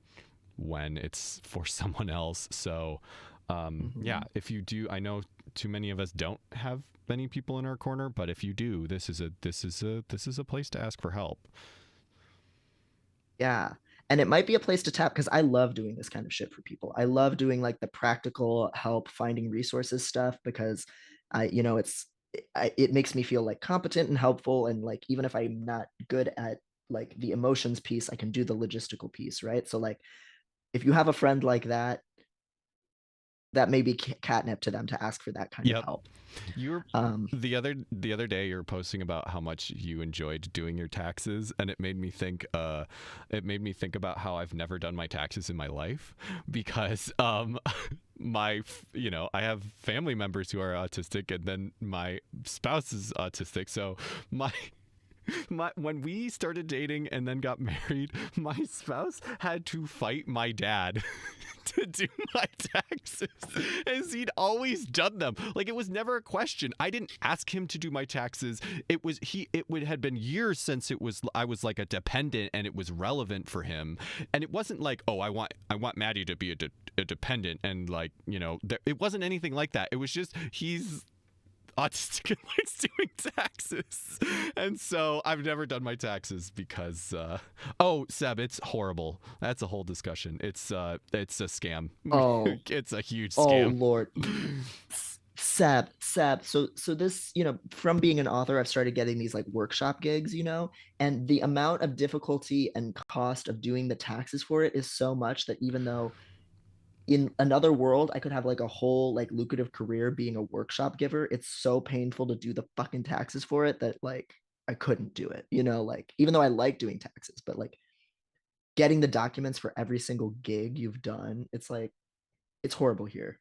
[SPEAKER 2] when it's for someone else. So, yeah,
[SPEAKER 1] Mhm.
[SPEAKER 2] if you do, I know too many of us don't have many people in our corner, but if you do, this is a place to ask for help.
[SPEAKER 1] Yeah, and it might be a place to tap because I love doing this kind of shit for people. I love doing, like, the practical help finding resources stuff because it makes me feel, like, competent and helpful, and, like, even if I'm not good at, like, the emotions piece, I can do the logistical piece, right? So, like, if you have a friend like that, that may be catnip to them to ask for that kind of
[SPEAKER 2] Yep.
[SPEAKER 1] help.
[SPEAKER 2] You're
[SPEAKER 1] Um
[SPEAKER 2] the other day you're posting about how much you enjoyed doing your taxes, and it made me think about how I've never done my taxes in my life because I have family members who are autistic, and then my spouse is autistic, so my when we started dating and then got married, my spouse had to fight my dad to do my taxes, as he'd always done them. Like, it was never a question. I didn't ask him to do my taxes. It would had been years since I was like a dependent and it was relevant for him. And it wasn't like, oh, I want Maddie to be a dependent, and like, it wasn't anything like that. It was just he's autistic and likes doing taxes. And so I've never done my taxes because oh, Seb, it's horrible. That's a whole discussion. It's a scam.
[SPEAKER 1] Oh,
[SPEAKER 2] It's a huge
[SPEAKER 1] oh
[SPEAKER 2] scam.
[SPEAKER 1] lord. Sab. So this, from being an author, I've started getting these like workshop gigs, and the amount of difficulty and cost of doing the taxes for it is so much that even though in another world I could have like a whole like lucrative career being a workshop giver, it's so painful to do the fucking taxes for it that like I couldn't do it, like even though I like doing taxes, but like getting the documents for every single gig you've done, it's like it's horrible here.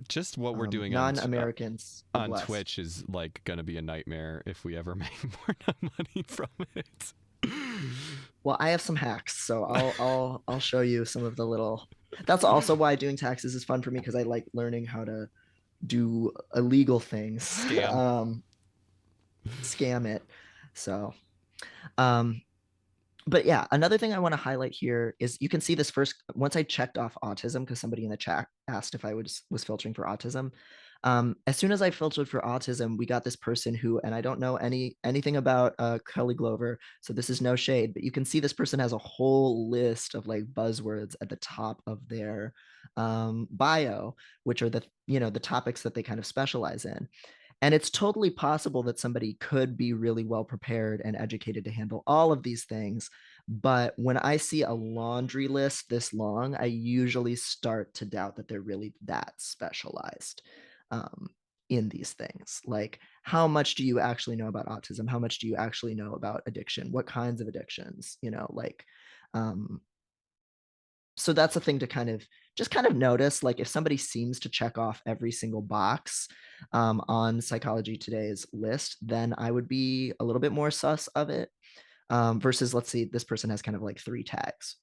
[SPEAKER 2] Just what we're doing
[SPEAKER 1] Non-Americans are
[SPEAKER 2] on
[SPEAKER 1] blessed.
[SPEAKER 2] Twitch is like gonna be a nightmare if we ever make more money from it.
[SPEAKER 1] Well, I have some hacks, so I'll show you some of the little. That's also why doing taxes is fun for me because I like learning how to do illegal things,
[SPEAKER 2] Scam.
[SPEAKER 1] scam it. So, um, But yeah, another thing I want to highlight here is you can see this first once I checked off autism because somebody in the chat asked if I was filtering for autism. As soon as I filtered for autism, we got this person who, and I don't know anything about Kelly Glover, so this is no shade, but you can see this person has a whole list of like buzzwords at the top of their bio, which are the topics that they kind of specialize in. And it's totally possible that somebody could be really well prepared and educated to handle all of these things. But when I see a laundry list this long, I usually start to doubt that they're really that specialized um, in these things. Like, how much do you actually know about autism? How much do you actually know about addiction? What kinds of addictions? Um, so that's a thing to kind of notice, like, if somebody seems to check off every single box, on Psychology Today's list, then I would be a little bit more sus of it, versus, let's see, this person has kind of, like, 3 tags,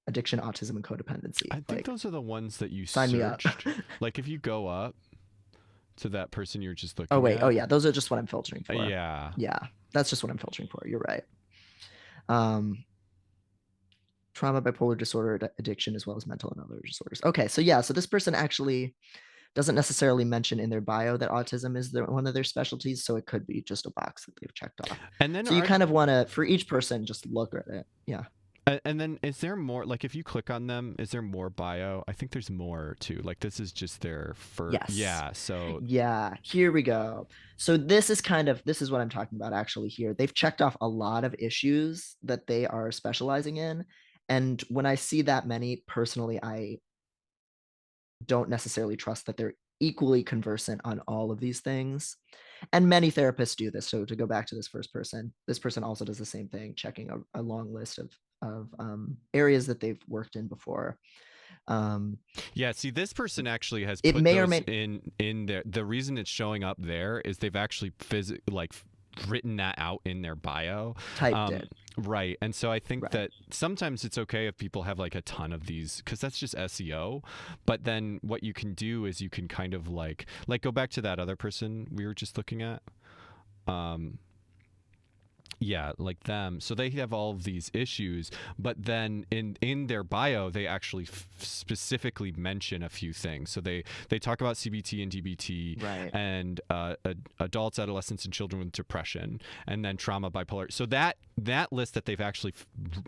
[SPEAKER 1] addiction, autism, and codependency,
[SPEAKER 2] I think
[SPEAKER 1] like,
[SPEAKER 2] those are the ones that you
[SPEAKER 1] sign me up.
[SPEAKER 2] searched. Like if you go up to that person you're just
[SPEAKER 1] Oh,
[SPEAKER 2] looking
[SPEAKER 1] wait, oh,
[SPEAKER 2] at.
[SPEAKER 1] yeah, those are just what I'm filtering for.
[SPEAKER 2] Yeah.
[SPEAKER 1] Yeah, that's just what I'm filtering for, you're right. Um Trauma, bipolar disorder, addiction, as well as mental and other disorders. Okay, so yeah, so this person actually doesn't necessarily mention in their bio that autism is one of their specialties, so it could be just a box that they've checked off.
[SPEAKER 2] And then
[SPEAKER 1] So you kind of want to, for each person, just look at it. Yeah.
[SPEAKER 2] and then is there more, like if you click on them, is there more bio? I think there's more too. Like this is just their first.
[SPEAKER 1] Yes.
[SPEAKER 2] Yeah. So
[SPEAKER 1] Yeah, here we go. So this is what I'm talking about actually here. They've checked off a lot of issues that they are specializing in. And when I see that many, personally, I don't necessarily trust that they're equally conversant on all of these things. And many therapists do this. So to go back to this person also does the same thing, checking a long list of areas that they've worked in before.
[SPEAKER 2] yeah, see, this person actually has
[SPEAKER 1] It
[SPEAKER 2] put
[SPEAKER 1] may or
[SPEAKER 2] those
[SPEAKER 1] may
[SPEAKER 2] in there. The reason it's showing up there is they've actually written that out in their bio.
[SPEAKER 1] typed it.
[SPEAKER 2] Right. And so I think
[SPEAKER 1] Right.
[SPEAKER 2] that sometimes it's okay if people have like a ton of these, because that's just SEO. But then what you can do is you can kind of like go back to that other person we were just looking at. Yeah, like them. So they have all of these issues, but then in their bio they actually specifically mention a few things. So they talk about CBT and DBT,
[SPEAKER 1] Right.
[SPEAKER 2] and adults, adolescents, and children with depression, and then trauma, bipolar. So that list that they've actually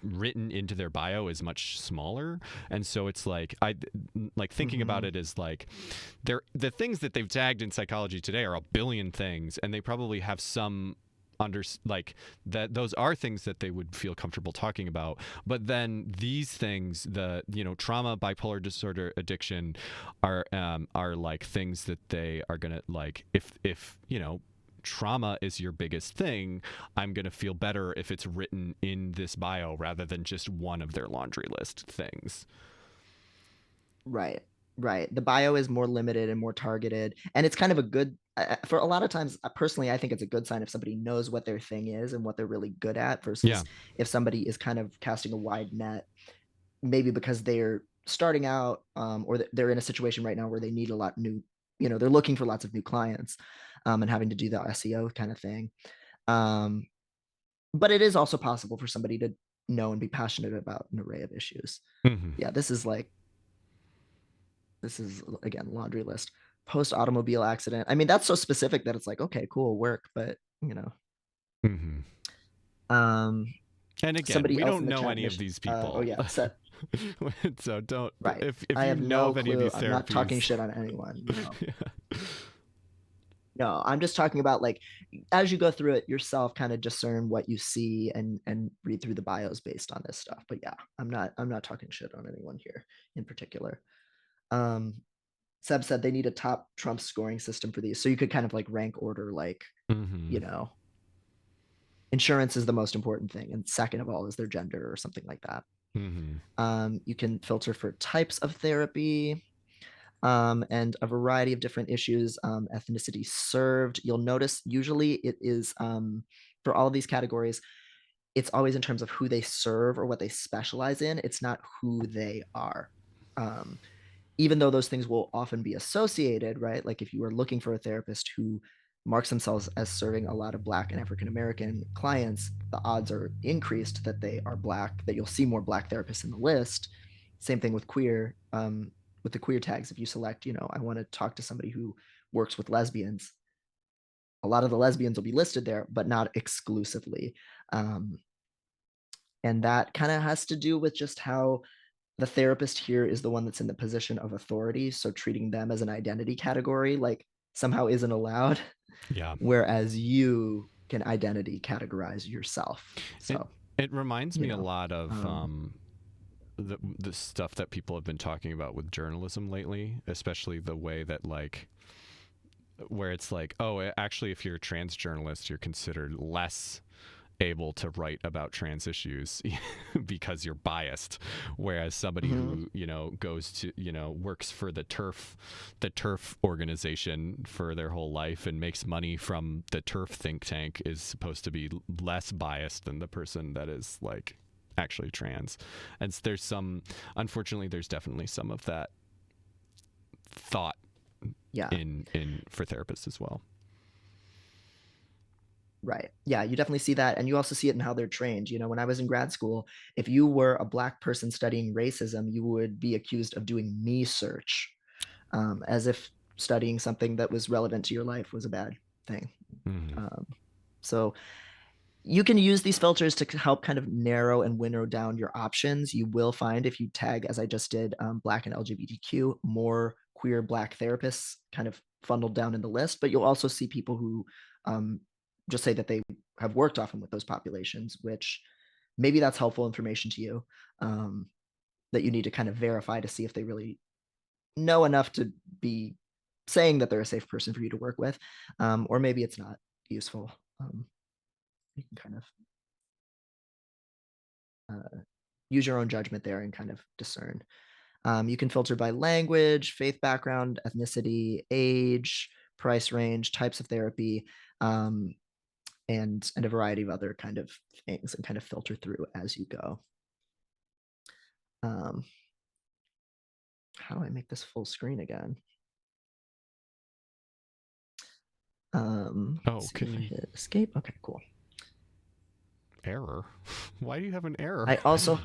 [SPEAKER 2] written into their bio is much smaller, and so it's like I like thinking about it as like the things that they've tagged in Psychology Today are a billion things, and they probably have some like that those are things that they would feel comfortable talking about. But then these things, the trauma, bipolar disorder, addiction, are like things that they are gonna like, if trauma is your biggest thing, I'm gonna feel better if it's written in this bio rather than just one of their laundry list things.
[SPEAKER 1] Right. Right. The bio is more limited and more targeted, and it's kind of a good for a lot of times. Personally, I think it's a good sign if somebody knows what their thing is and what they're really good at,
[SPEAKER 2] Yeah.
[SPEAKER 1] versus if somebody is kind of casting a wide net, maybe because they're starting out, or they're in a situation right now where they need a lot new. They're looking for lots of new clients, and having to do the SEO kind of thing. Um, but it is also possible for somebody to know and be passionate about an array of issues.
[SPEAKER 2] Mm-hmm.
[SPEAKER 1] Yeah, this is again laundry list. Post automobile accident. I mean, that's so specific that it's like, okay, cool, work, but
[SPEAKER 2] Mm-hmm.
[SPEAKER 1] um,
[SPEAKER 2] And again,
[SPEAKER 1] somebody
[SPEAKER 2] we
[SPEAKER 1] else
[SPEAKER 2] don't
[SPEAKER 1] in the
[SPEAKER 2] know
[SPEAKER 1] chat
[SPEAKER 2] any of
[SPEAKER 1] mentioned.
[SPEAKER 2] these
[SPEAKER 1] Oh
[SPEAKER 2] people.
[SPEAKER 1] yeah, set
[SPEAKER 2] So don't,
[SPEAKER 1] right.
[SPEAKER 2] if
[SPEAKER 1] I
[SPEAKER 2] you
[SPEAKER 1] have
[SPEAKER 2] know
[SPEAKER 1] no
[SPEAKER 2] of any of
[SPEAKER 1] clue.
[SPEAKER 2] these
[SPEAKER 1] I'm not talking
[SPEAKER 2] therapies.
[SPEAKER 1] shit on anyone.
[SPEAKER 2] Yeah.
[SPEAKER 1] No, I'm just talking about, like, as you go through it yourself, kind of discern what you see and read through the bios based on this stuff. But yeah, I'm not talking shit on anyone here in particular. Um, Seb said they need a top Trump scoring system for these, so you could kind of like rank order, like,
[SPEAKER 2] Mm-hmm.
[SPEAKER 1] insurance is the most important thing, and second of all is their gender or something like that.
[SPEAKER 2] Mm-hmm.
[SPEAKER 1] You can filter for types of therapy, and a variety of different issues. Ethnicity served. You'll notice usually it is, for all of these categories, it's always in terms of who they serve or what they specialize in. It's not who they are. Um, Even though those things will often be associated, right? Like if you are looking for a therapist who marks themselves as serving a lot of Black and African American clients, the odds are increased that they are Black, that you'll see more Black therapists in the list. Same thing with queer, with the queer tags. If you select, I want to talk to somebody who works with lesbians, a lot of the lesbians will be listed there, but not exclusively. And that kind of has to do with just how the therapist here is the one that's in the position of authority. So treating them as an identity category, like somehow isn't allowed,
[SPEAKER 2] Yeah.
[SPEAKER 1] whereas you can identity categorize yourself.
[SPEAKER 2] It
[SPEAKER 1] So,
[SPEAKER 2] it reminds me a
[SPEAKER 1] know,
[SPEAKER 2] lot of
[SPEAKER 1] um,
[SPEAKER 2] the stuff that people have been talking about with journalism lately, especially the way that like where it's like, oh, actually, if you're a trans journalist, you're considered less able to write about trans issues because you're biased, whereas somebody
[SPEAKER 1] mhm.
[SPEAKER 2] who goes to works for the turf organization for their whole life and makes money from the turf think tank is supposed to be less biased than the person that is like actually trans. And unfortunately there's definitely some of that thought
[SPEAKER 1] Yeah.
[SPEAKER 2] in for therapists as well.
[SPEAKER 1] Right. Yeah, you definitely see that. And you also see it in how they're trained. When I was in grad school, if you were a Black person studying racism, you would be accused of doing me search, as if studying something that was relevant to your life was a bad thing.
[SPEAKER 2] Mm-hmm.
[SPEAKER 1] So you can use these filters to help kind of narrow and winnow down your options. You will find, if you tag, as I just did, Black and LGBTQ, more queer Black therapists kind of funneled down in the list, but you'll also see people who just say that they have worked often with those populations, which maybe that's helpful information to you, that you need to kind of verify to see if they really know enough to be saying that they're a safe person for you to work with, or maybe it's not useful. You can kind of use your own judgment there and kind of discern. You can filter by language, faith background, ethnicity, age, price range, types of therapy, um, and a variety of other kind of things, and kind of filter through as you go. Um, how do I make this full screen again? Let's
[SPEAKER 2] Oh,
[SPEAKER 1] see
[SPEAKER 2] can
[SPEAKER 1] if I
[SPEAKER 2] you
[SPEAKER 1] hit escape. Okay, cool.
[SPEAKER 2] error? Why do you have an error?
[SPEAKER 1] I also,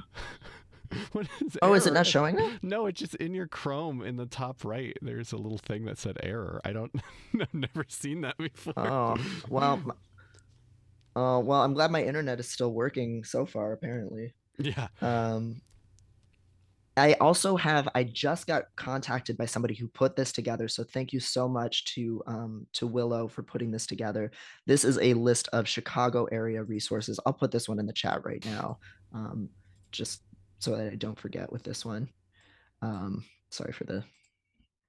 [SPEAKER 2] What is
[SPEAKER 1] oh, is it
[SPEAKER 2] error?
[SPEAKER 1] not showing it?
[SPEAKER 2] No, it's just in your Chrome in the top right. There's a little thing that said error. I don't. I've never seen that before.
[SPEAKER 1] Oh, well, well, I'm glad my internet is still working so far, apparently.
[SPEAKER 2] Yeah.
[SPEAKER 1] Um, I just got contacted by somebody who put this together. So thank you so much to Willow for putting this together. This is a list of Chicago area resources. I'll put this one in the chat right now, just so that I don't forget with this one. Sorry for the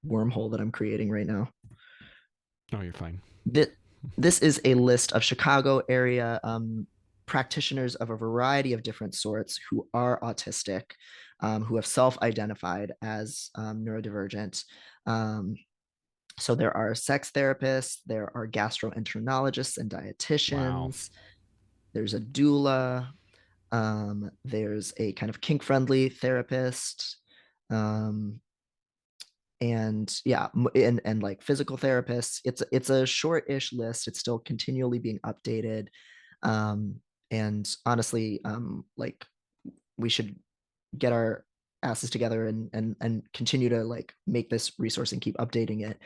[SPEAKER 1] wormhole that I'm creating right now.
[SPEAKER 2] Oh, you're fine.
[SPEAKER 1] This is a list of Chicago area practitioners of a variety of different sorts who are autistic, who have self-identified as neurodivergent. So there are sex therapists, there are gastroenterologists and
[SPEAKER 2] Wow.
[SPEAKER 1] dietitians, there's a doula, there's a kind of kink-friendly therapist, and yeah, and like physical therapists. It's a short-ish list. It's still continually being updated, and honestly, like we should get our asses together and continue to like make this resource and keep updating it,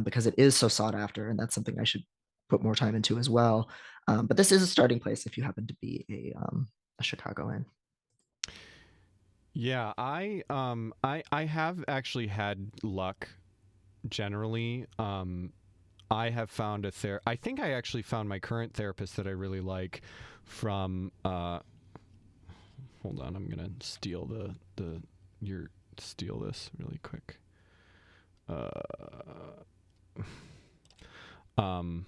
[SPEAKER 1] because it is so sought after, and that's something I should put more time into as well. But this is a starting place if you happen to be a Chicagoan.
[SPEAKER 2] Yeah, I have actually had luck generally. I have found I think I actually found my current therapist that I really like from hold on, I'm gonna steal steal this really quick. Um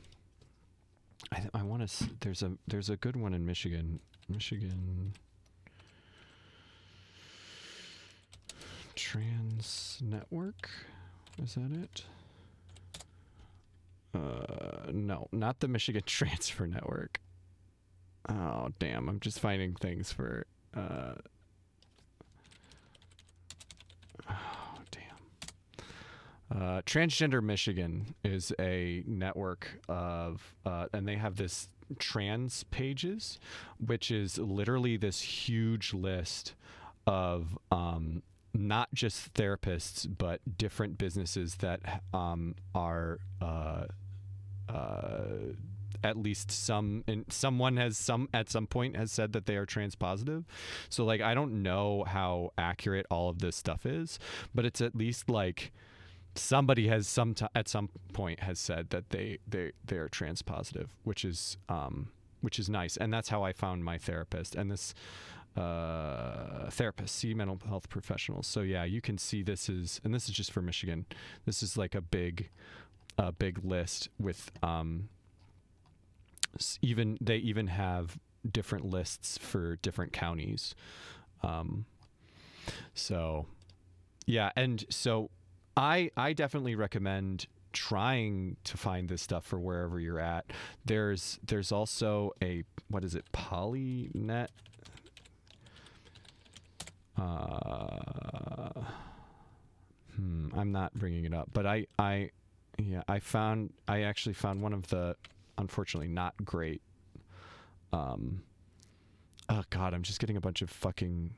[SPEAKER 2] I want to there's a good one in Michigan. Trans Network, is that it? No, not the Michigan Transfer Network. Oh damn, I'm just finding things for oh damn. Transgender Michigan is a network of, and they have this trans pages, which is literally this huge list of not just therapists, but different businesses that are at least someone has at some point has said that they are trans positive. So like, I don't know how accurate all of this stuff is, but it's at least like somebody has at some point has said that they are trans positive, which is nice. And that's how I found my therapist. And this therapist, see mental health professionals. So yeah, you can see this is just for Michigan. This is like a big list with they even have different lists for different counties. So yeah, and so I definitely recommend trying to find this stuff for wherever you're at. There's also a, what is it, Polynet? I'm not bringing it up, but I actually found one of the, unfortunately not great. Oh God, I'm just getting a bunch of fucking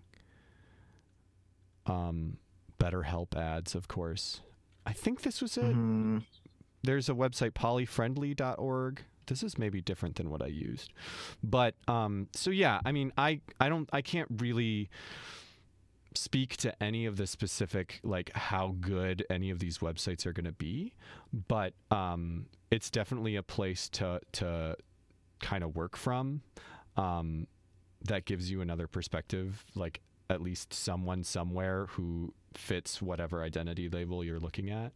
[SPEAKER 2] BetterHelp ads, of course. I think this was it.
[SPEAKER 1] Mm-hmm.
[SPEAKER 2] There's a website, polyfriendly.org. This is maybe different than what I used. But so yeah, I mean, I can't really speak to any of the specific, like how good any of these websites are going to be, but it's definitely a place to kind of work from, that gives you another perspective, like at least someone somewhere who fits whatever identity label you're looking at,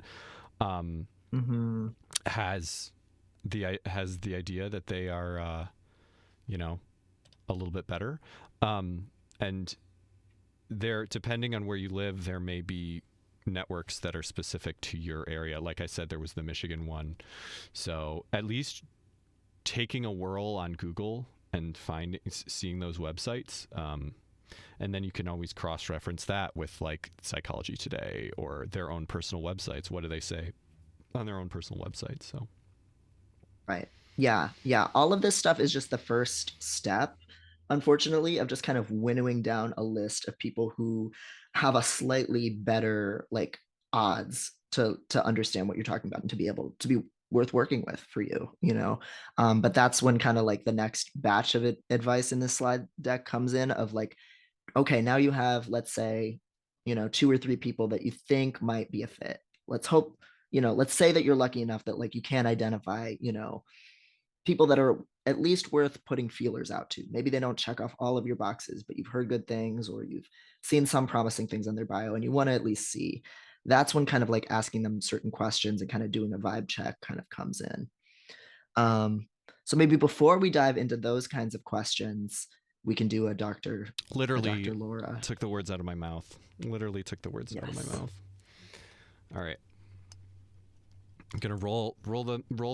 [SPEAKER 2] has the idea that they are a little bit better, and there, depending on where you live, there may be networks that are specific to your area. Like I said, there was the Michigan one. So at least taking a whirl on Google and seeing those websites, and then you can always cross-reference that with like Psychology Today or their own personal websites. What do they say on their own personal websites? So,
[SPEAKER 1] Right. Yeah. All of this stuff is just the first step, unfortunately, of just kind of winnowing down a list of people who have a slightly better like odds to understand what you're talking about and to be able to be worth working with for you, but that's when kind of like the next batch of advice in this slide deck comes in, of like, okay, now you have, let's say, 2 or 3 people that you think might be a fit. Let's hope, let's say that you're lucky enough that like you can identify, people that are at least worth putting feelers out to. Maybe they don't check off all of your boxes, but you've heard good things or you've seen some promising things on their bio and you want to at least see. That's when kind of like asking them certain questions and kind of doing a vibe check kind of comes in. So maybe before we dive into those kinds of questions, we can do a Dr. Laura.
[SPEAKER 2] Took the words out of my mouth. Literally took the words out of my mouth. All right. I'm gonna roll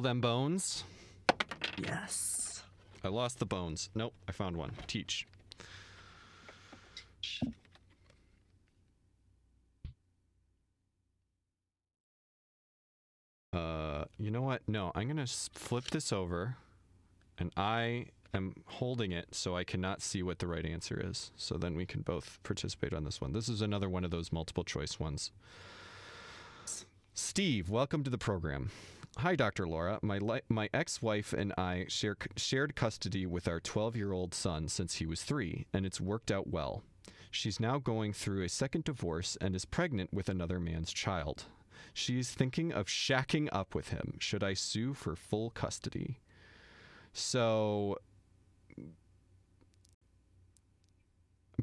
[SPEAKER 2] them bones.
[SPEAKER 1] Yes.
[SPEAKER 2] I lost the bones. Nope, I found one. Teach. You know what? No, I'm gonna flip this over, and I am holding it so I cannot see what the right answer is. So then we can both participate on this one. This is another one of those multiple choice ones. Steve, welcome to the program. Hi, Dr. Laura. My ex-wife and I shared custody with our 12-year-old son since he was 3, and it's worked out well. She's now going through a second divorce and is pregnant with another man's child. She's thinking of shacking up with him. Should I sue for full custody? So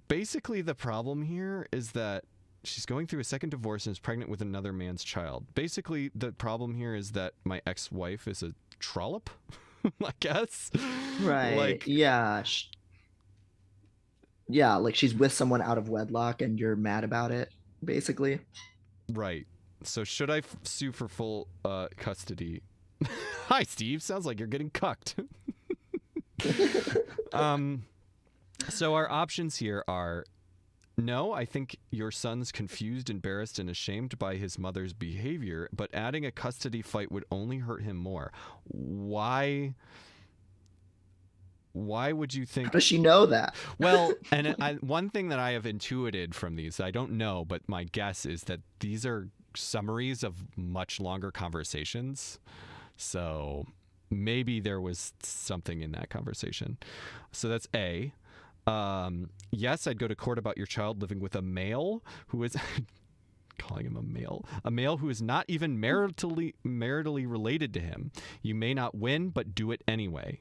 [SPEAKER 2] basically the problem here is that she's going through a second divorce and is pregnant with another man's child. Basically, the problem here is that my ex-wife is a trollop, I guess.
[SPEAKER 1] Right.
[SPEAKER 2] Like,
[SPEAKER 1] yeah. Yeah, like she's with someone out of wedlock and you're mad about it, basically.
[SPEAKER 2] Right. So should I sue for full custody? Hi, Steve. Sounds like you're getting cucked. So our options here are No, I think your son's confused, embarrassed, and ashamed by his mother's behavior, but adding a custody fight would only hurt him more. Why? Why would you
[SPEAKER 1] How
[SPEAKER 2] think?
[SPEAKER 1] does she know that?
[SPEAKER 2] Well, and one thing that I have intuited from these, I don't know, but my guess is that these are summaries of much longer conversations. So maybe there was something in that conversation. So that's A. Yes, I'd go to court about your child living with a male who is calling him a male who is not even maritally related to him. You may not win, but do it anyway.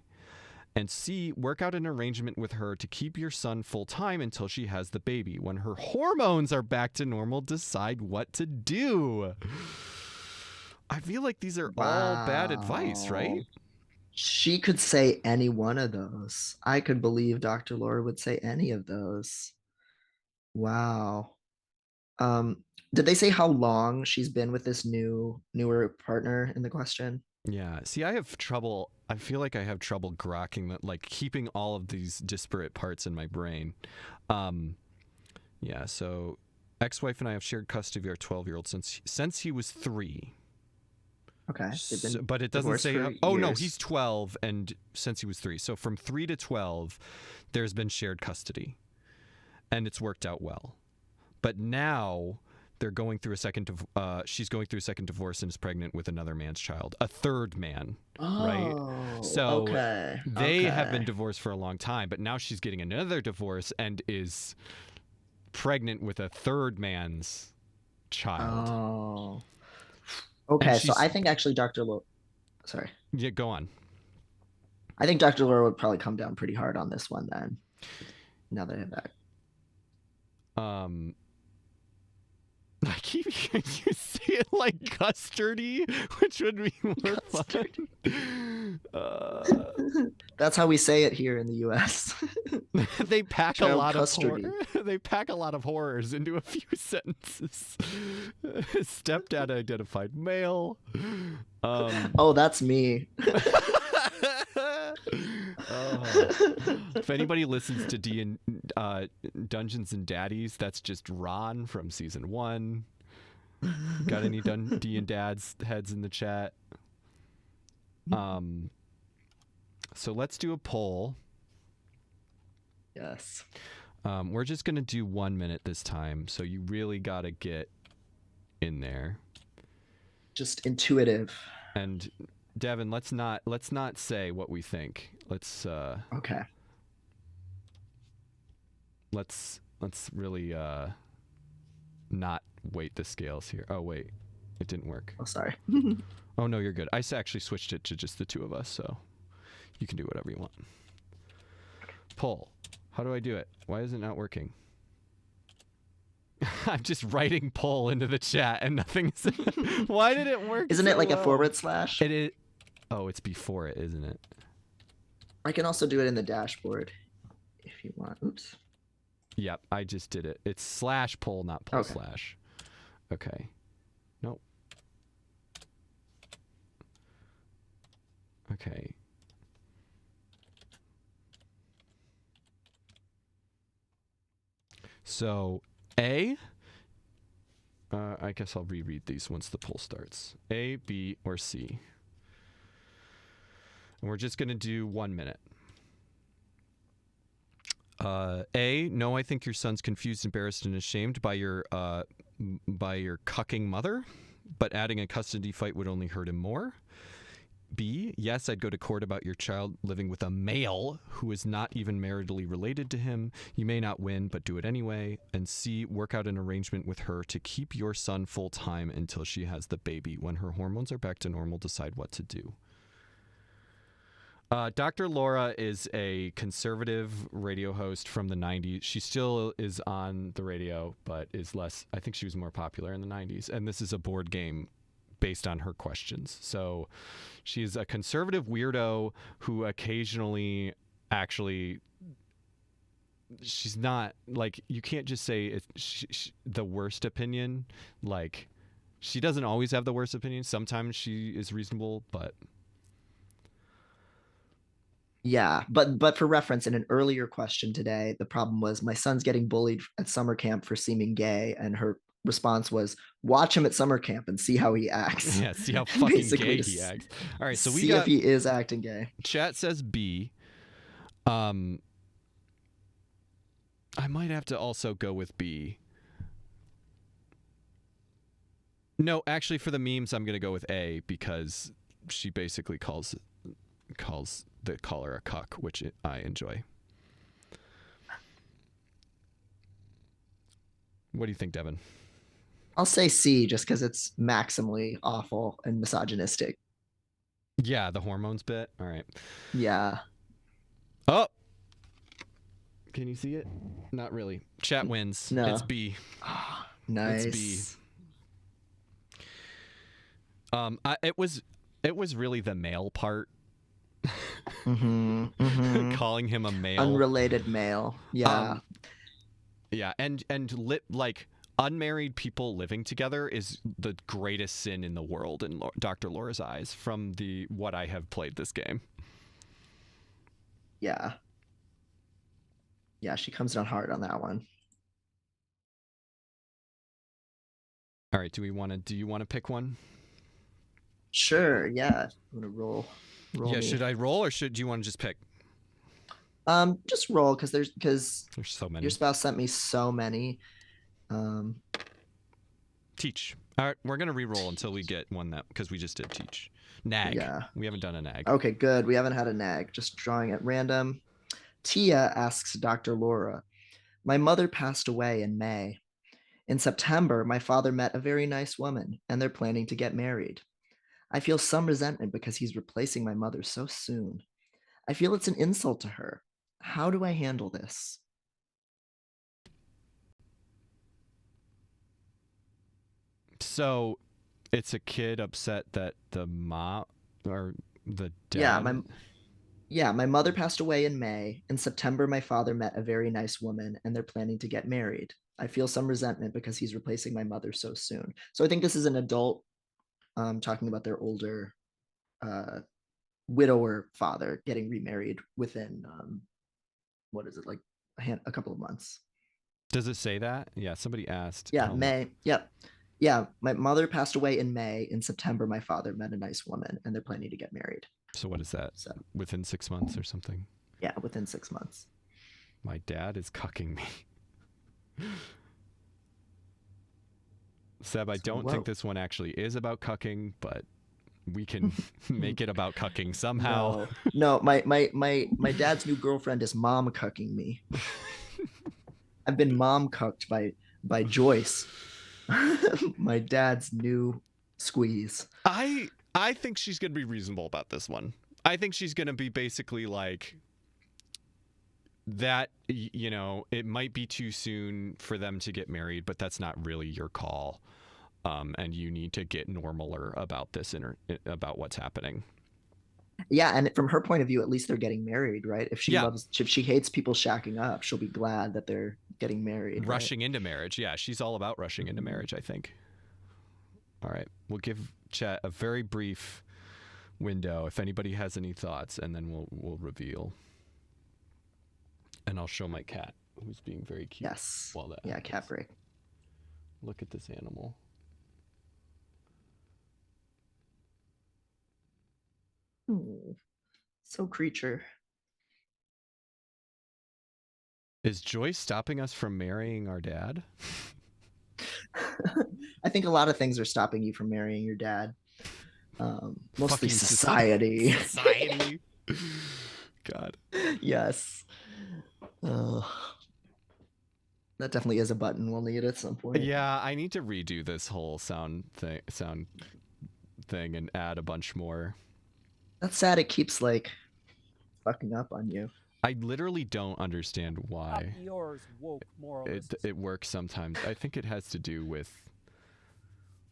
[SPEAKER 2] And C, work out an arrangement with her to keep your son full time until she has the baby. When her hormones are back to normal, decide what to do. I feel like these are all bad advice, right?
[SPEAKER 1] Wow. She could say any one of those. I could believe Dr. Laura would say any of those. Wow. Um, did they say how long she's been with this newer partner in the question?
[SPEAKER 2] Yeah. See, I feel like I have trouble grokking that, like keeping all of these disparate parts in my brain. Yeah. So, ex-wife and I have shared custody of our 12-year-old since he was 3.
[SPEAKER 1] Okay. They've been
[SPEAKER 2] But it doesn't
[SPEAKER 1] divorced
[SPEAKER 2] say.
[SPEAKER 1] for
[SPEAKER 2] Oh no,
[SPEAKER 1] years.
[SPEAKER 2] he's 12, and since he was 3, so from 3 to 12, there's been shared custody, and it's worked out well. But now they're going through a second. She's going through a second divorce and is pregnant with another man's child, a third man, right?
[SPEAKER 1] Oh,
[SPEAKER 2] So
[SPEAKER 1] okay.
[SPEAKER 2] they have been
[SPEAKER 1] Okay.
[SPEAKER 2] divorced for a long time, but now she's getting another divorce and is pregnant with a third man's child.
[SPEAKER 1] Oh.
[SPEAKER 2] And
[SPEAKER 1] Okay, so
[SPEAKER 2] she's
[SPEAKER 1] I think actually Dr. Laura, sorry.
[SPEAKER 2] yeah, go on.
[SPEAKER 1] I think Dr. Laura would probably come down pretty hard on this one then. Now that I have that.
[SPEAKER 2] Um, I keep hearing you say it like custardy, which would be more fun.
[SPEAKER 1] That's how we say it here in the US.
[SPEAKER 2] They pack a
[SPEAKER 1] Child
[SPEAKER 2] lot of
[SPEAKER 1] custody.
[SPEAKER 2] they pack a lot of horrors into a few sentences. Stepdad identified male.
[SPEAKER 1] Oh, that's me.
[SPEAKER 2] If anybody listens to Dungeons and Daddies, that's just Ron from season 1. Got any D and Dads heads in the chat? So let's do a poll.
[SPEAKER 1] Yes.
[SPEAKER 2] We're just gonna do 1 minute this time, so you really gotta get in there.
[SPEAKER 1] Just intuitive.
[SPEAKER 2] And Devin, let's not say what we think.
[SPEAKER 1] Okay.
[SPEAKER 2] Let's really not weight the scales here. Oh wait, it didn't work.
[SPEAKER 1] Oh, sorry.
[SPEAKER 2] Oh no, you're good. I actually switched it to just the 2 of us, so you can do whatever you want. Poll. How do I do it? Why is it not working? I'm just writing poll into the chat and nothing's. Why did it work?
[SPEAKER 1] Isn't
[SPEAKER 2] so
[SPEAKER 1] it like a
[SPEAKER 2] well?
[SPEAKER 1] /?
[SPEAKER 2] It is. Oh, it's before it, isn't it?
[SPEAKER 1] I can also do it in the dashboard if you want. Oops.
[SPEAKER 2] Yep, I just did it. It's /poll, not poll
[SPEAKER 1] Okay.
[SPEAKER 2] /. Okay. Nope. Okay. So, A. I guess I'll reread these once the poll starts. A, B, or C. And we're just going to do 1 minute. A, no, I think your son's confused, embarrassed, and ashamed by your cucking mother, but adding a custody fight would only hurt him more. B, yes, I'd go to court about your child living with a male who is not even maritally related to him. You may not win, but do it anyway. And C, work out an arrangement with her to keep your son full time until she has the baby. When her hormones are back to normal, decide what to do. Dr. Laura is a conservative radio host from the 90s. She still is on the radio, but is less, I think she was more popular in the 90s. And this is a board game based on her questions. So she's a conservative weirdo who occasionally actually, she's not, like, you can't just say it's the worst opinion. Like, she doesn't always have the worst opinion. Sometimes she is reasonable, but
[SPEAKER 1] Yeah, but for reference, in an earlier question today, the problem was my son's getting bullied at summer camp for seeming gay, and her response was, "Watch him at summer camp and see how he acts."
[SPEAKER 2] Yeah, see how fucking
[SPEAKER 1] Basically,
[SPEAKER 2] gay
[SPEAKER 1] to
[SPEAKER 2] he acts. All right, so we
[SPEAKER 1] see if
[SPEAKER 2] got
[SPEAKER 1] he is acting gay.
[SPEAKER 2] chat says B. I might have to also go with B. No, actually, for the memes, I'm gonna go with A because she basically calls the caller a cuck, which I enjoy. What do you think, Devin?
[SPEAKER 1] I'll say C just because it's maximally awful and misogynistic.
[SPEAKER 2] Yeah, the hormones bit. All right.
[SPEAKER 1] Yeah.
[SPEAKER 2] Oh, can you see it? Not really. Chat wins.
[SPEAKER 1] No.
[SPEAKER 2] It's B.
[SPEAKER 1] Oh, nice.
[SPEAKER 2] It's B. It was really the male part. Calling him a male.
[SPEAKER 1] Unrelated male. Yeah.
[SPEAKER 2] Yeah, and like unmarried people living together is the greatest sin in the world in Dr. Laura's eyes from what I have played this game.
[SPEAKER 1] Yeah. Yeah, she comes down hard on that one.
[SPEAKER 2] All right, do you want to pick one?
[SPEAKER 1] Sure, yeah. I'm gonna roll
[SPEAKER 2] yeah,
[SPEAKER 1] me.
[SPEAKER 2] should I roll or do you want to just pick?
[SPEAKER 1] Just roll because there's
[SPEAKER 2] so many.
[SPEAKER 1] Your spouse sent me so many.
[SPEAKER 2] Teach. All right, we're gonna re-roll until we get one because we just did teach. Nag.
[SPEAKER 1] Yeah.
[SPEAKER 2] We haven't done a nag.
[SPEAKER 1] Okay, good. We haven't had a nag. Just drawing at random. Tia asks Dr. Laura, "My mother passed away in May. In September, my father met a very nice woman, and they're planning to get married. I feel some resentment because he's replacing my mother so soon. I feel it's an insult to her. How do I handle this?"
[SPEAKER 2] So, it's a kid upset that the mom or the dad.
[SPEAKER 1] My mother passed away in May. In September, my father met a very nice woman, and they're planning to get married. I feel some resentment because he's replacing my mother so soon. So I think this is an adult talking about their older widower father getting remarried within what is it, like a couple of months.
[SPEAKER 2] Does it say that? Yeah, somebody asked.
[SPEAKER 1] Yeah, May. Yep. Yeah, my mother passed away in May. In September, my father met a nice woman, and they're planning to get married.
[SPEAKER 2] So what is that? So, within 6 months or something?
[SPEAKER 1] Yeah, within 6 months.
[SPEAKER 2] My dad is cucking me. Seb, I don't think this one actually is about cucking, but we can make it about cucking somehow.
[SPEAKER 1] No, my dad's new girlfriend is mom cucking me. I've been mom cucked by Joyce. My dad's new squeeze.
[SPEAKER 2] I think she's gonna be reasonable about this one. I think she's gonna be basically like that. You know, it might be too soon for them to get married, but that's not really your call. And you need to get normaler about this about what's happening.
[SPEAKER 1] Yeah, and from her point of view, at least they're getting married, right? If she hates people shacking up, she'll be glad that they're getting married.
[SPEAKER 2] Rushing into marriage. Yeah, she's all about rushing into marriage, I think. All right, we'll give chat a very brief window if anybody has any thoughts, and then we'll reveal. And I'll show my cat, who's being very cute.
[SPEAKER 1] Yes. While that happens. Cat break.
[SPEAKER 2] Look at this animal.
[SPEAKER 1] Oh, so creature.
[SPEAKER 2] Is Joyce stopping us from marrying our dad?
[SPEAKER 1] I think a lot of things are stopping you from marrying your dad. Mostly society.
[SPEAKER 2] Society. God.
[SPEAKER 1] Yes. That definitely is a button we'll need at some point.
[SPEAKER 2] Yeah, I need to redo this whole sound thing and add a bunch more.
[SPEAKER 1] That's sad. It keeps like fucking up on you.
[SPEAKER 2] I literally don't understand why
[SPEAKER 3] yours, woke
[SPEAKER 2] it works sometimes. I think it has to do with,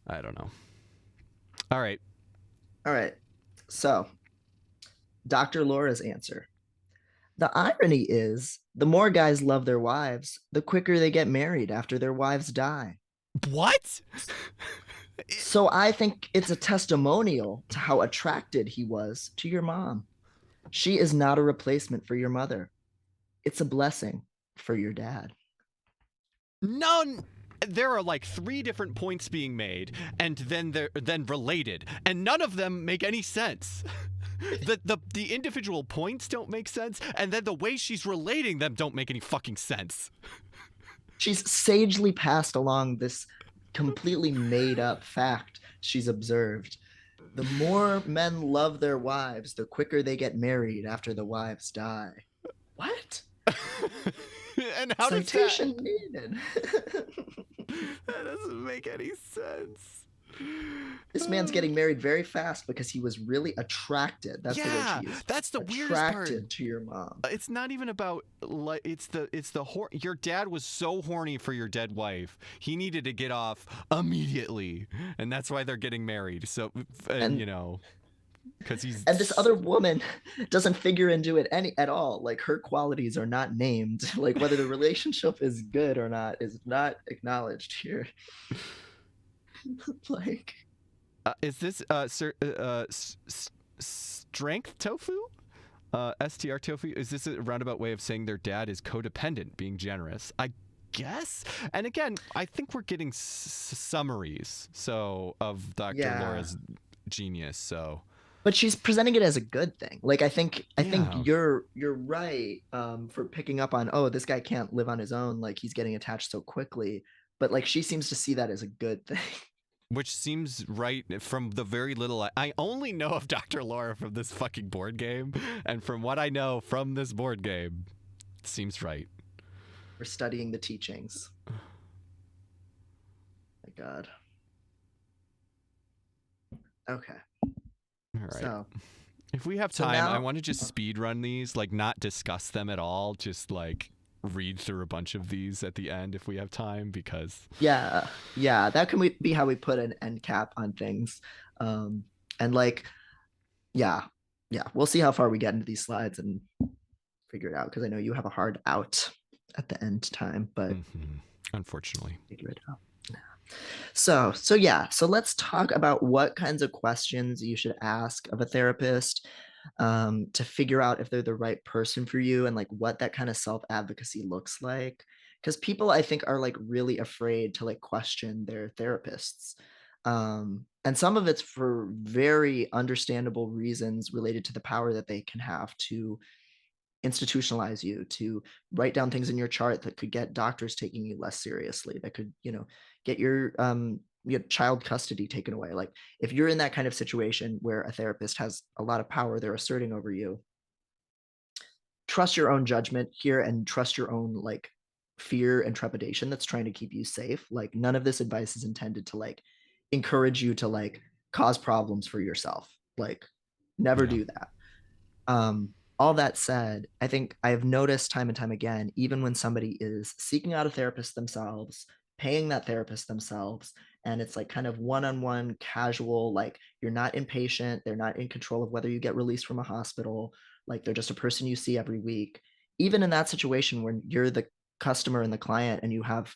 [SPEAKER 2] I don't know. All right.
[SPEAKER 1] So, Dr. Laura's answer. The irony is, the more guys love their wives, the quicker they get married after their wives die.
[SPEAKER 2] What?
[SPEAKER 1] So I think it's a testimonial to how attracted he was to your mom. She is not a replacement for your mother. It's a blessing for your dad.
[SPEAKER 2] None. There are like 3 different points being made, and then they're then related, and none of them make any sense. The individual points don't make sense, and then the way she's relating them don't make any fucking sense.
[SPEAKER 1] She's sagely passed along this completely made up fact she's observed. The more men love their wives, the quicker they get married after the wives die. What?
[SPEAKER 2] And how does
[SPEAKER 1] Citation needed.
[SPEAKER 2] that doesn't make any sense.
[SPEAKER 1] This man's getting married very fast because he was really attracted. That's the word she used.
[SPEAKER 2] That's the weirdest part.
[SPEAKER 1] Attracted to your mom.
[SPEAKER 2] It's not even about like it's the your dad was so horny for your dead wife. He needed to get off immediately, and that's why they're getting married. So, and you know, because he's
[SPEAKER 1] and this other woman doesn't figure into it at all. Like her qualities are not named. Like whether the relationship is good or not is not acknowledged here. Like,
[SPEAKER 2] is this strength tofu? STR tofu? Is this a roundabout way of saying their dad is codependent, being generous? I guess. And again, I think we're getting summaries of Dr. Laura's genius. So,
[SPEAKER 1] but she's presenting it as a good thing. Like I think you're right for picking up on, oh, this guy can't live on his own. Like he's getting attached so quickly. But like she seems to see that as a good thing.
[SPEAKER 2] Which seems right from the very little I only know of Dr. Laura from this fucking board game, and from what I know from this board game, it seems right.
[SPEAKER 1] We're studying the teachings. My God. Okay.
[SPEAKER 2] All right.
[SPEAKER 1] So,
[SPEAKER 2] if we have time, I want to just speed run these, like not discuss them at all, just like read through a bunch of these at the end if we have time, because
[SPEAKER 1] yeah, that can be how we put an end cap on things. And like we'll see how far we get into these slides and figure it out, because I know you have a hard out at the end time, but
[SPEAKER 2] unfortunately
[SPEAKER 1] figure it out. So let's talk about what kinds of questions you should ask of a therapist to figure out if they're the right person for you, and like what that kind of self-advocacy looks like. Because people, I think, are like really afraid to like question their therapists. And some of it's for very understandable reasons related to the power that they can have to institutionalize you, to write down things in your chart that could get doctors taking you less seriously, that could, get your child custody taken away. Like if you're in that kind of situation where a therapist has a lot of power they're asserting over you, trust your own judgment here and trust your own like fear and trepidation that's trying to keep you safe. Like none of this advice is intended to like encourage you to like cause problems for yourself. Like never do that. All that said, I think I have noticed time and time again, even when somebody is seeking out a therapist themselves, paying that therapist themselves, and it's like kind of one-on-one casual, like you're not impatient, they're not in control of whether you get released from a hospital, like they're just a person you see every week. Even in that situation where you're the customer and the client and you have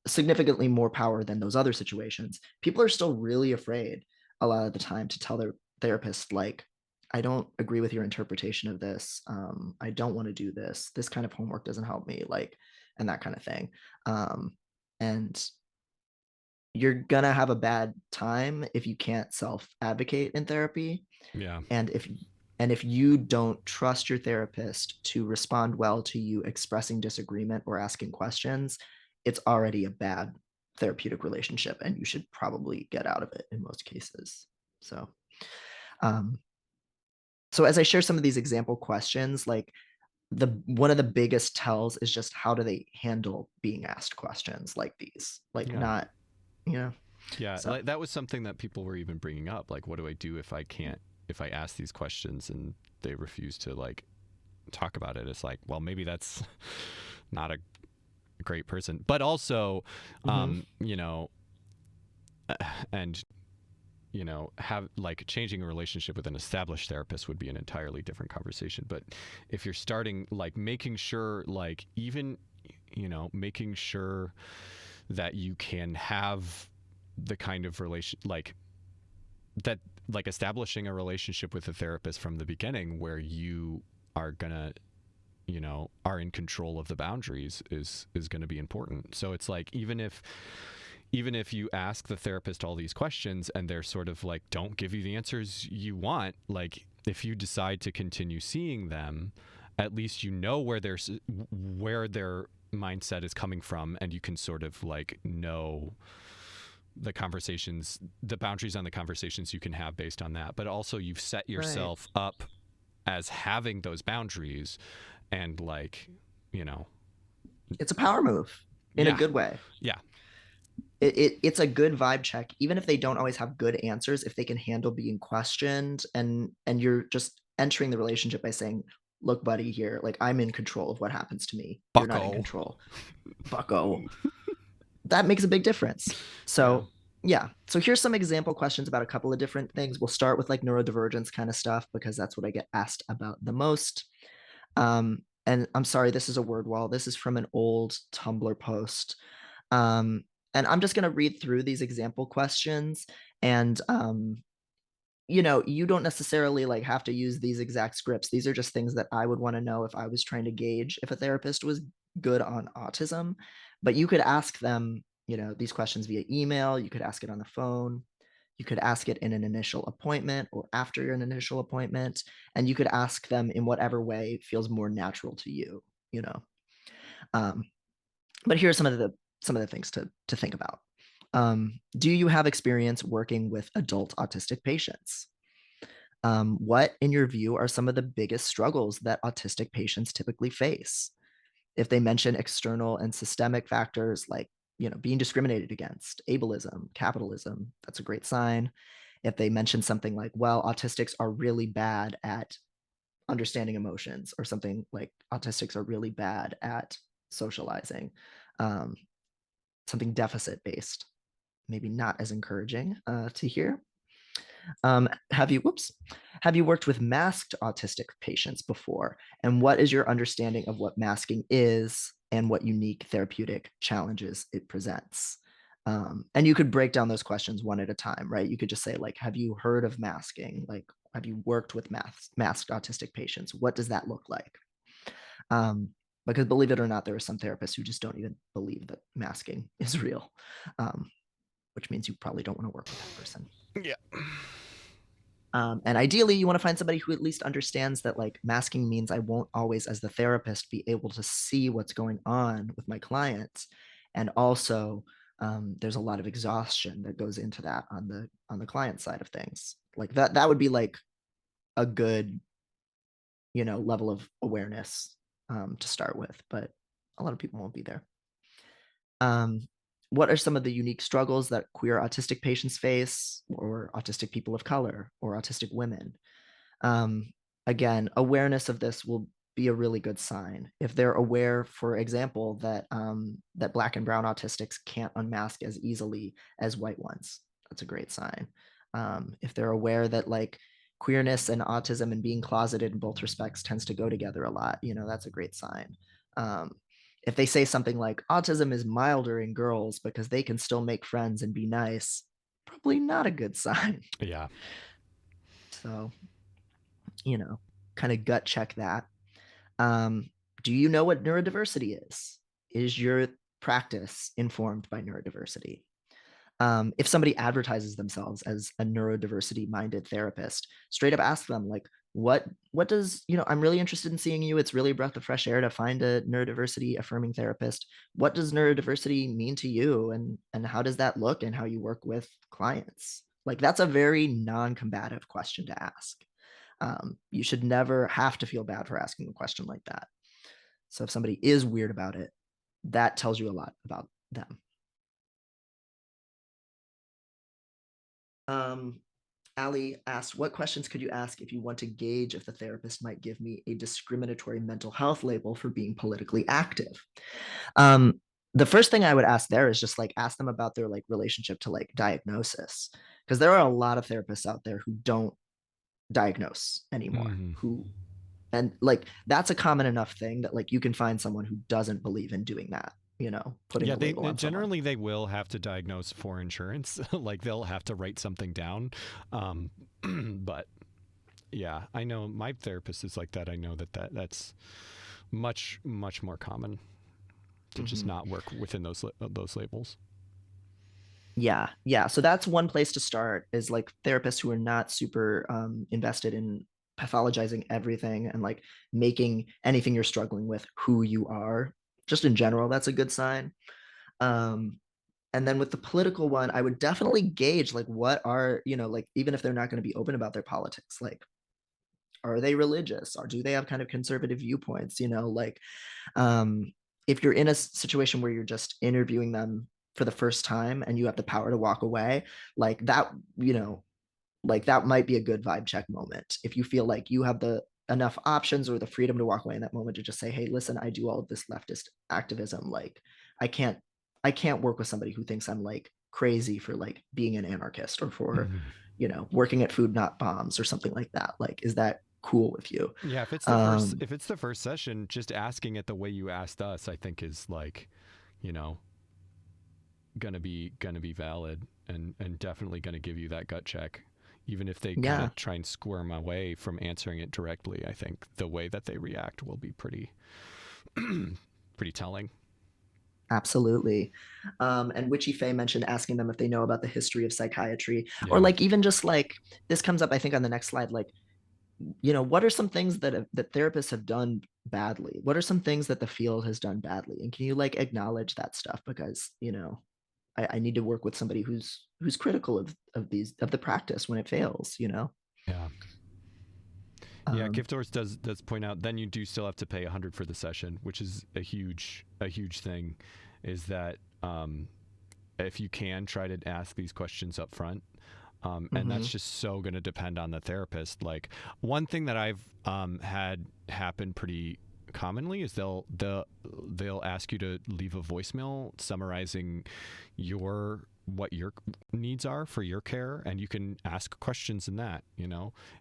[SPEAKER 1] significantly more power than those other situations, people are still really afraid a lot of the time to tell their therapist, like, I don't agree with your interpretation of this. I don't want to do this. This kind of homework doesn't help me, like, and that kind of thing. And you're gonna have a bad time if you can't self-advocate in therapy.
[SPEAKER 2] Yeah.
[SPEAKER 1] And if you don't trust your therapist to respond well to you expressing disagreement or asking questions, it's already a bad therapeutic relationship, and you should probably get out of it in most cases. So as I share some of these example questions, like one of the biggest tells is just how do they handle being asked questions like these, like not,
[SPEAKER 2] Yeah,
[SPEAKER 1] so.
[SPEAKER 2] like that was something that people were even bringing up. Like, what do I do if I ask these questions and they refuse to like talk about it? It's like, well, maybe that's not a great person, but also, and have like changing a relationship with an established therapist would be an entirely different conversation. But if you're starting, like making sure, like even, making sure that you can have the kind of relation, like that like establishing a relationship with a therapist from the beginning where you are gonna, are in control of the boundaries is going to be important. So it's like even if you ask the therapist all these questions and they're sort of like don't give you the answers you want, like if you decide to continue seeing them, at least you know where their mindset is coming from, and you can sort of like know the boundaries on the conversations you can have based on that. But also you've set
[SPEAKER 1] Right.
[SPEAKER 2] yourself up as having those boundaries, and like, you know,
[SPEAKER 1] It's a power move in a
[SPEAKER 2] yeah,
[SPEAKER 1] good way.
[SPEAKER 2] yeah,
[SPEAKER 1] It's a good vibe check, even if they don't always have good answers. If they can handle being questioned, and you're just entering the relationship by saying, look, buddy, here, like, I'm in control of what happens to me, you're not in
[SPEAKER 2] bucko.
[SPEAKER 1] control, bucko. That makes a big difference.
[SPEAKER 2] Yeah.
[SPEAKER 1] So yeah, so here's some example questions about a couple of different things. We'll start with like neurodivergence kind of stuff because that's what I get asked about the most. And I'm sorry, this is a word wall. This is from an old Tumblr post. um, and I'm just going to read through these example questions. And you don't necessarily like have to use these exact scripts. These are just things that I would want to know if I was trying to gauge if a therapist was good on autism. But you could ask them, these questions via email. You could ask it on the phone. You could ask it in an initial appointment or after an initial appointment, and you could ask them in whatever way feels more natural to you. You know. Um, but here are some of the things to think about. Do you have experience working with adult autistic patients? What, in your view, are some of the biggest struggles that autistic patients typically face? If they mention external and systemic factors like, being discriminated against, ableism, capitalism, that's a great sign. If they mention something like, well, autistics are really bad at understanding emotions, or something like autistics are really bad at socializing, um, something deficit based, maybe not as encouraging to hear. Have you worked with masked autistic patients before? And what is your understanding of what masking is and what unique therapeutic challenges it presents? And you could break down those questions one at a time, right? You could just say, like, have you heard of masking? Like, have you worked with masked autistic patients? What does that look like? Um, because believe it or not, there are some therapists who just don't even believe that masking is real, um, which means you probably don't want to work with that person.
[SPEAKER 2] Yeah.
[SPEAKER 1] And ideally, you want to find somebody who at least understands that, like, masking means I won't always, as the therapist, be able to see what's going on with my clients, and also there's a lot of exhaustion that goes into that on the client side of things. Like that would be like a good level of awareness to start with, but a lot of people won't be there. Um, what are some of the unique struggles that queer autistic patients face, or autistic people of color, or autistic women? um, Again, awareness of this will be a really good sign. If they're aware, for example, that Black and brown autistics can't unmask as easily as white ones, that's a great sign. If they're aware that, like, queerness and autism and being closeted in both respects tends to go together a lot, that's a great sign. Um, if they say something like autism is milder in girls because they can still make friends and be nice, probably not a good sign.
[SPEAKER 2] Yeah.
[SPEAKER 1] So, you know, kind of gut check that. Um, do you know what neurodiversity is? Is your practice informed by neurodiversity? If somebody advertises themselves as a neurodiversity minded therapist, straight up ask them, like, what does, I'm really interested in seeing you. It's really a breath of fresh air to find a neurodiversity affirming therapist. What does neurodiversity mean to you, and how does that look in how you work with clients? Like, that's a very non-combative question to ask. You should never have to feel bad for asking a question like that. So if somebody is weird about it, that tells you a lot about them. Um, Ali asked, what questions could you ask if you want to gauge if the therapist might give me a discriminatory mental health label for being politically active? Um, the first thing I would ask there is just, like, ask them about their, like, relationship to, like, diagnosis, because there are a lot of therapists out there who don't diagnose anymore,
[SPEAKER 2] Mm-hmm.
[SPEAKER 1] and, like, that's a common enough thing that, like, you can find someone who doesn't believe in doing that. putting
[SPEAKER 2] Yeah,
[SPEAKER 1] a label on someone.
[SPEAKER 2] generally they will have to diagnose for insurance. Like they'll have to write something down. Um, but yeah, I know my therapist is like that. I know that's much more common to just
[SPEAKER 1] Hmm.
[SPEAKER 2] not work within those labels.
[SPEAKER 1] Yeah, yeah. So that's one place to start, is like therapists who are not super invested in pathologizing everything and like making anything you're struggling with who you are. Just in general, that's a good sign. Um, and then with the political one, I would definitely gauge like what are, like even if they're not going to be open about their politics, like are they religious or do they have kind of conservative viewpoints? Like um, if you're in a situation where you're just interviewing them for the first time and you have the power to walk away, like that, like that might be a good vibe check moment. If you feel like you have the enough options or the freedom to walk away in that moment to just say, hey, listen, I do all of this leftist activism. Like I can't, I can't work with somebody who thinks I'm like crazy for like being an anarchist or for, working at Food Not Bombs or something like that. Like, is that cool with you?
[SPEAKER 2] Yeah,
[SPEAKER 1] Um,
[SPEAKER 2] if it's the first session, just asking it the way you asked us, I think is like, you know, gonna be valid and definitely gonna give you that gut check. Even if they kind
[SPEAKER 1] yeah,
[SPEAKER 2] of try and squirm away from answering it directly, I think the way that they react will be pretty pretty telling.
[SPEAKER 1] absolutely. And Witchy Faye mentioned asking them if they know about the history of psychiatry, or
[SPEAKER 2] Yeah.
[SPEAKER 1] like even just like this comes up, I think, on the next slide. Like, what are some things that therapists have done badly? What are some things that the field has done badly? And can you like acknowledge that stuff? Because, I need to work with somebody who's critical of the practice when it fails.
[SPEAKER 2] Yeah. Yeah,
[SPEAKER 1] Um,
[SPEAKER 2] Gift Horse does point out then you do still have to pay 100 for the session, which is a huge thing is that if you can try to ask these questions up front. And that's
[SPEAKER 1] mhm,
[SPEAKER 2] just so going to depend on the therapist. Like one thing that I've had happen pretty commonly is they'll ask you to leave a voicemail summarizing what your needs are for your care, and you can ask questions in that.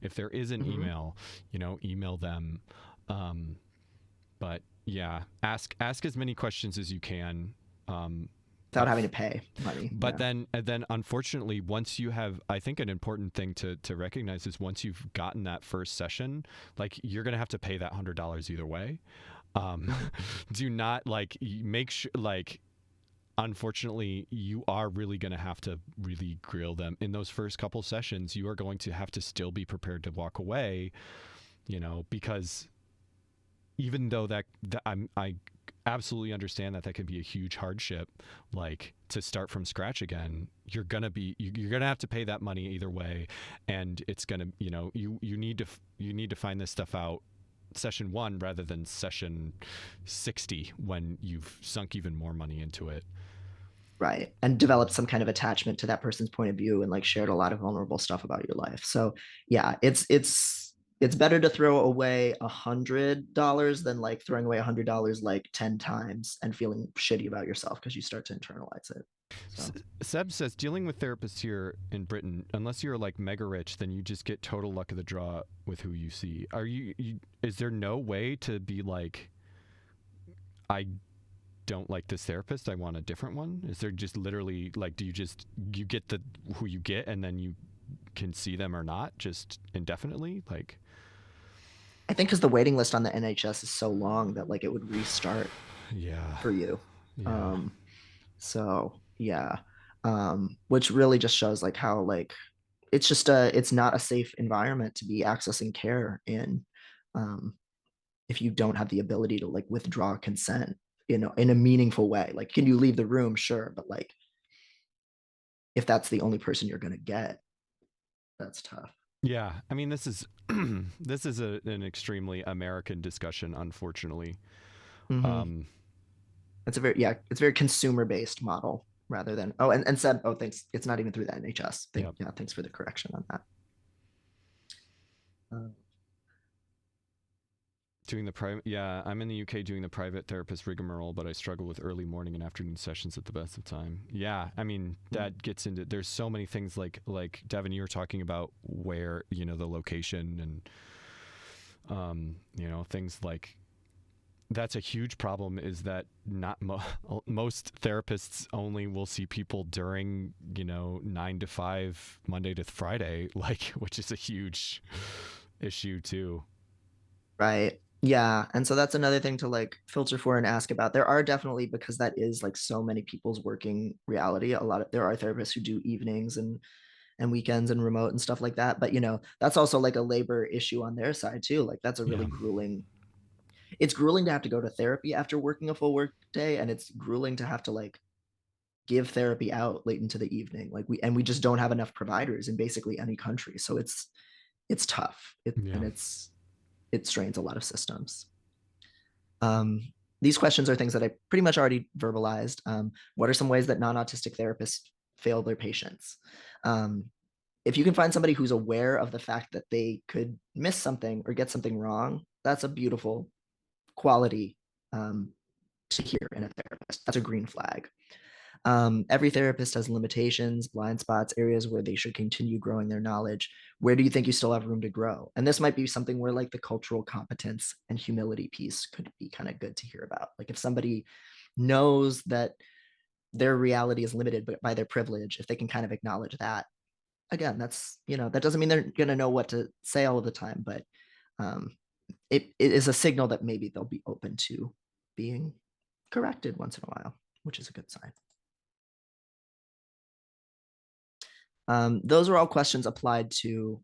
[SPEAKER 2] If there is an
[SPEAKER 1] mhm.
[SPEAKER 2] email, email them. Um, but yeah, ask as many questions as you can. Um,
[SPEAKER 1] Without
[SPEAKER 2] but
[SPEAKER 1] having to pay money.
[SPEAKER 2] but
[SPEAKER 1] Yeah.
[SPEAKER 2] then unfortunately, once you have, I think an important thing to recognize is once you've gotten that first session, like you're gonna have to pay that $100 either way. Um, do not like make sure like. Unfortunately, you are really going to have to really grill them in those first couple sessions. You are going to have to still be prepared to walk away, because even though that I absolutely understand that can be a huge hardship, like to start from scratch again, you're gonna have to pay that money either way, and it's gonna you need to find this stuff out session 1 rather than session 60 when you've sunk even more money into it.
[SPEAKER 1] Right. And developed some kind of attachment to that person's point of view and like shared a lot of vulnerable stuff about your life. So yeah, it's better to throw away $100 than like throwing away $100 like 10 times and feeling shitty about yourself because you start to internalize it. So
[SPEAKER 2] Seb says dealing with therapists here in Britain, unless you're like mega rich, then you just get total luck of the draw with who you see. Is there no way to be like, I don't like this therapist, I want a different one? Is there just literally like, do you get the who you get and then you can see them or not just indefinitely? Like,
[SPEAKER 1] I think because the waiting list on the NHS is so long that like it would restart
[SPEAKER 2] yeah,
[SPEAKER 1] for you.
[SPEAKER 2] yeah,
[SPEAKER 1] Um, so yeah. Which really just shows like how like it's not a safe environment to be accessing care in. Um, if you don't have the ability to like withdraw consent, in a meaningful way. Like, can you leave the room? Sure, but like if that's the only person you're gonna get, that's tough.
[SPEAKER 2] yeah. I mean, this is this is an extremely American discussion, unfortunately.
[SPEAKER 1] Mm-hmm.
[SPEAKER 2] Um,
[SPEAKER 1] It's a very consumer based model rather than and said, oh, thanks, it's not even through the NHS.
[SPEAKER 2] yeah.
[SPEAKER 1] Thanks for the correction on that. Uh,
[SPEAKER 2] Doing the private, yeah, I'm in the UK doing the private therapist rigmarole, but I struggle with early morning and afternoon sessions at the best of time. Yeah, I mean that gets into, there's so many things like Devin, you were talking about where the location and things like that's a huge problem, is that not most therapists only will see people during 9 to 5 Monday to Friday, like, which is a huge issue too.
[SPEAKER 1] Right. Yeah. And so that's another thing to like filter for and ask about. There are definitely, because that is like so many people's working reality. There are therapists who do evenings and weekends and remote and stuff like that. But that's also like a labor issue on their side too. Like that's a really
[SPEAKER 2] Yeah.
[SPEAKER 1] grueling. It's grueling to have to go to therapy after working a full work day, and it's grueling to have to like give therapy out late into the evening. We just don't have enough providers in basically any country. So it's tough.
[SPEAKER 2] Yeah.
[SPEAKER 1] It strains a lot of systems. Um, these questions are things that I pretty much already verbalized. What are some ways that non-autistic therapists fail their patients? If you can find somebody who's aware of the fact that they could miss something or get something wrong, that's a beautiful quality to hear in a therapist. That's a green flag. Every therapist has limitations, blind spots, areas where they should continue growing their knowledge. Where do you think you still have room to grow? And this might be something where like the cultural competence and humility piece could be kind of good to hear about. Like if somebody knows that their reality is limited by their privilege, if they can kind of acknowledge that, again, that doesn't mean they're going to know what to say all of the time, but um, it is a signal that maybe they'll be open to being corrected once in a while, which is a good sign. Those are all questions applied to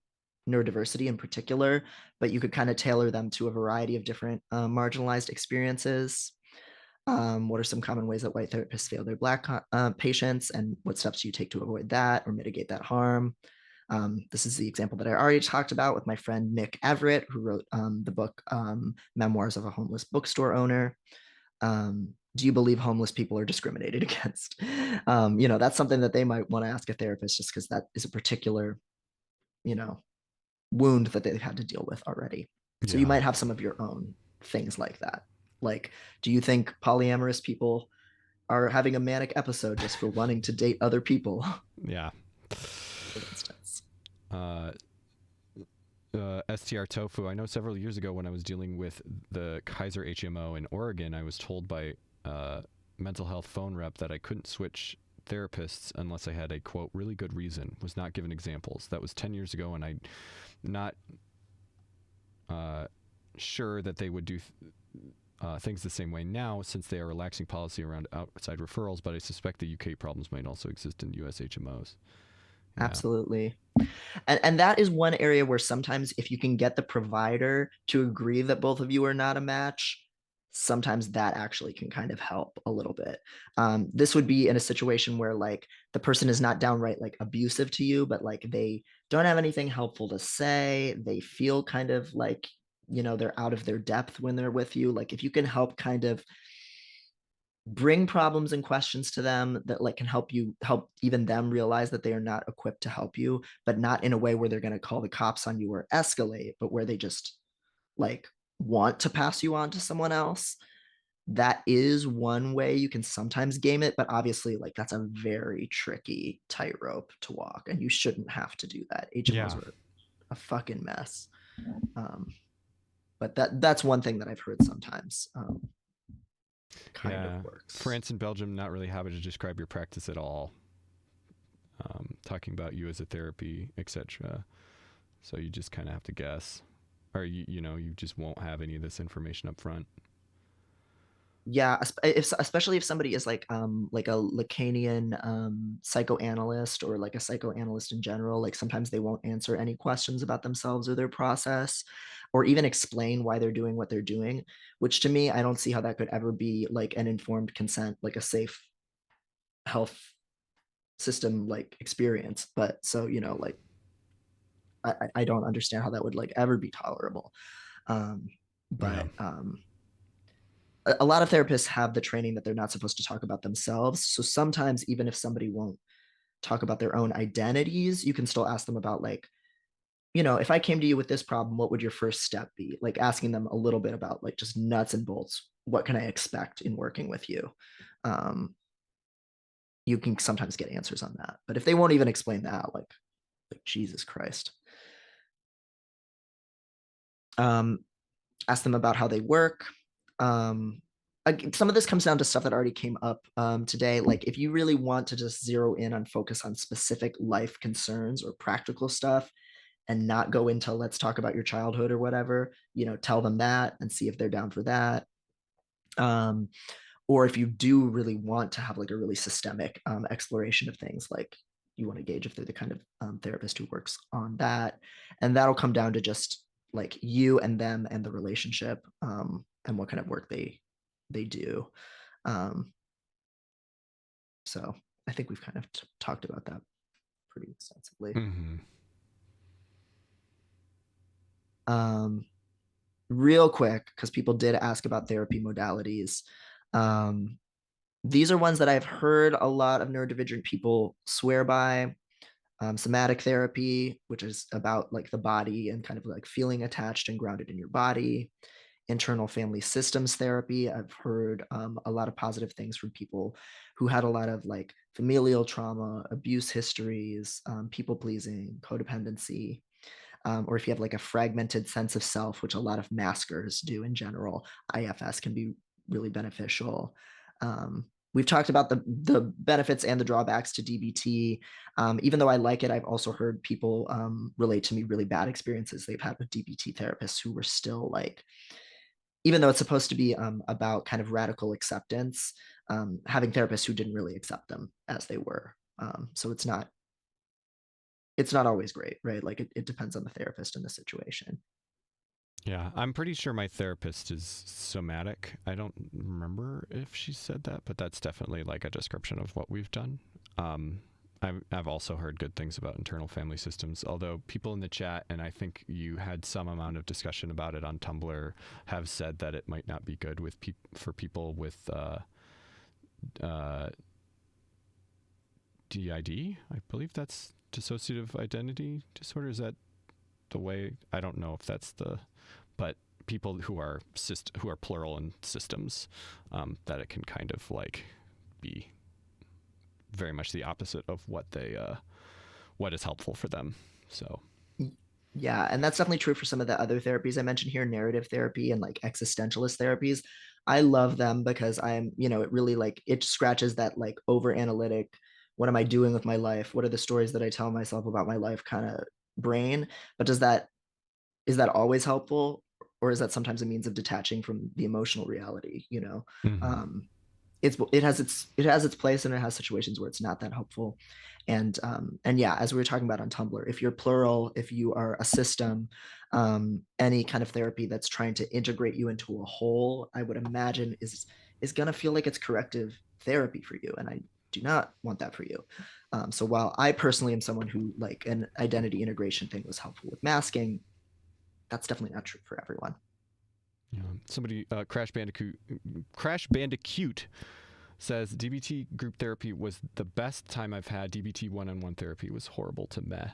[SPEAKER 1] neurodiversity in particular, but you could kind of tailor them to a variety of different marginalized experiences. What are some common ways that white therapists fail their Black patients, and what steps do you take to avoid that or mitigate that harm? This is the example that I already talked about with my friend Nick Everett, who wrote the book Memoirs of a Homeless Bookstore Owner. Do you believe homeless people are discriminated against? That's something that they might want to ask a therapist, just because that is a particular, you know, wound that they've had to deal with already. So you
[SPEAKER 2] Yeah.
[SPEAKER 1] might have some of your own things like that. Like, do you think polyamorous people are having a manic episode just for wanting to date other people,
[SPEAKER 2] Yeah.
[SPEAKER 1] for instance?
[SPEAKER 2] STR Tofu. I know several years ago when I was dealing with the Kaiser HMO in Oregon, I was told by mental health phone rep that I couldn't switch therapists unless I had a quote really good reason. Was not given examples. That was 10 years ago, and I'm not sure that they would do things the same way now, since they are relaxing policy around outside referrals. But I suspect the UK problems might also exist in US HMOs. Yeah.
[SPEAKER 1] Absolutely. And that is one area where sometimes if you can get the provider to agree that both of you are not a match, sometimes that actually can kind of help a little bit. This would be in a situation where like the person is not downright like abusive to you, but like they don't have anything helpful to say. They feel kind of like, they're out of their depth when they're with you. Like if you can help kind of bring problems and questions to them that like can help even them realize that they are not equipped to help you, but not in a way where they're going to call the cops on you or escalate, but where they just like want to pass you on to someone else. That is one way you can sometimes game it, but obviously like that's a very tricky tightrope to walk, and you shouldn't have to do that. HMOs
[SPEAKER 2] Yeah.
[SPEAKER 1] are a fucking mess. But that's one thing that I've heard sometimes kind of works.
[SPEAKER 2] France and Belgium, not really how to describe your practice at all. Talking about you as a therapy, etc. So you just kind of have to guess, or you just won't have any of this information up front.
[SPEAKER 1] Yeah, especially if somebody is like a Lacanian psychoanalyst, or like a psychoanalyst in general, like sometimes they won't answer any questions about themselves or their process, or even explain why they're doing what they're doing, which to me, I don't see how that could ever be like an informed consent, like a safe health system like experience. But so, like I don't understand how that would like ever be tolerable. But a lot of therapists have the training that they're not supposed to talk about themselves. So sometimes, even if somebody won't talk about their own identities, you can still ask them about, like, if I came to you with this problem, what would your first step be? Like asking them a little bit about like just nuts and bolts. What can I expect in working with you? You can sometimes get answers on that. But if they won't even explain that, like Jesus Christ. Ask them about how they work. Some of this comes down to stuff that already came up today. Like if you really want to just zero in on focus on specific life concerns or practical stuff and not go into let's talk about your childhood or whatever, tell them that and see if they're down for that. Um, or if you do really want to have like a really systemic exploration of things, like you want to gauge if they're the kind of therapist who works on that, and that'll come down to just like you and them and the relationship, and what kind of work they do. um, so I think we've kind of talked about that pretty extensively.
[SPEAKER 2] Mm-hmm.
[SPEAKER 1] Real quick, because people did ask about therapy modalities. These are ones that I've heard a lot of neurodivergent people swear by. Somatic therapy, which is about like the body and kind of like feeling attached and grounded in your body. Internal family systems therapy. I've heard a lot of positive things from people who had a lot of like familial trauma, abuse histories, people pleasing, codependency. Or if you have like a fragmented sense of self, which a lot of maskers do in general, IFS can be really beneficial. We've talked about the benefits and the drawbacks to DBT. Even though I like it, I've also heard people relate to me really bad experiences they've had with DBT therapists who were still like, even though it's supposed to be about kind of radical acceptance, having therapists who didn't really accept them as they were. So it's not always great, right? Like it depends on the therapist and the situation.
[SPEAKER 2] Yeah, I'm pretty sure my therapist is somatic. I don't remember if she said that, but that's definitely like a description of what we've done. Um, I've also heard good things about internal family systems, although people in the chat, and I think you had some amount of discussion about it on Tumblr, have said that it might not be good with for people with DID. I believe that's dissociative identity disorder. Is that the way? I don't know if that's but people who are plural in systems, that it can kind of like be very much the opposite of what is helpful for them. So
[SPEAKER 1] Yeah, and that's definitely true for some of the other therapies I mentioned here, narrative therapy and like existentialist therapies. I love them because it really like it scratches that like over analytic, what am I doing with my life? What are the stories that I tell myself about my life kind of brain? But is that always helpful, or is that sometimes a means of detaching from the emotional reality?
[SPEAKER 2] mm-hmm.
[SPEAKER 1] It has its place, and it has situations where it's not that helpful. And yeah, as we were talking about on Tumblr, if you're plural, if you are a system, any kind of therapy that's trying to integrate you into a whole, I would imagine is going to feel like it's corrective therapy for you, and I do not want that for you. So while I personally am someone who like an identity integration thing was helpful with masking, that's definitely not true for everyone.
[SPEAKER 2] Yeah. Somebody, Crash Bandicoot says DBT group therapy was the best time I've had. DBT one-on-one therapy was horrible to meh.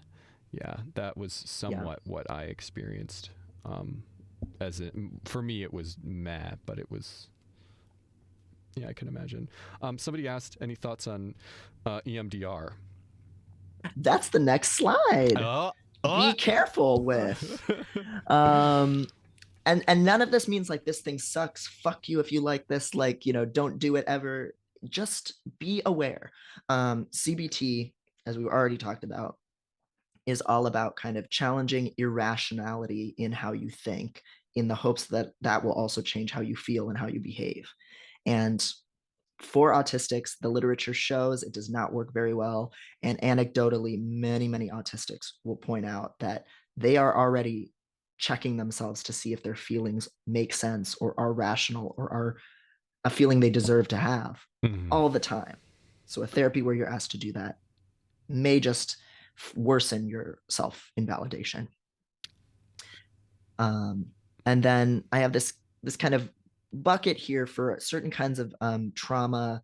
[SPEAKER 2] Yeah, that was somewhat what I experienced. For me, it was meh, but it was. Yeah, I can imagine. Somebody asked any thoughts on EMDR.
[SPEAKER 1] That's the next slide. Be careful with. Um, and none of this means like this thing sucks. Fuck you if you like this. Like, don't do it ever. Just be aware. CBT, as we've already talked about, is all about kind of challenging irrationality in how you think, in the hopes that that will also change how you feel and how you behave. And for autistics, the literature shows it does not work very well. And anecdotally, many, many autistics will point out that they are already checking themselves to see if their feelings make sense or are rational or are a feeling they deserve to have all the time. So a therapy where you're asked to do that may just worsen your self-invalidation. And then I have this kind of bucket here for certain kinds of trauma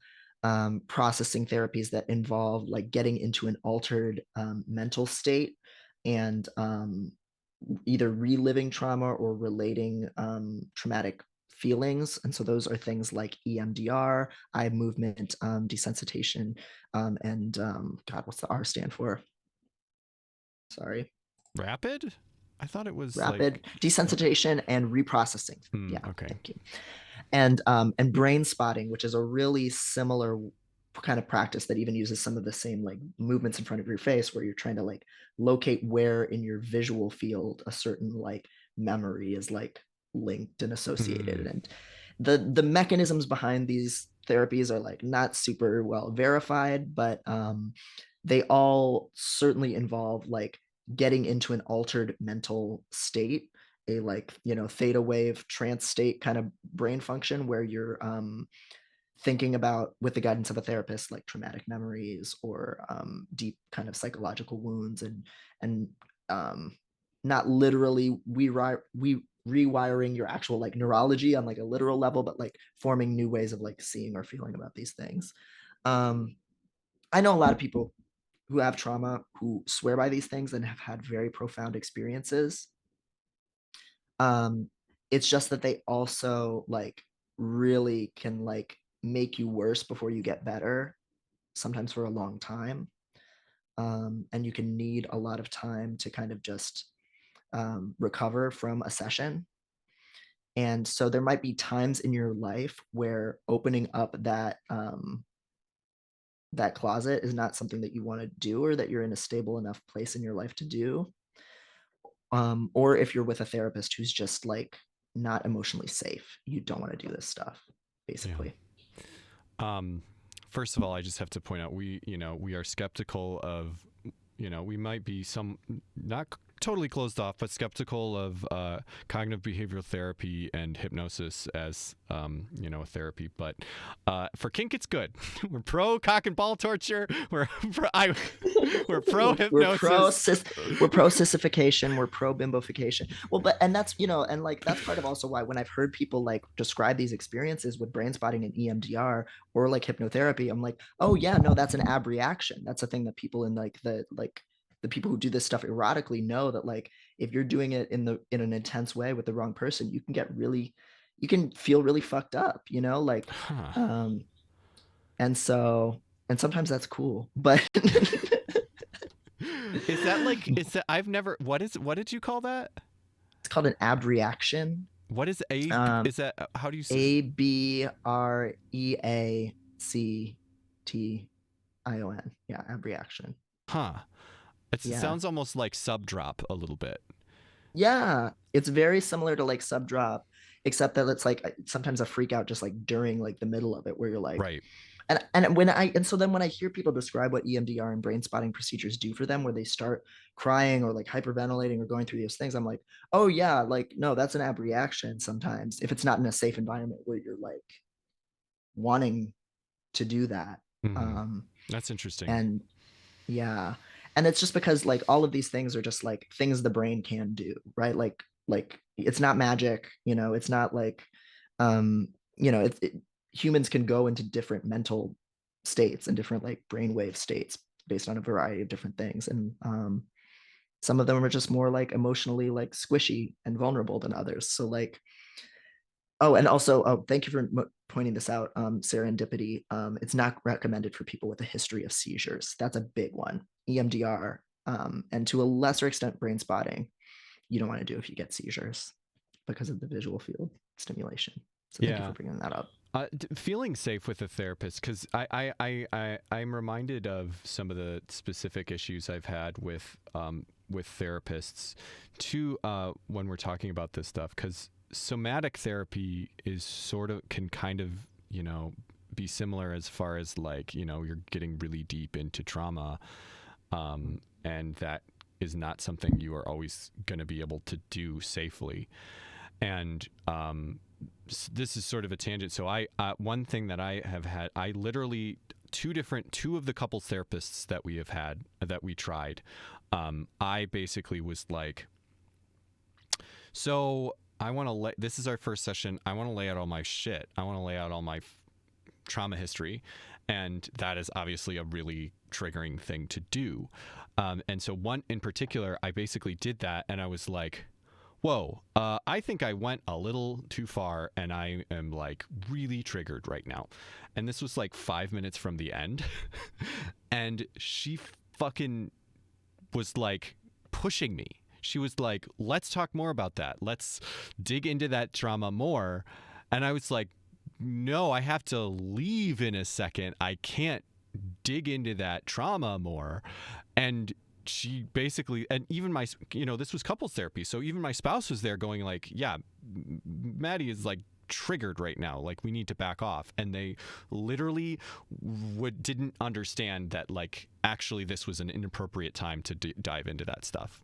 [SPEAKER 1] processing therapies that involve like getting into an altered mental state and either reliving trauma or relating traumatic feelings. And so those are things like EMDR, eye movement desensitization, and God, what's the R stand for? Sorry.
[SPEAKER 2] Rapid? I thought it was
[SPEAKER 1] Rapid
[SPEAKER 2] like
[SPEAKER 1] desensitization and reprocessing. Yeah,
[SPEAKER 2] okay.
[SPEAKER 1] thank you. And brain spotting, which is a really similar kind of practice that even uses some of the same like movements in front of your face, where you're trying to like locate where in your visual field a certain like memory is like linked and associated.
[SPEAKER 2] Mm.
[SPEAKER 1] And the mechanisms behind these therapies are like not super well verified, but they all certainly involve like getting into an altered mental state, a like, you know, theta wave trance state kind of brain function where you're thinking about, with the guidance of a therapist, like traumatic memories or deep kind of psychological wounds, and um, not literally rewiring your actual like neurology on like a literal level, but like forming new ways of like seeing or feeling about these things. um, I know a lot of people who have trauma who swear by these things and have had very profound experiences. um it's just that they also like really can like make you worse before you get better, sometimes for a long time. And you can need a lot of time to kind of just recover from a session. And so there might be times in your life where opening up that closet is not something that you want to do, or that you're in a stable enough place in your life to do. Or if you're with a therapist who's just like not emotionally safe, you don't want to do this stuff,
[SPEAKER 2] Yeah.
[SPEAKER 1] basically.
[SPEAKER 2] Um, First of all, I just have to point out we are skeptical of, we might be some not totally closed off, but skeptical of cognitive behavioral therapy and hypnosis as a therapy. But for kink, it's good. We're pro cock and ball torture. We're pro hypnosis.
[SPEAKER 1] We're pro sissification, we're pro bimbofication. Well, but and that's, you know, and like that's part of also why when I've heard people like describe these experiences with brain spotting and EMDR or like hypnotherapy, I'm like, oh yeah, no, that's an ab reaction. That's a thing that people in like the people who do this stuff erotically know, that like if you're doing it in an intense way with the wrong person, you can feel really fucked up, you know, like
[SPEAKER 2] Huh.
[SPEAKER 1] um and so, and sometimes that's cool, but
[SPEAKER 2] Is that I've never what did you call that?
[SPEAKER 1] it's called an ab reaction.
[SPEAKER 2] What is a
[SPEAKER 1] Um,
[SPEAKER 2] is that how do you
[SPEAKER 1] ABREACTION. Yeah, ab reaction.
[SPEAKER 2] huh? It
[SPEAKER 1] Yeah.
[SPEAKER 2] sounds almost like sub drop a little bit.
[SPEAKER 1] Yeah. It's very similar to like sub drop, except that it's like sometimes a freak out just like during like the middle of it, where you're like,
[SPEAKER 2] Right.
[SPEAKER 1] and so then when I hear people describe what EMDR and brain spotting procedures do for them, where they start crying or like hyperventilating or going through these things, I'm like, oh yeah, like no, that's an ab reaction sometimes, if it's not in a safe environment where you're like wanting to do that.
[SPEAKER 2] Mm-hmm.
[SPEAKER 1] um
[SPEAKER 2] That's interesting.
[SPEAKER 1] and yeah, and it's just because like all of these things are just like things the brain can do, right? Like it's not magic, you know, it's not like you know, humans can go into different mental states and different like brainwave states based on a variety of different things. And some of them are just more like emotionally like squishy and vulnerable than others. So like, oh, and also, oh, thank you for pointing this out. Serendipity. It's not recommended for people with a history of seizures. That's a big one. EMDR, and to a lesser extent, brain spotting. You don't want to do if you get seizures because of the visual field stimulation. So thank you for
[SPEAKER 2] Yeah.
[SPEAKER 1] bringing that up.
[SPEAKER 2] Feeling safe with a therapist, because I'm reminded of some of the specific issues I've had with therapists too, when we're talking about this stuff, because somatic therapy is sort of can kind of be similar as far as like you're getting really deep into trauma, and that is not something you are always going to be able to do safely. And this is sort of a tangent. So one thing that I have had, I literally two of the couples therapists that we have had, that we tried, I basically was like, so I want to this is our first session. I want to lay out all my shit. I want to lay out all my trauma history. And that is obviously a really triggering thing to do. And so one in particular, I basically did that, and I was like, whoa, I think I went a little too far, and I am like really triggered right now. And this was like 5 minutes from the end. And she fucking was like pushing me. She was like, let's talk more about that. Let's dig into that trauma more. And I was like, no, I have to leave in a second. I can't dig into that trauma more. And she basically, and even my, this was couples therapy. So even my spouse was there going like, yeah, Maddie is like triggered right now, like we need to back off. And they literally didn't understand that like actually this was an inappropriate time to dive into that stuff.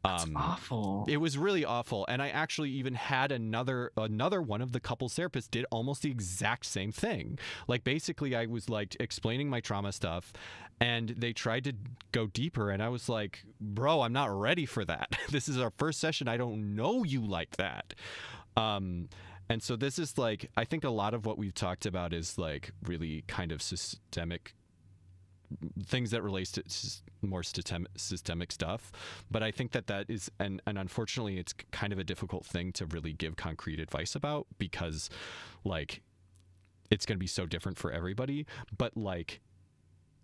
[SPEAKER 1] That's awful.
[SPEAKER 2] It was really awful. And I actually even had another one of the couples therapists did almost the exact same thing. Like basically I was like explaining my trauma stuff and they tried to go deeper and I was like, bro, I'm not ready for that. This is our first session. I don't know you like that. And so this is like, I think a lot of what we've talked about is like really kind of systemic things that relates to more systemic stuff. But I think that is, and unfortunately it's kind of a difficult thing to really give concrete advice about because like it's going to be so different for everybody. But like,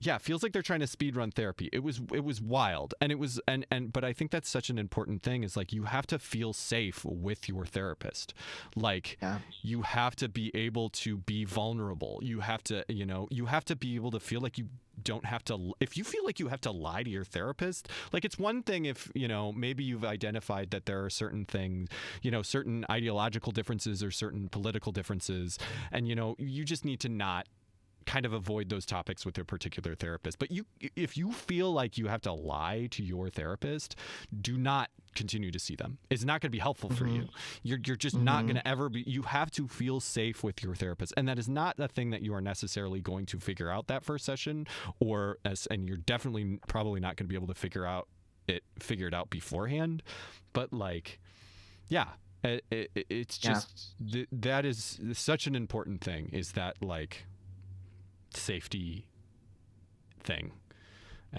[SPEAKER 2] yeah, it feels like they're trying to speed run therapy. It was wild. And it was, but I think that's such an important thing is like, you have to feel safe with your therapist. Like you have to be able to be vulnerable. You have to, you have to be able to feel like you don't have to, if you feel like you have to lie to your therapist, like it's one thing if, maybe you've identified that there are certain things, certain ideological differences or certain political differences. And, you just need to not kind of avoid those topics with your particular therapist. But if you feel like you have to lie to your therapist, do not continue to see them. It's not going to be helpful for you. You're just not going to ever be. You have to feel safe with your therapist, and that is not a thing that you are necessarily going to figure out that first session, and you're definitely probably not going to be able to figure it out beforehand. But like, yeah. It's just that is such an important thing. Is that like safety thing.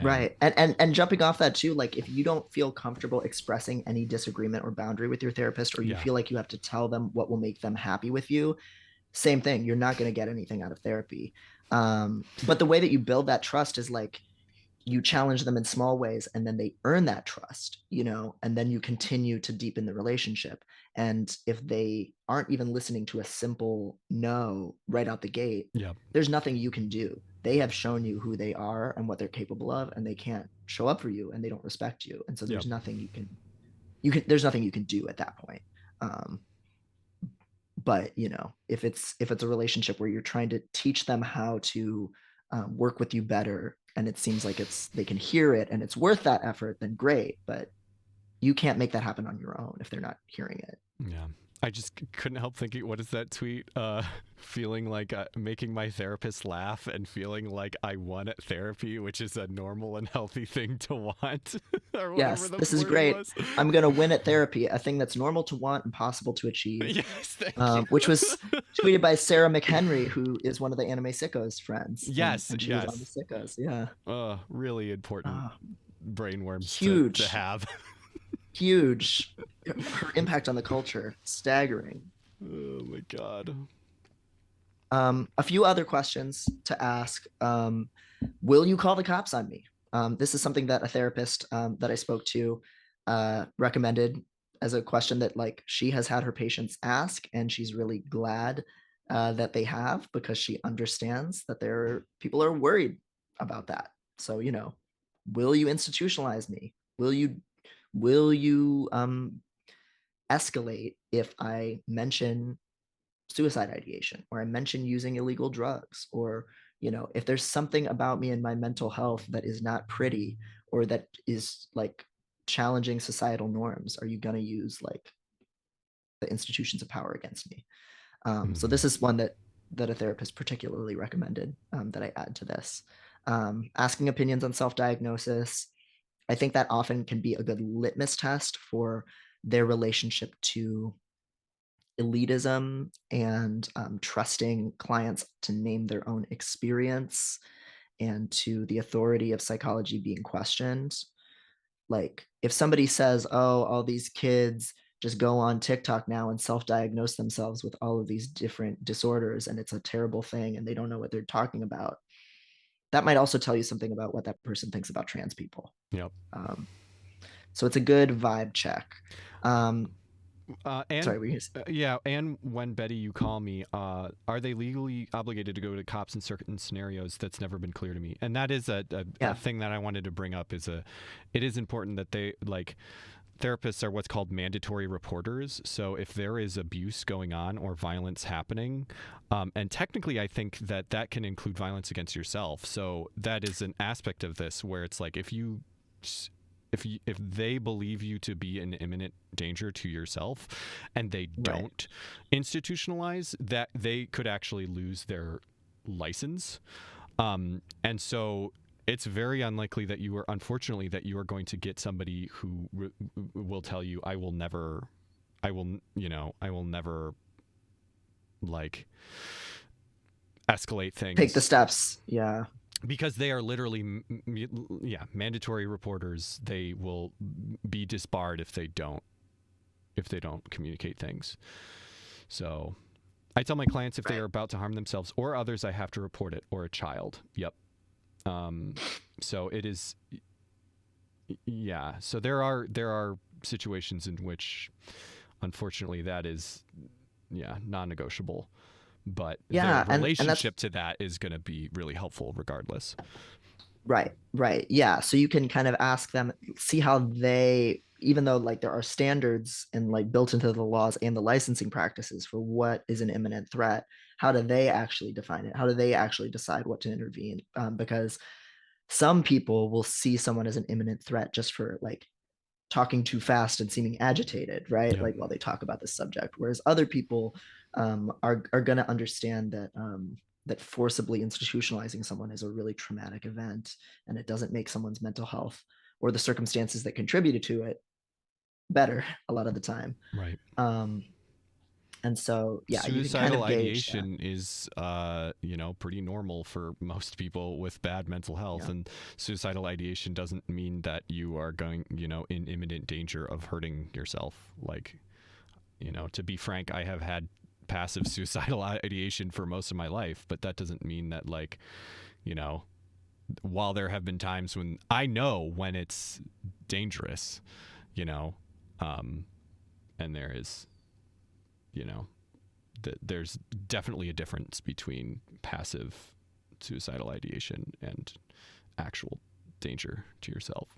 [SPEAKER 1] Right. And jumping off that too, like if you don't feel comfortable expressing any disagreement or boundary with your therapist, or you feel like you have to tell them what will make them happy with you, same thing. You're not going to get anything out of therapy. But the way that you build that trust is like you challenge them in small ways and then they earn that trust, and then you continue to deepen the relationship. And if they aren't even listening to a simple no right out the gate, there's nothing you can do. They have shown you who they are and what they're capable of, and they can't show up for you and they don't respect you. And so there's nothing there's nothing you can do at that point. But if it's a relationship where you're trying to teach them how to work with you better, and it seems like they can hear it and it's worth that effort, then great. But you can't make that happen on your own if they're not hearing it.
[SPEAKER 2] Yeah. I just couldn't help thinking, what is that tweet? Feeling like making my therapist laugh and feeling like I won at therapy, which is a normal and healthy thing to want. Or
[SPEAKER 1] yes, this is great. I'm going to win at therapy, a thing that's normal to want and possible to achieve.
[SPEAKER 2] Yes, thank you.
[SPEAKER 1] Which was tweeted by Sarah McHenry, who is one of the Anime Sickos friends.
[SPEAKER 2] Yes,
[SPEAKER 1] and she was on the Sickos. Yeah.
[SPEAKER 2] Really important brainworms to have.
[SPEAKER 1] Huge. Her impact on the culture, staggering.
[SPEAKER 2] Oh my god.
[SPEAKER 1] A few other questions to ask. Will you call the cops on me? This is something that a therapist that I spoke to recommended as a question that like she has had her patients ask, and she's really glad that they have, because she understands that people are worried about that. So, will you institutionalize me? Will you escalate if I mention suicide ideation, or I mention using illegal drugs, or if there's something about me and my mental health that is not pretty, or that is like challenging societal norms? Are you going to use like the institutions of power against me? So this is one that a therapist particularly recommended that I add to this. Asking opinions on self-diagnosis. I think that often can be a good litmus test for their relationship to elitism and trusting clients to name their own experience, and to the authority of psychology being questioned. Like if somebody says, oh, all these kids just go on TikTok now and self-diagnose themselves with all of these different disorders, and it's a terrible thing and they don't know what they're talking about, that might also tell you something about what that person thinks about trans people.
[SPEAKER 2] Yep.
[SPEAKER 1] So it's a good vibe check.
[SPEAKER 2] And
[SPEAKER 1] Sorry, we
[SPEAKER 2] yeah, and when Betty, you call me, are they legally obligated to go to cops in certain scenarios? That's never been clear to me, and that is a
[SPEAKER 1] yeah,
[SPEAKER 2] thing that I wanted to bring up. It is important that they like therapists are what's called mandatory reporters. So if there is abuse going on or violence happening, and technically I think that that can include violence against yourself. So that is an aspect of this where it's like if they believe you to be an imminent danger to yourself and they
[SPEAKER 1] right.
[SPEAKER 2] don't institutionalize that, they could actually lose their license. And so it's very unlikely that you are, unfortunately, that you are going to get somebody who will tell you, I will never, I will never like escalate
[SPEAKER 1] Take the
[SPEAKER 2] things,
[SPEAKER 1] steps. Yeah,
[SPEAKER 2] because they are literally, yeah, mandatory reporters. They will be disbarred if they don't communicate things. So I tell my clients if they
[SPEAKER 1] right.
[SPEAKER 2] are about to harm themselves or others, I have to report it, or a child. Yep. Um, so it is, yeah. So there are situations in which, unfortunately, that is, yeah, non-negotiable. But their
[SPEAKER 1] Yeah, and that's
[SPEAKER 2] relationship to that is going to be really helpful, regardless.
[SPEAKER 1] right, right. Yeah. So you can kind of ask them, see how they, even though like there are standards and like built into the laws and the licensing practices for what is an imminent threat, how do they actually define it? How do they actually decide what to intervene? Because some people will see someone as an imminent threat just for like talking too fast and seeming agitated, right?
[SPEAKER 2] Yep.
[SPEAKER 1] Like while they talk about this subject, whereas other people are going to understand that that forcibly institutionalizing someone is a really traumatic event, and it doesn't make someone's mental health or the circumstances that contributed to it better a lot of the time.
[SPEAKER 2] Right.
[SPEAKER 1] Um, and so, yeah, you can kind
[SPEAKER 2] Suicidal
[SPEAKER 1] of gauge that.
[SPEAKER 2] ideation is pretty normal for most people with bad mental health,
[SPEAKER 1] Yeah,
[SPEAKER 2] and suicidal ideation doesn't mean that you are going, in imminent danger of hurting yourself. Like, to be frank, I have had passive suicidal ideation for most of my life, but that doesn't mean that, like, you know while there have been times when I know when it's dangerous, you know um and there is, you know there's definitely a difference between passive suicidal ideation and actual danger to yourself.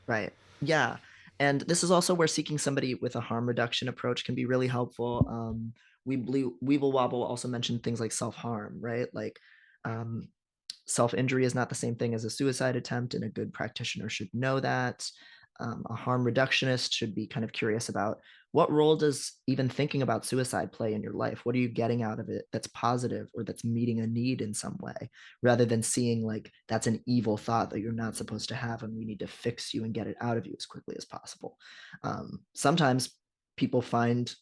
[SPEAKER 1] right. Yeah. And this is also where seeking somebody with a harm reduction approach can be really helpful. Weeble Wobble also mentioned things like self harm, right? Like um, self injury is not the same thing as a suicide attempt, and a good practitioner should know that. A harm reductionist should be kind of curious about what role does even thinking about suicide play in your life? What are you getting out of it that's positive or that's meeting a need in some way, rather than seeing like that's an evil thought that you're not supposed to have and we need to fix you and get it out of you as quickly as possible. Sometimes people find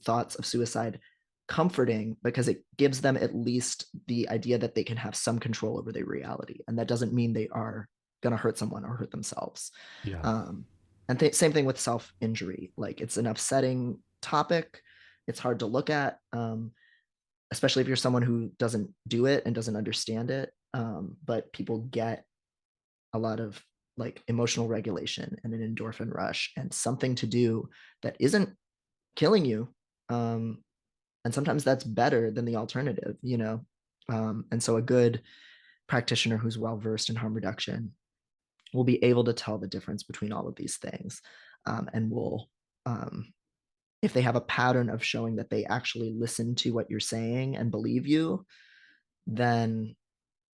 [SPEAKER 1] thoughts of suicide comforting because it gives them at least the idea that they can have some control over their reality. And that doesn't mean they are going to hurt someone or hurt themselves.
[SPEAKER 2] Yeah.
[SPEAKER 1] Um, and same thing with self injury. Like it's an upsetting topic. It's hard to look at, especially if you're someone who doesn't do it and doesn't understand it. But people get a lot of like emotional regulation and an endorphin rush and something to do that isn't killing you. Um, and sometimes that's better than the alternative, you know. And so a good practitioner who's well versed in harm reduction will be able to tell the difference between all of these things, and will, um, if they have a pattern of showing that they actually listen to what you're saying and believe you, then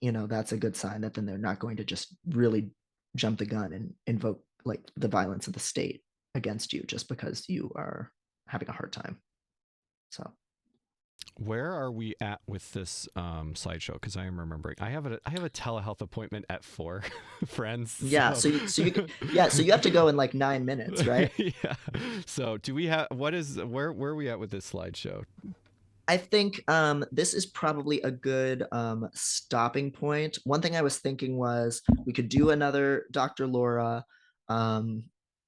[SPEAKER 1] that's a good sign that then they're not going to just really jump the gun and invoke like the violence of the state against you just because you are having a hard time. So
[SPEAKER 2] Where are we at with this slideshow? Because I am remembering I have a telehealth appointment at 4, friends.
[SPEAKER 1] yeah, so you have to go in like 9 minutes, right?
[SPEAKER 2] Yeah. So do we have what is where are we at with this slideshow?
[SPEAKER 1] I think this is probably a good stopping point. One thing I was thinking was we could do another Dr. Laura, um,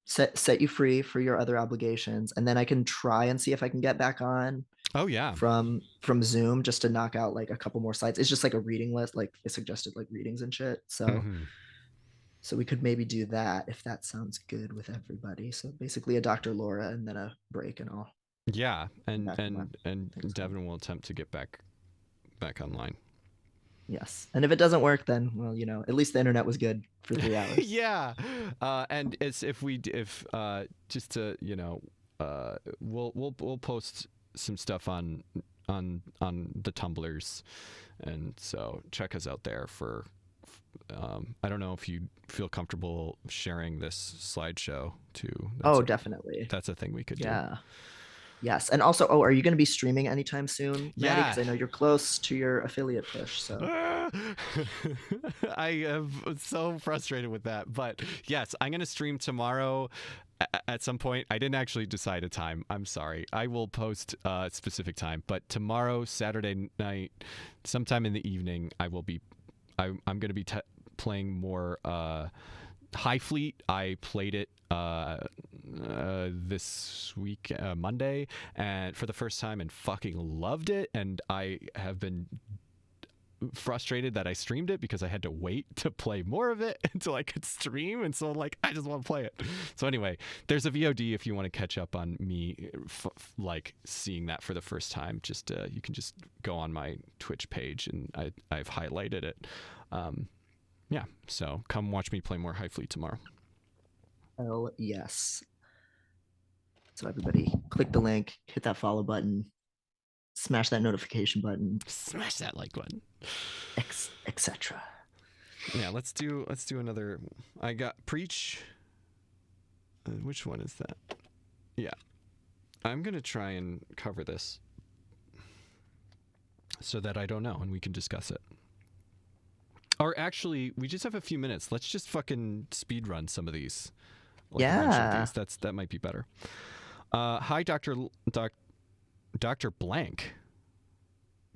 [SPEAKER 1] set you free for your other obligations, and then I can try and see if I can get back on
[SPEAKER 2] Oh yeah.
[SPEAKER 1] from Zoom just to knock out like a couple more slides. It's just like a reading list, like it suggested like readings and shit. So
[SPEAKER 2] Hmm.
[SPEAKER 1] So we could maybe do that if that sounds good with everybody. So basically a Dr. Laura and then a break, and all
[SPEAKER 2] Yeah, and
[SPEAKER 1] back on next time.
[SPEAKER 2] Devin will attempt to get back online.
[SPEAKER 1] Yes. And if it doesn't work, then, well, at least the internet was good for 3 hours.
[SPEAKER 2] Yeah, and it's if just to we'll post some stuff on the tumblers, and so check us out there for. I don't know if you feel comfortable sharing this slideshow too.
[SPEAKER 1] Oh, definitely.
[SPEAKER 2] That's a thing we could do.
[SPEAKER 1] Yeah. Yes. And also, are you going to be streaming anytime soon, Maddie?
[SPEAKER 2] Yeah.
[SPEAKER 1] Because I know you're close to your affiliate push. So
[SPEAKER 2] I am so frustrated with that. But yes, I'm going to stream tomorrow at some point. I didn't actually decide a time. I'm sorry. I will post a specific time. But tomorrow, Saturday night, sometime in the evening, I'm going to be playing more High Fleet. I played it this week, Monday, and for the first time, and fucking loved it. And I have been frustrated that I streamed it because I had to wait to play more of it until I could stream, and so I just want to play it. So anyway, there's a VOD if you want to catch up on me seeing that for the first time. Just you can just go on my Twitch page, and I've highlighted it. Yeah, so come watch me play more High Fleet tomorrow.
[SPEAKER 1] hell yes. So everybody, click the link, hit that follow button, smash that notification button,
[SPEAKER 2] smash that like button,
[SPEAKER 1] etc.
[SPEAKER 2] Yeah, let's do another. I got Preach. Which one is that? Yeah, I'm gonna try and cover this so that I don't know and we can discuss it. Or actually, we just have a few minutes. Let's just fucking speed run some of these.
[SPEAKER 1] Yeah,
[SPEAKER 2] that might be better. Hi, Dr. Blank.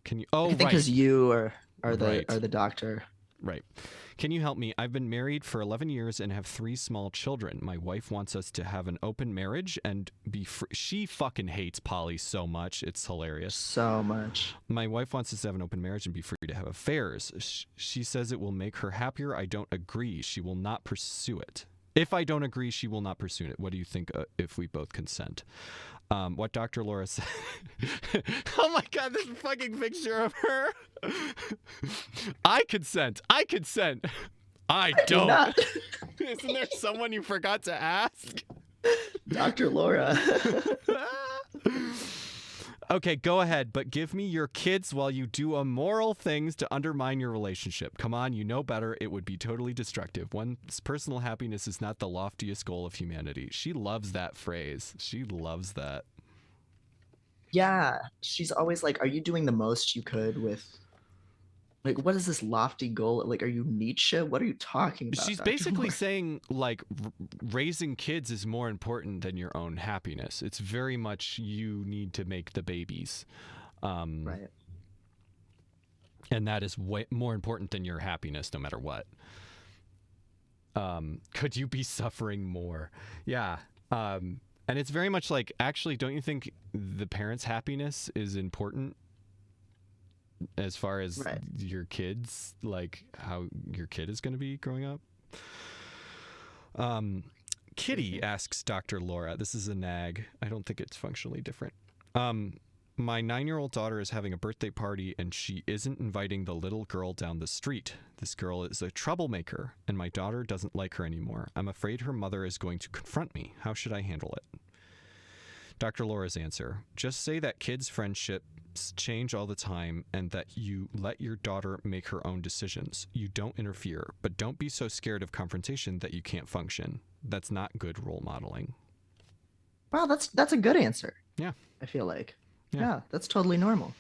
[SPEAKER 2] Can you? Oh,
[SPEAKER 1] I think because you are the doctor.
[SPEAKER 2] Right. Can you help me? I've been married for 11 years and have 3 small children. My wife wants us to have an open marriage and be free. She fucking hates poly so much. It's hilarious.
[SPEAKER 1] So much.
[SPEAKER 2] My wife wants us to have an open marriage and be free to have affairs. She says it will make her happier. I don't agree. She will not pursue it. If I don't agree, she will not pursue it. What do you think if we both consent? What Dr. Laura said. Oh my God, this fucking picture of her. I consent. I don't. Isn't there someone you forgot to ask?
[SPEAKER 1] Dr. Laura.
[SPEAKER 2] Okay, go ahead, but give me your kids while you do immoral things to undermine your relationship. Come on, you know better. It would be totally destructive. One's personal happiness is not the loftiest goal of humanity. She loves that phrase. She loves that.
[SPEAKER 1] Yeah, she's always like, are you doing the most you could with, what is this lofty goal? Are you Nietzsche? What are you talking about?
[SPEAKER 2] She's basically saying, raising kids is more important than your own happiness. It's very much you need to make the babies.
[SPEAKER 1] Right.
[SPEAKER 2] And that is way more important than your happiness, no matter what. Could you be suffering more? Yeah. And it's very much actually, don't you think the parents' happiness is important? As far as your kids, how your kid is going to be growing up. Kitty asks Dr. Laura, this is a nag. I don't think it's functionally different. My 9-year-old daughter is having a birthday party and she isn't inviting the little girl down the street. This girl is a troublemaker and my daughter doesn't like her anymore. I'm afraid her mother is going to confront me. How should I handle it? Dr. Laura's answer, just say that kids' friendships change all the time and that you let your daughter make her own decisions. You don't interfere, but don't be so scared of confrontation that you can't function. That's not good role modeling.
[SPEAKER 1] Wow, that's a good answer.
[SPEAKER 2] Yeah.
[SPEAKER 1] I feel like. Yeah, that's totally normal.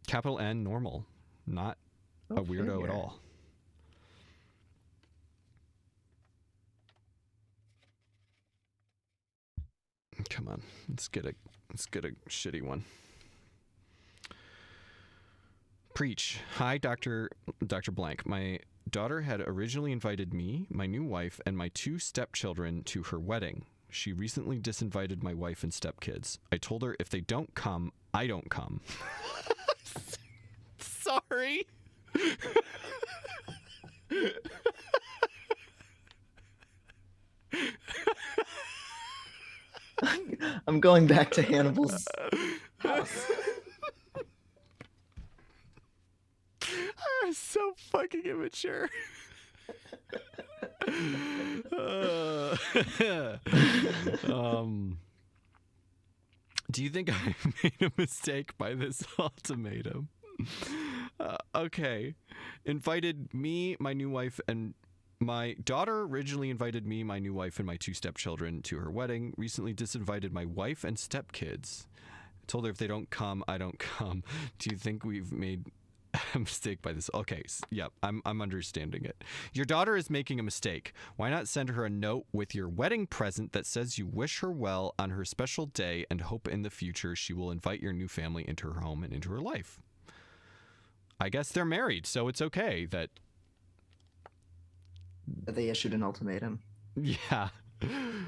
[SPEAKER 2] Capital N, normal. Not a weirdo at all. Come on, let's get a shitty one. Preach. Hi, Dr. Blank. My daughter had originally invited me, my new wife, and my 2 stepchildren to her wedding. She recently disinvited my wife and stepkids. I told her if they don't come, I don't come. Sorry.
[SPEAKER 1] I'm going back to Hannibal's house.
[SPEAKER 2] So fucking immature. Do you think I made a mistake by this ultimatum? Okay. Invited me, my new wife, and my daughter originally invited me, my new wife, and my 2 stepchildren to her wedding. Recently disinvited my wife and stepkids. Told her if they don't come, I don't come. Do you think we've made a mistake by this? Okay, yeah, I'm understanding it. Your daughter is making a mistake. Why not send her a note with your wedding present that says you wish her well on her special day and hope in the future she will invite your new family into her home and into her life? I guess they're married, so it's okay that
[SPEAKER 1] They issued an ultimatum.
[SPEAKER 2] yeah.
[SPEAKER 1] The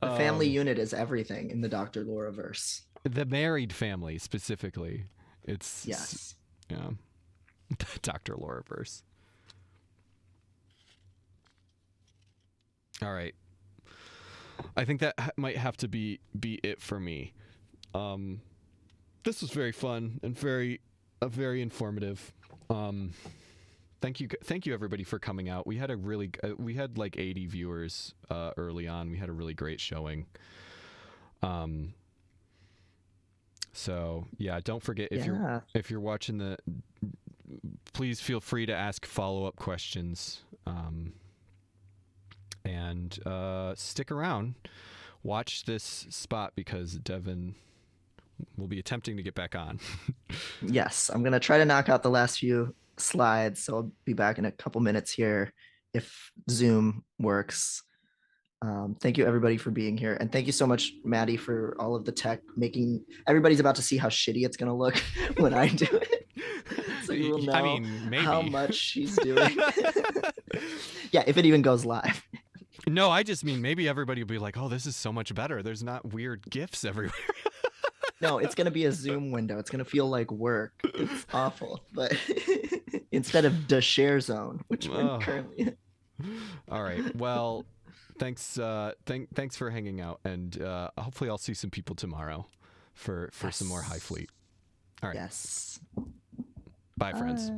[SPEAKER 1] family unit is everything in the Dr. Laura verse.
[SPEAKER 2] The married family specifically. It's
[SPEAKER 1] yes.
[SPEAKER 2] Yeah. Dr. Laura verse. All right. I think that might have to be it for me. This was very fun and very informative. Thank you everybody for coming out. We had a really we had like 80 viewers early on. We had a really great showing. So yeah, don't forget if you're watching the, please feel free to ask follow-up questions, and stick around, watch this spot because Devin will be attempting to get back on.
[SPEAKER 1] Yes, I'm gonna try to knock out the last few slides, so I'll be back in a couple minutes here if Zoom works. Thank you everybody for being here, and thank you so much, Maddie, for all of the tech making. Everybody's about to see how shitty it's gonna look when I do it, so you will know
[SPEAKER 2] maybe
[SPEAKER 1] how much she's doing. Yeah, if it even goes live.
[SPEAKER 2] No, I just mean maybe everybody will be like, "Oh, this is so much better. There's not weird GIFs everywhere."
[SPEAKER 1] No, it's gonna be a Zoom window. It's gonna feel like work. It's awful, but instead of the share zone, which we're currently in.
[SPEAKER 2] All right. Well, thanks for hanging out, and hopefully I'll see some people tomorrow for some more High Fleet. All right.
[SPEAKER 1] Yes.
[SPEAKER 2] Bye, friends.